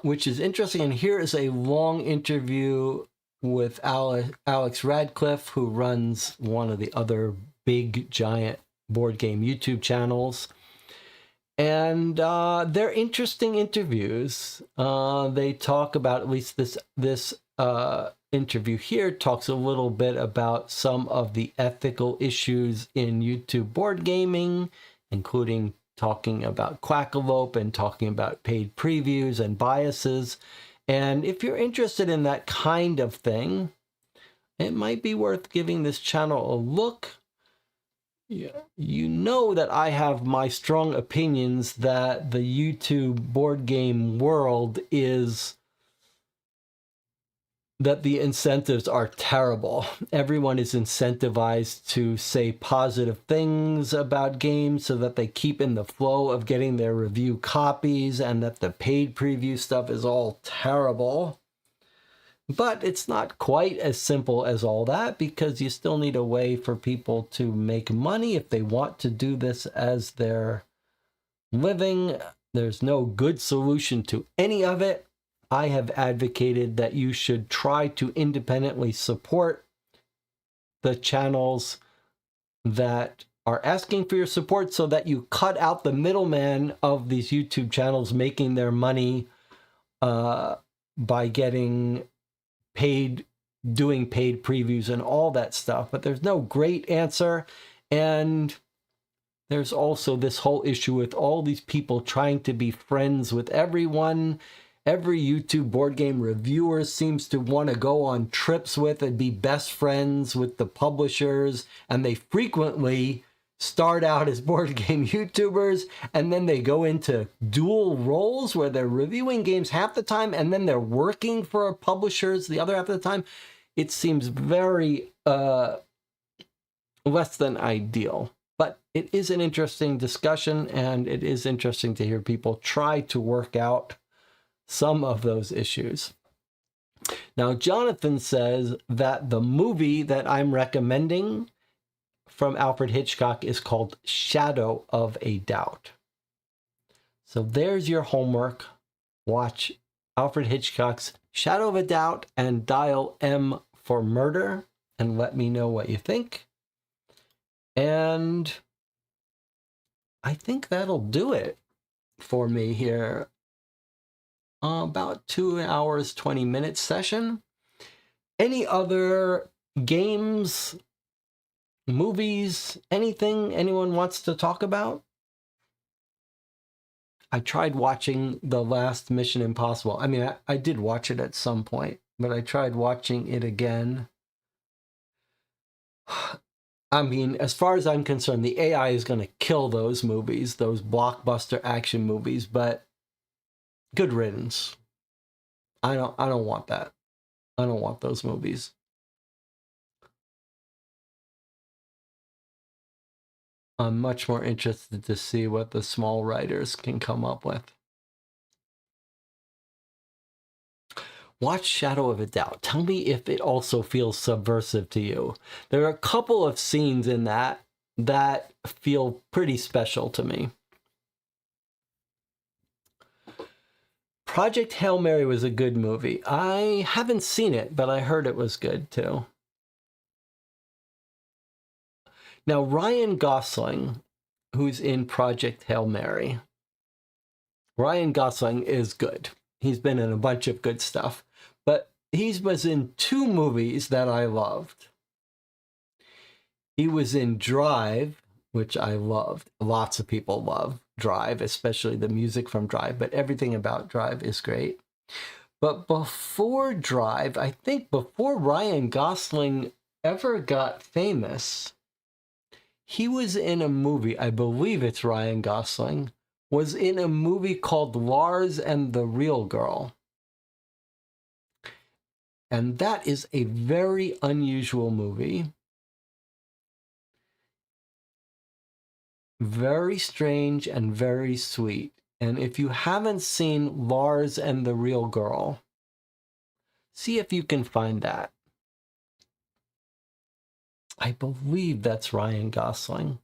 which is interesting. And here is a long interview with Alex Radcliffe, who runs one of the other big, giant board game YouTube channels. And they're interesting interviews. They talk about, at least this interview here talks a little bit about some of the ethical issues in YouTube board gaming, including talking about Quackalope and talking about paid previews and biases. And if you're interested in that kind of thing, it might be worth giving this channel a look. You know that I have my strong opinions that the YouTube board game world is that the incentives are terrible. Everyone is incentivized to say positive things about games so that they keep in the flow of getting their review copies, and that the paid preview stuff is all terrible. But it's not quite as simple as all that, because you still need a way for people to make money if they want to do this as their living. There's no good solution to any of it. I have advocated that you should try to independently support the channels that are asking for your support, so that you cut out the middleman of these YouTube channels making their money by getting paid, doing paid previews and all that stuff. But there's no great answer. And there's also this whole issue with all these people trying to be friends with everyone. Every YouTube board game reviewer seems to want to go on trips with and be best friends with the publishers, and they frequently start out as board game YouTubers, and then they go into dual roles where they're reviewing games half the time and then they're working for publishers the other half of the time. It seems very less than ideal. But it is an interesting discussion, and it is interesting to hear people try to work out some of those issues. Now, Jonathan says that the movie that I'm recommending from Alfred Hitchcock is called Shadow of a Doubt. So there's your homework. Watch Alfred Hitchcock's Shadow of a Doubt and Dial M for Murder. and let me know what you think. And I think that'll do it for me here. About 2 hours, 20 minutes session. Any other games, movies, anything anyone wants to talk about? I tried watching the last Mission Impossible. I mean, I did watch it at some point, but I tried watching it again. I mean, as far as I'm concerned, the AI is going to kill those movies, those blockbuster action movies, but good riddance. I don't want that. I don't want those movies. I'm much more interested to see what the small writers can come up with. Watch Shadow of a Doubt. Tell me if it also feels subversive to you. There are a couple of scenes in that feel pretty special to me. Project Hail Mary was a good movie. I haven't seen it, but I heard it was good too. Now, Ryan Gosling, who's in Project Hail Mary, Ryan Gosling is good. He's been in a bunch of good stuff, but he was in 2 movies that I loved. He was in Drive, which I loved. Lots of people love Drive, especially the music from Drive, but everything about Drive is great. But before Drive, I think before Ryan Gosling ever got famous, he was in a movie, I believe it's Ryan Gosling, was in a movie called Lars and the Real Girl. And that is a very unusual movie. Very strange and very sweet. And if you haven't seen Lars and the Real Girl, see if you can find that. I believe that's Ryan Gosling.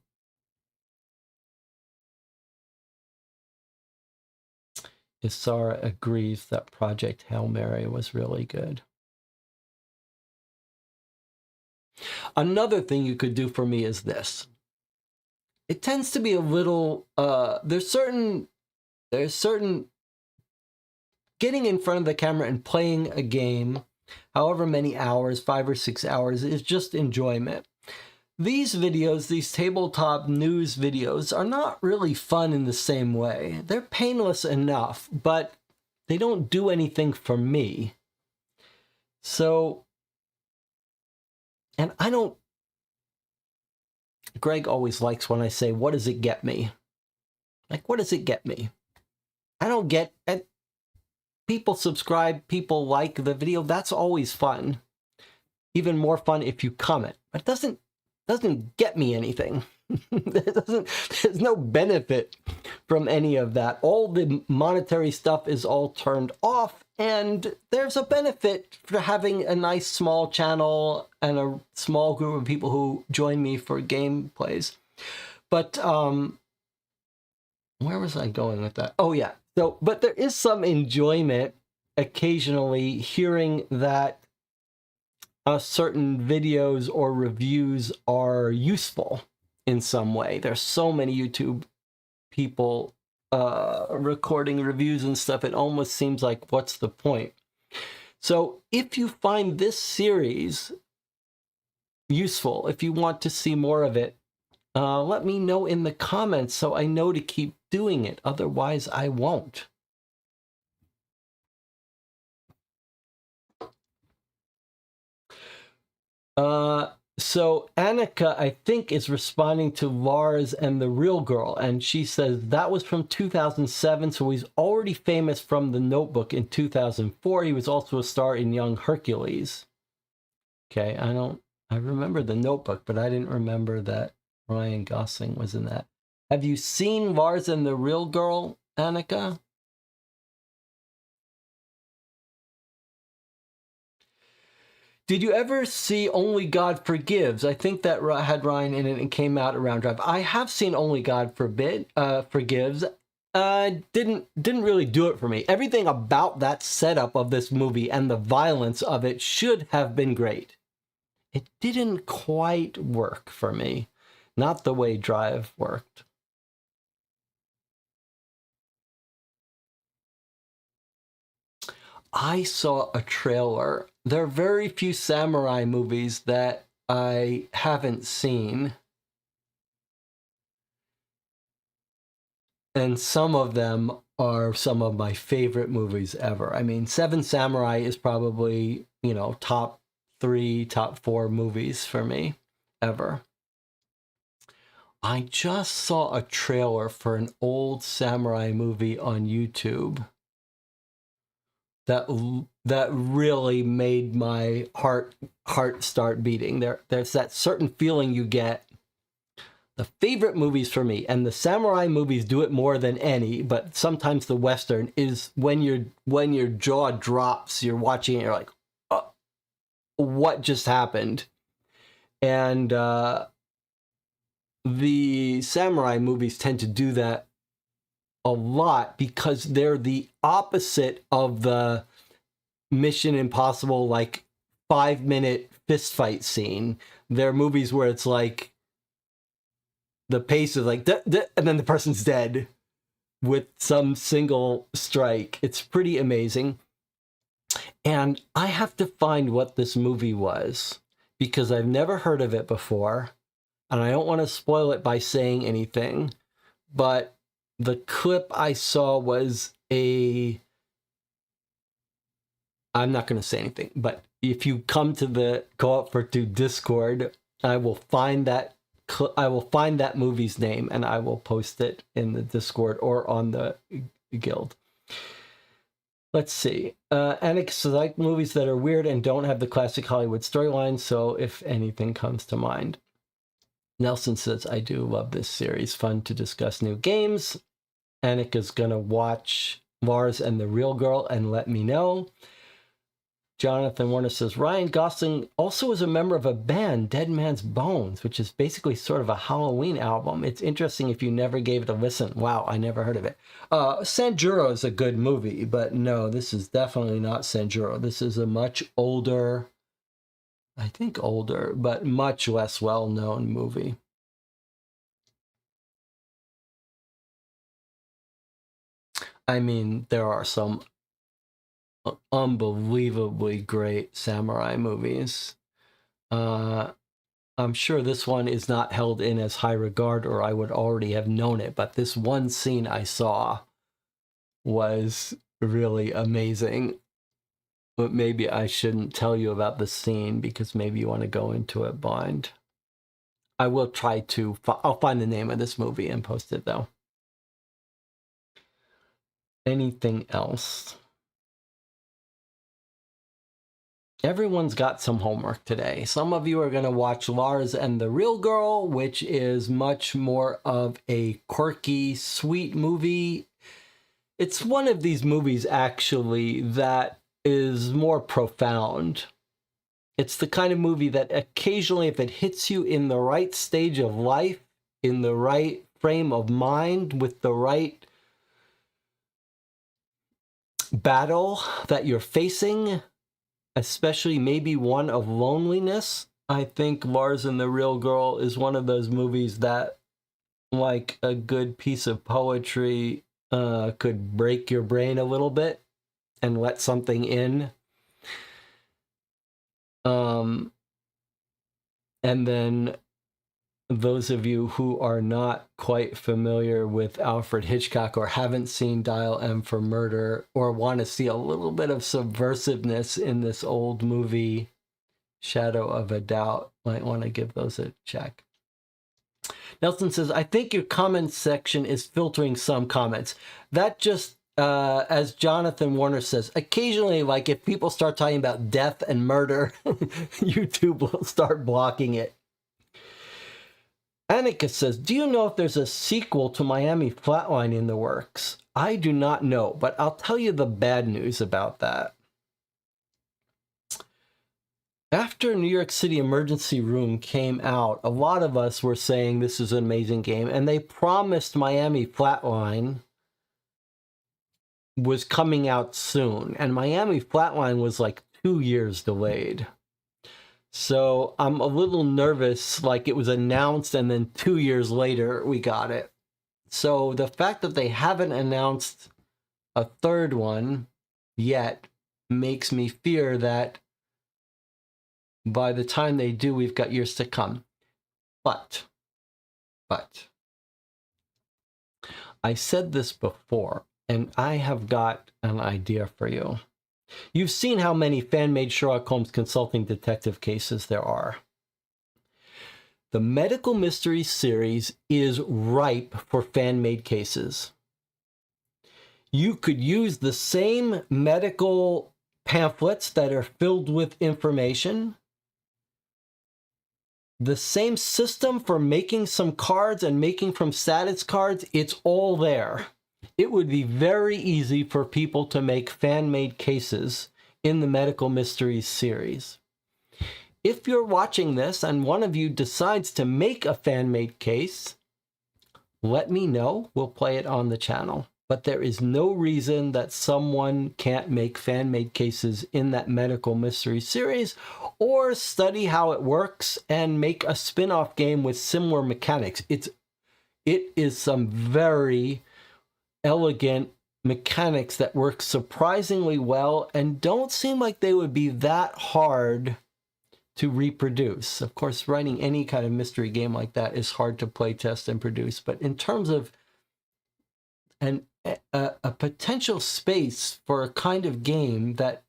Isara agrees that Project Hail Mary was really good. Another thing you could do for me is this. It tends to be a little, there's certain getting in front of the camera and playing a game, however many hours, 5 or 6 hours, is just enjoyment. These videos, these tabletop news videos, are not really fun in the same way. They're painless enough, but they don't do anything for me. So, and I don't, Greg always likes when I say, what does it get me? Like, what does it get me? I don't get it. People subscribe, people like the video. That's always fun. Even more fun if you comment. But it doesn't get me anything. There's no benefit from any of that. All the monetary stuff is all turned off, and there's a benefit for having a nice small channel and a small group of people who join me for gameplays. But where was I going with that? Oh yeah. So, but there is some enjoyment occasionally hearing that certain videos or reviews are useful in some way. There's so many YouTube people recording reviews and stuff, it almost seems like, what's the point? So if you find this series useful, if you want to see more of it, let me know in the comments so I know to keep doing it. Otherwise, I won't. So Annika, I think, is responding to Lars and the Real Girl, and she says that was from 2007, so he's already famous from The Notebook in 2004. He was also a star in Young Hercules. Okay, I remember The Notebook, but I didn't remember that Ryan Gosling was in that. Have you seen Lars and the Real Girl, Annika? Did you ever see Only God Forgives? I think that had Ryan in it and came out around Drive. I have seen Only God Forgives. Didn't really do it for me. Everything about that setup of this movie and the violence of it should have been great. it didn't quite work for me. Not the way Drive worked. I saw a trailer. There are very few samurai movies that I haven't seen. And some of them are some of my favorite movies ever. I mean, Seven Samurai is probably, you know, top 3, top 4 movies for me ever. I just saw a trailer for an old samurai movie on YouTube that really made my heart start beating. There's that certain feeling you get. The favorite movies for me, and the samurai movies do it more than any, but sometimes the Western, is when your jaw drops, you're watching it, you're like, oh, what just happened? And the samurai movies tend to do that a lot because they're the opposite of the Mission Impossible, like 5-minute fist fight scene. They're movies where it's like, the pace is like, duh, duh, and then the person's dead with some single strike. It's pretty amazing. And I have to find what this movie was because I've never heard of it before. And I don't want to spoil it by saying anything. But the clip I saw was I'm not going to say anything. But if you come to the Co-op for Two Discord, I will find that movie's name and I will post it in the Discord or on the guild. Let's see. Annex like movies that are weird and don't have the classic Hollywood storyline, so if anything comes to mind. Nelson says, I do love this series. Fun to discuss new games. Annika's gonna watch Lars and the Real Girl and let me know. Jonathan Warner says, Ryan Gosling also is a member of a band, Dead Man's Bones, which is basically sort of a Halloween album. It's interesting if you never gave it a listen. Wow, I never heard of it. Sanjuro is a good movie, but no, this is definitely not Sanjuro. This is a much older, I think older, but much less well-known movie. I mean, there are some unbelievably great samurai movies. I'm sure this one is not held in as high regard or I would already have known it, but this one scene I saw was really amazing. But maybe I shouldn't tell you about the scene because maybe you want to go into it blind. I will try to, I'll find the name of this movie and post it though. Anything else? Everyone's got some homework today. Some of you are going to watch Lars and the Real Girl, which is much more of a quirky, sweet movie. It's one of these movies, actually, that is more profound. It's the kind of movie that occasionally, if it hits you in the right stage of life, in the right frame of mind, with the right battle that you're facing, especially maybe one of loneliness, I think Lars and the Real Girl is one of those movies that, like a good piece of poetry, could break your brain a little bit and let something in. And then those of you who are not quite familiar with Alfred Hitchcock or haven't seen Dial M for Murder or want to see a little bit of subversiveness in this old movie, Shadow of a Doubt, might want to give those a check. Nelson says, I think your comment section is filtering some comments. That just, as Jonathan Warner says, occasionally, like if people start talking about death and murder, YouTube will start blocking it. Annika says, do you know if there's a sequel to Miami Flatline in the works? I do not know, but I'll tell you the bad news about that. After New York City Emergency Room came out, a lot of us were saying this is an amazing game, and they promised Miami Flatline was coming out soon, and Miami Flatline was like 2 years delayed. So I'm a little nervous, like it was announced and then 2 years later we got it. So the fact that they haven't announced a third one yet makes me fear that by the time they do, we've got years to come. But I said this before, and I have got an idea for you. You've seen how many fan-made Sherlock Holmes consulting detective cases there are. The Medical Mysteries series is ripe for fan-made cases. You could use the same medical pamphlets that are filled with information, the same system for making some cards and making from status cards, it's all there. It would be very easy for people to make fan-made cases in the Medical Mysteries series. If you're watching this and one of you decides to make a fan-made case, let me know. We'll play it on the channel. But there is no reason that someone can't make fan-made cases in that Medical Mystery series or study how it works and make a spin-off game with similar mechanics. It is some very elegant mechanics that work surprisingly well and don't seem like they would be that hard to reproduce. Of course, writing any kind of mystery game like that is hard to play test and produce, but in terms of a potential space for a kind of game that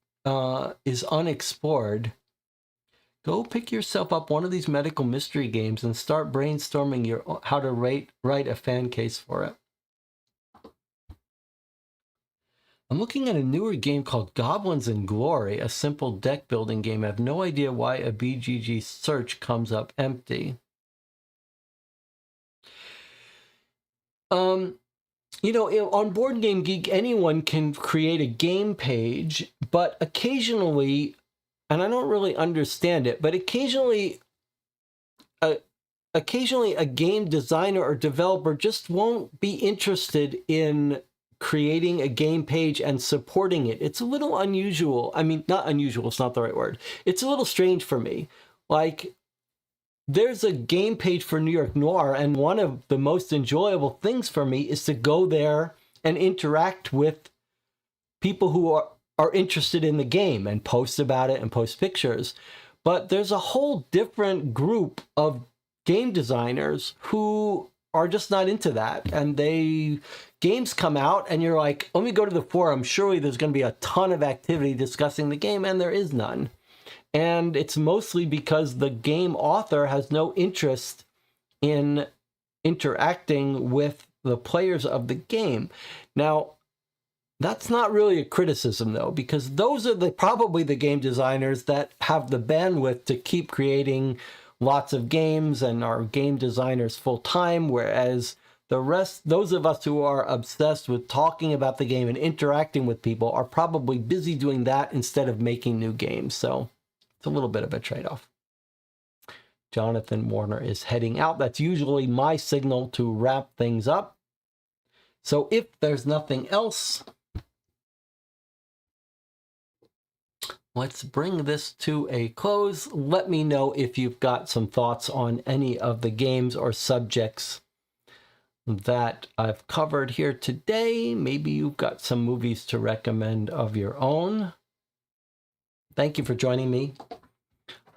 is unexplored, go pick yourself up one of these medical mystery games and start brainstorming how to write a fan case for it. I'm looking at a newer game called Goblins in Glory, a simple deck building game. I have no idea why a BGG search comes up empty. You know, on Boardgame Geek, anyone can create a game page, but occasionally, and I don't really understand it, but occasionally a game designer or developer just won't be interested in creating a game page and supporting it. It's a little unusual. I mean, not unusual, it's not the right word. It's a little strange for me. Like, there's a game page for New York Noir, and one of the most enjoyable things for me is to go there and interact with people who are interested in the game and post about it and post pictures. But there's a whole different group of game designers who are just not into that. And games come out and you're like, let me go to the forum. Surely there's going to be a ton of activity discussing the game, and there is none. And it's mostly because the game author has no interest in interacting with the players of the game. Now, that's not really a criticism, though, because those are probably the game designers that have the bandwidth to keep creating lots of games and are game designers full-time, whereas the rest, those of us who are obsessed with talking about the game and interacting with people, are probably busy doing that instead of making new games. So it's a little bit of a trade-off. Jonathan Warner is heading out. That's usually my signal to wrap things up. So if there's nothing else, let's bring this to a close. Let me know if you've got some thoughts on any of the games or subjects that I've covered here today. Maybe you've got some movies to recommend of your own. Thank you for joining me.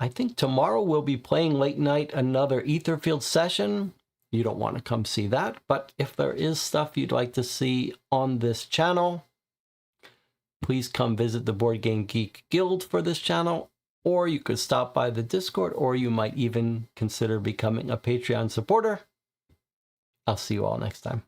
I think tomorrow we'll be playing late night another Etherfield session. You don't want to come see that, but if there is stuff you'd like to see on this channel, please come visit the Board Game Geek Guild for this channel, or you could stop by the Discord, or you might even consider becoming a Patreon supporter. I'll see you all next time.